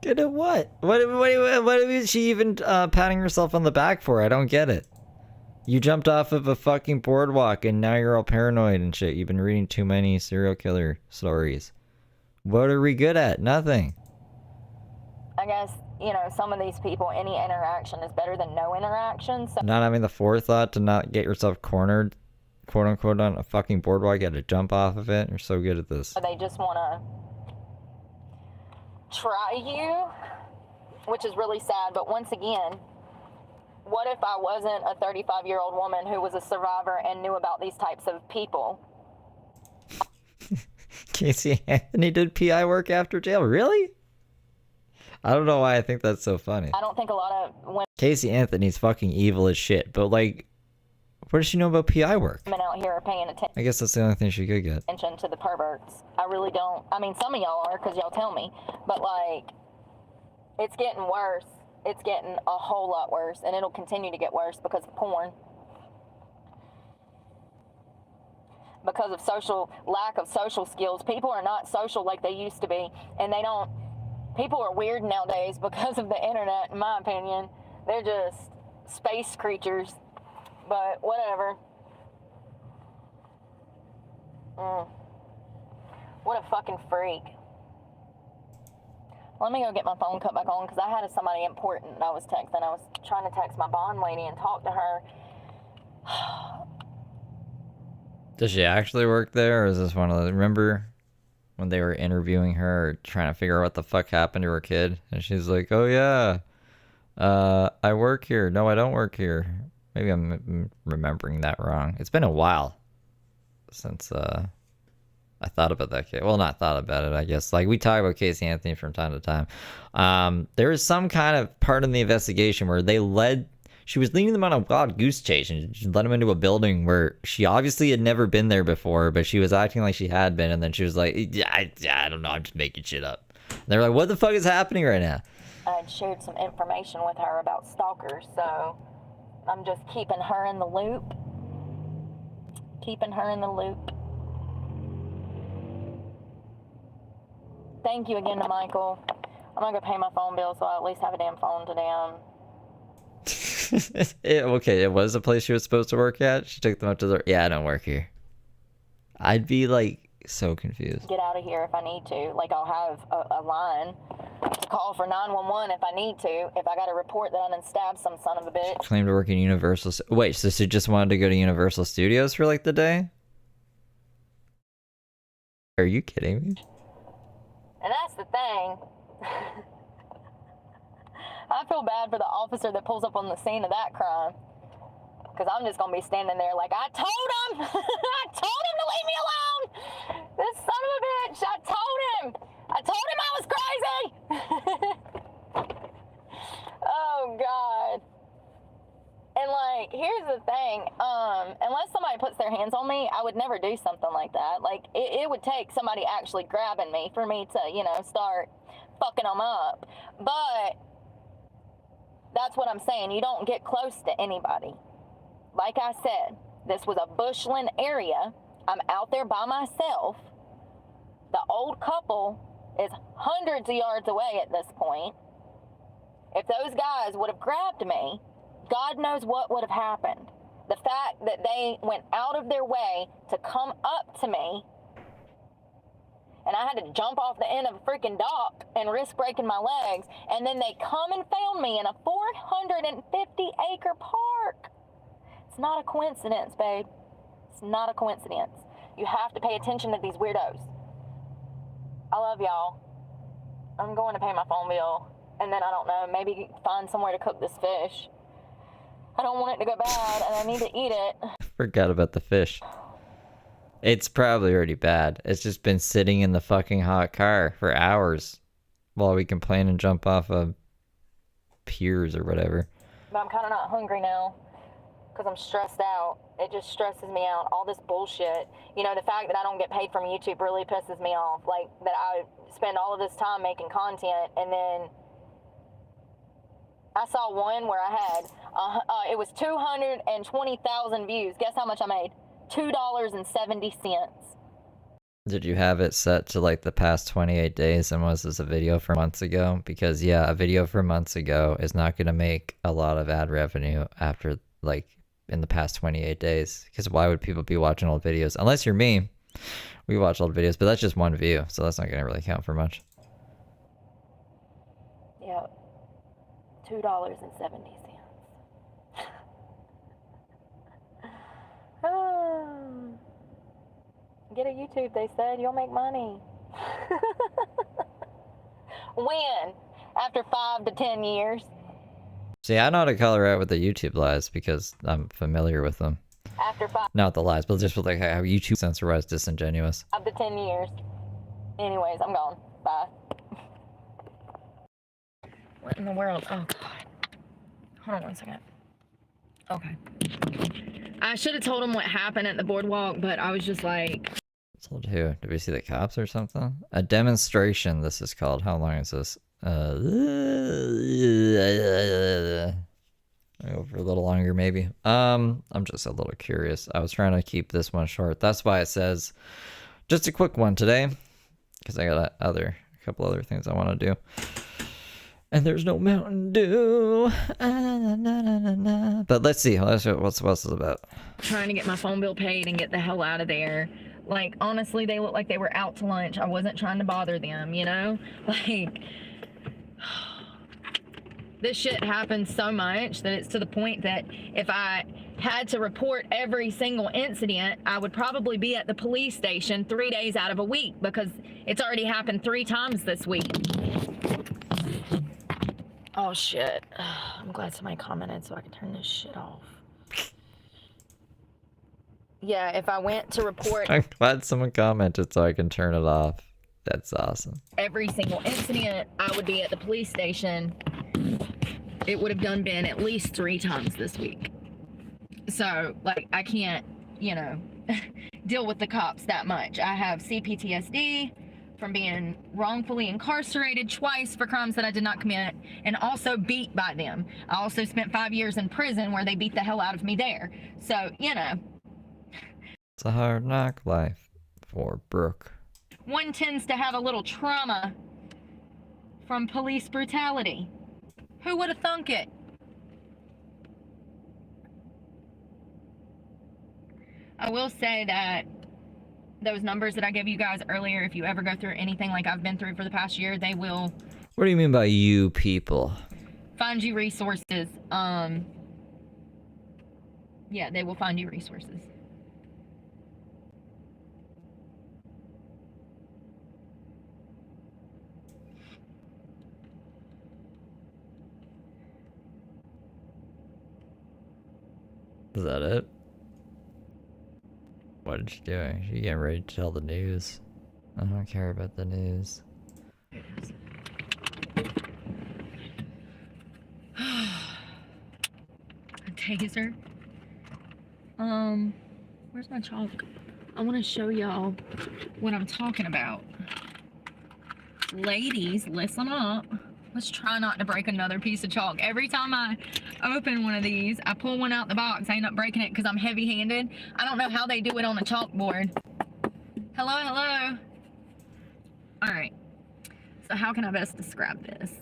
Good at what? What is she even patting herself on the back for? I don't get it. You jumped off of a fucking boardwalk and now you're all paranoid and shit. You've been reading too many serial killer stories. What are we good at? Nothing. I guess, you know, some of these people, any interaction is better than no interaction. So Not having the forethought to not get yourself cornered, quote unquote, on a fucking boardwalk. You had to jump off of it. You're so good at this. they just want to try you, which is really sad. But once again, what if I wasn't a 35-year-old woman who was a survivor and knew about these types of people? Casey Anthony did PI work after jail? Really? I don't know why I think that's so funny. I don't think a lot of Casey Anthony's fucking evil as shit, but like, what does she know about PI work? women out here are paying I guess that's the only thing she could get. attention to the perverts. I really don't. I mean, some of y'all are because y'all tell me, but like, it's getting worse. It's getting a whole lot worse, and it'll continue to get worse because of porn. Because of lack of social skills. People are not social like they used to be, and they don't. People are weird nowadays because of the internet, in my opinion. They're just space creatures, but whatever. What a fucking freak. Let me go get my phone cut back on because I had somebody important I was texting. I was trying to text my bond lady and talk to her. Does she actually work there, or is this one of those? Remember when they were interviewing her, or trying to figure out what the fuck happened to her kid, and she's like, "Oh yeah, I work here. No, I don't work here." Maybe I'm remembering that wrong. It's been a while since I thought about that kid. Well, not thought about it, I guess. Like, we talk about Casey Anthony from time to time. There was some kind of part in the investigation where she was leading them on a wild goose chase, and she led them into a building where she obviously had never been there before, but she was acting like she had been, and then she was like, yeah, I don't know, I'm just making shit up. And they were like, what the fuck is happening right now? I had shared some information with her about stalkers, so I'm just keeping her in the loop. Keeping her in the loop. Thank you again to Michael. I'm gonna go pay my phone bill so I at least have a damn phone to Okay, it was the place she was supposed to work at. She took them up to the... Yeah, I don't work here. I'd be like so confused. get out of here if I need to. Like, I'll have a line to call for 911 if I need to. If I got a report that I done stabbed some son of a bitch. Claimed to work in Universal... Wait, so she just wanted to go to Universal Studios for like the day? Are you kidding me? And that's the thing. I feel bad for the officer that pulls up on the scene of that crime. Because I'm just going to be standing there like, I told him! I told him to leave me alone! This son of a bitch! I told him! I told him I was crazy! Oh, God. And, like, here's the thing. Unless somebody puts their hands on me, I would never do something like that. Like, it would take somebody actually grabbing me for me to, you know, start fucking them up. But that's what I'm saying. You don't get close to anybody. Like I said, this was a bushland area. I'm out there by myself. The old couple is hundreds of yards away at this point. If those guys would have grabbed me, God knows what would have happened. The fact that they went out of their way to come up to me, and I had to jump off the end of a freaking dock and risk breaking my legs, and then they come and found me in a 450-acre park. It's not a coincidence, babe. It's not a coincidence. You have to pay attention to these weirdos. I love y'all. I'm going to pay my phone bill, and then I don't know, maybe find somewhere to cook this fish. I don't want it to go bad, and I need to eat it. Forgot about the fish. It's probably already bad. It's just been sitting in the fucking hot car for hours while we complain and jump off of piers or whatever. But I'm kind of not hungry now because I'm stressed out. It just stresses me out. All this bullshit. You know, the fact that I don't get paid from YouTube really pisses me off. Like, that I spend all of this time making content, and then I saw one where I had, it was 220,000 views. Guess how much I made? $2.70. Did you have it set to like the past 28 days, and was this a video from months ago? Because yeah, a video from months ago is not going to make a lot of ad revenue after like in the past 28 days. Because why would people be watching old videos? Unless you're me. We watch old videos, but that's just one view, so that's not going to really count for much. Yeah, $2.70. Get a YouTube, they said. You'll make money. When? After 5 to 10 years? See, I know how to color out with the YouTube lies because I'm familiar with them. After 5 Not the lies, but just with like how YouTube censor-wise disingenuous. to 10 years. Anyways, I'm gone. Bye. What in the world? Oh, God. Hold on one second. Okay. I should have told him what happened at the boardwalk, but I was just like... Told who? Did we see the cops or something? A demonstration, this is called. How long is this? Go for a little longer, maybe. I'm just a little curious. I was trying to keep this one short. That's why it says just a quick one today, because I got a couple other things I want to do. And there's no Mountain Dew. But let's see. What's this about? Trying to get my phone bill paid and get the hell out of there. Like, honestly, they looked like they were out to lunch. I wasn't trying to bother them, you know? Like, this shit happens so much that it's to the point that if I had to report every single incident, I would probably be at the police station 3 days out of a week because it's already happened 3 times this week. Oh, shit. I'm glad somebody commented so I can turn this shit off. Yeah, if I went to report... I'm glad someone commented so I can turn it off. That's awesome. Every single incident, I would be at the police station. It would have been at least 3 times this week. So, like, I can't, you know, deal with the cops that much. I have CPTSD from being wrongfully incarcerated twice for crimes that I did not commit, and also beat by them. I also spent 5 years in prison where they beat the hell out of me there. So, you know. It's a hard knock life for Brooke. One tends to have a little trauma from police brutality. Who would have thunk it? I will say that those numbers that I gave you guys earlier, if you ever go through anything like I've been through for the past year, they will... What do you mean by you people? Find you resources. Yeah, they will find you resources. Is that it? What is she doing? She getting ready to tell the news. I don't care about the news. A taser. Where's my chalk? I want to show y'all what I'm talking about. Ladies, listen up. Let's try not to break another piece of chalk. Every time I open one of these, I pull one out the box. I end up breaking it because I'm heavy-handed. I don't know how they do it on a chalkboard. Hello, hello. All right. So how can I best describe this?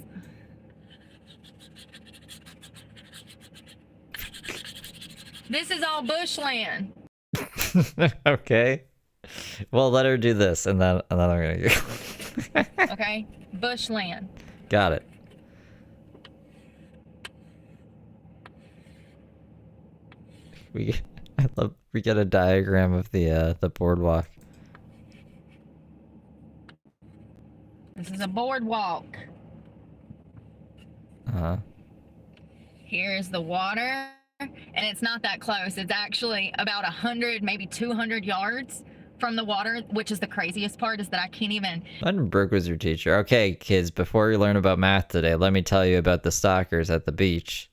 This is all bushland. Okay. Well, let her do this, and then I'm gonna go. Okay, bushland. Got it. We get a diagram of the boardwalk. This is a boardwalk. Uh-huh. Here's the water, and it's not that close. It's actually about 100, maybe 200 yards from the water, which is the craziest part, is that I can't even... When Brooke was your teacher. Okay, kids, before you learn about math today, let me tell you about the stalkers at the beach.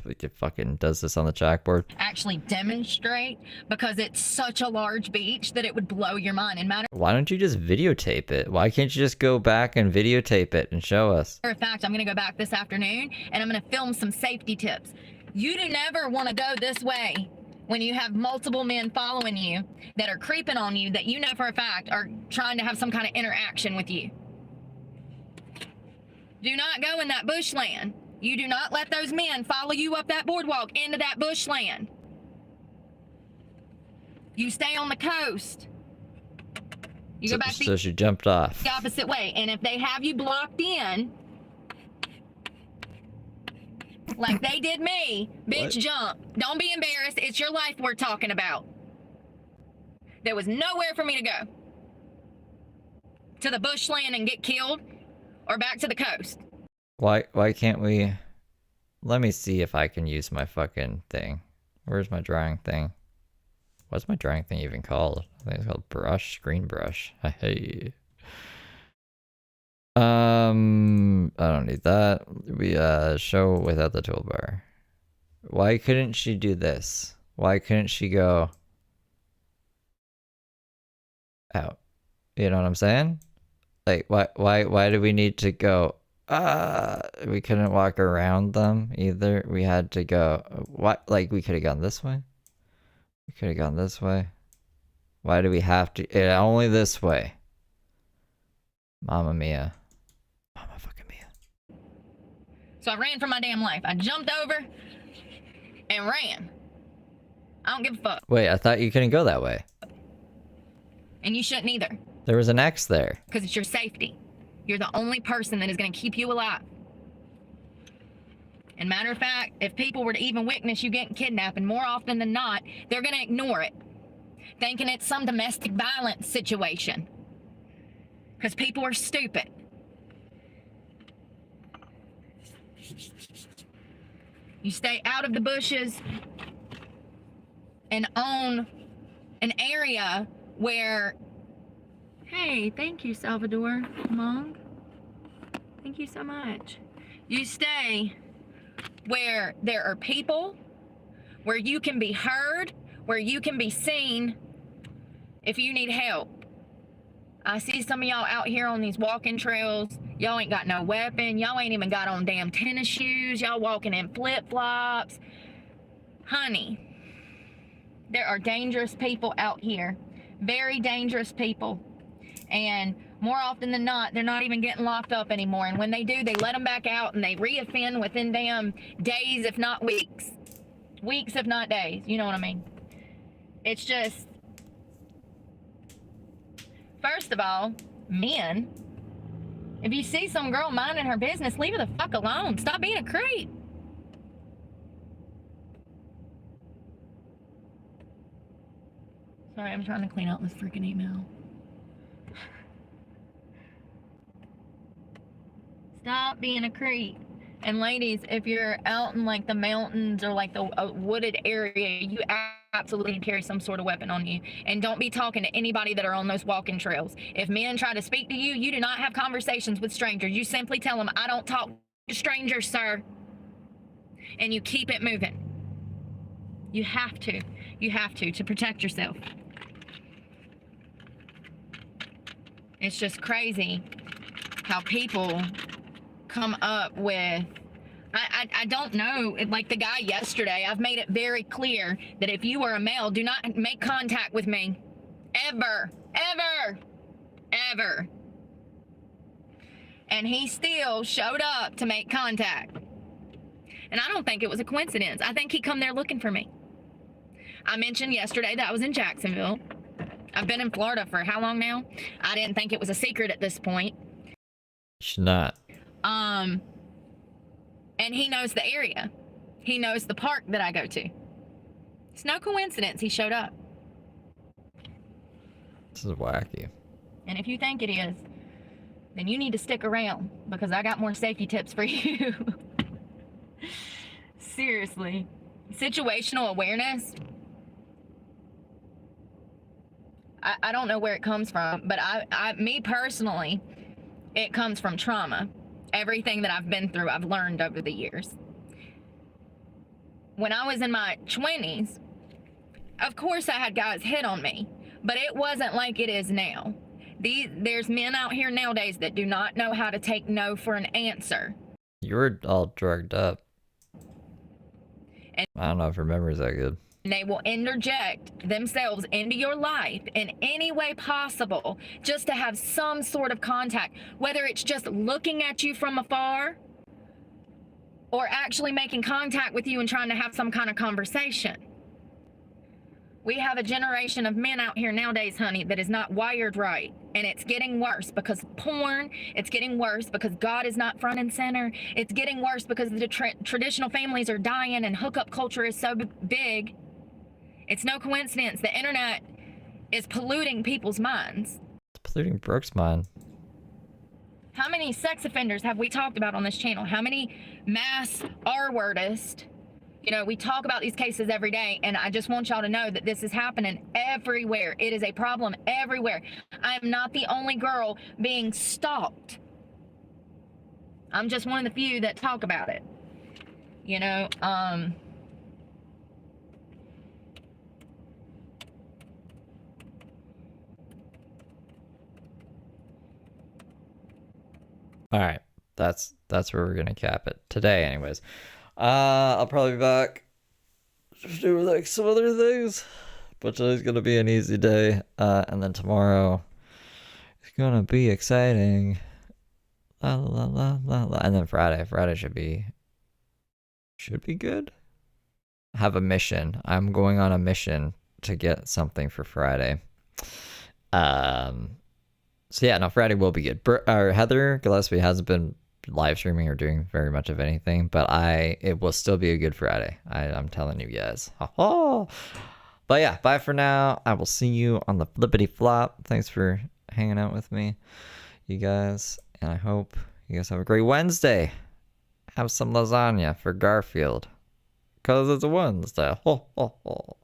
It fucking does this on the chalkboard. actually demonstrate, because it's such a large beach that it would blow your mind. And matter Why don't you just videotape it? Why can't you just go back and videotape it and show us? of fact, I'm going to go back this afternoon and I'm going to film some safety tips. You do never want to go this way when you have multiple men following you that are creeping on you that you know for a fact are trying to have some kind of interaction with you. Do not go in that bushland. You do not let those men follow you up that boardwalk into that bushland. You stay on the coast. You go back So she jumped off. the opposite way. And if they have you blocked in, like they did me, bitch, What? jump. Don't be embarrassed. It's your life we're talking about. There was nowhere for me to go. To the bushland and get killed, or back to the coast. Why can't we... Let me see if I can use my fucking thing. Where's my drawing thing? What's my drawing thing even called? I think it's called brush, screen brush. Hey. I don't need that. We show without the toolbar. Why couldn't she do this? Why couldn't she go out? You know what I'm saying? Like why do we need to go we couldn't walk around them either. We had to go what, like we could have gone this way? We could have gone this way. Why do we have to only this way? Mamma mia. Mama fucking mia. So I ran for my damn life. I jumped over and ran. I don't give a fuck. Wait, I thought you couldn't go that way. And you shouldn't either. There was an X there. Because it's your safety. You're the only person that is going to keep you alive. And matter of fact, if people were to even witness you getting kidnapped, and more often than not, they're going to ignore it, thinking it's some domestic violence situation. Because people are stupid. You stay out of the bushes and own an area where... Hey, thank you, Salvador Monk. Thank you so much. You stay where there are people, where you can be heard, where you can be seen if you need help. I see some of y'all out here on these walking trails. Y'all ain't got no weapon. Y'all ain't even got on damn tennis shoes. Y'all walking in flip-flops. Honey, there are dangerous people out here. Very dangerous people. And more often than not, they're not even getting locked up anymore. And when they do, they let them back out and they reoffend within damn days, if not weeks. Weeks, if not days. You know what I mean? It's just... First of all, men, if you see some girl minding her business, leave her the fuck alone. Stop being a creep. Sorry, I'm trying to clean out this freaking email. Stop being a creep. And ladies, if you're out in like the mountains or like the wooded area, you absolutely need to carry some sort of weapon on you. And don't be talking to anybody that are on those walking trails. If men try to speak to you, you do not have conversations with strangers. You simply tell them, I don't talk to strangers, sir. And you keep it moving. You have to. You have to protect yourself. It's just crazy how people come up with, I don't know, like the guy yesterday, I've made it very clear that if you are a male, do not make contact with me. Ever. Ever. Ever. And he still showed up to make contact. And I don't think it was a coincidence. I think he come there looking for me. I mentioned yesterday that I was in Jacksonville. I've been in Florida for how long now? I didn't think it was a secret at this point. Should not. And he knows the area. He knows the park that I go to. It's no coincidence he showed up. This is wacky. And if you think it is, then you need to stick around because I got more safety tips for you. Seriously. Situational awareness. I don't know where it comes from, but me personally, it comes from trauma. Everything that I've been through, I've learned over the years. When I was in my 20s, of course I had guys hit on me, but it wasn't like it is now. There's men out here nowadays that do not know how to take no for an answer. You were all drugged up. And I don't know if your memory's that good. they will interject themselves into your life in any way possible just to have some sort of contact, whether it's just looking at you from afar or actually making contact with you and trying to have some kind of conversation. We have a generation of men out here nowadays, honey, that is not wired right. And it's getting worse because of porn. It's getting worse because God is not front and center. It's getting worse because the traditional families are dying and hookup culture is so big. It's no coincidence the internet is polluting people's minds. It's polluting Brooke's mind. How many sex offenders have we talked about on this channel? How many mass R-wordists? You know, we talk about these cases every day, and I just want y'all to know that this is happening everywhere. It is a problem everywhere. I am not the only girl being stalked. I'm just one of the few that talk about it. You know, All right, that's where we're gonna cap it today, anyways. I'll probably be back to do like some other things, but today's gonna be an easy day, and then tomorrow it's gonna be exciting. La la la la la, and then Friday should be good. I have a mission. I'm going on a mission to get something for Friday. So yeah, no, Friday will be good. Heather Gillespie hasn't been live streaming or doing very much of anything, but it will still be a good Friday. I'm telling you guys. But yeah, bye for now. I will see you on the flippity flop. Thanks for hanging out with me, you guys, and I hope you guys have a great Wednesday. Have some lasagna for Garfield, 'cause it's a Wednesday. Ho ho ho.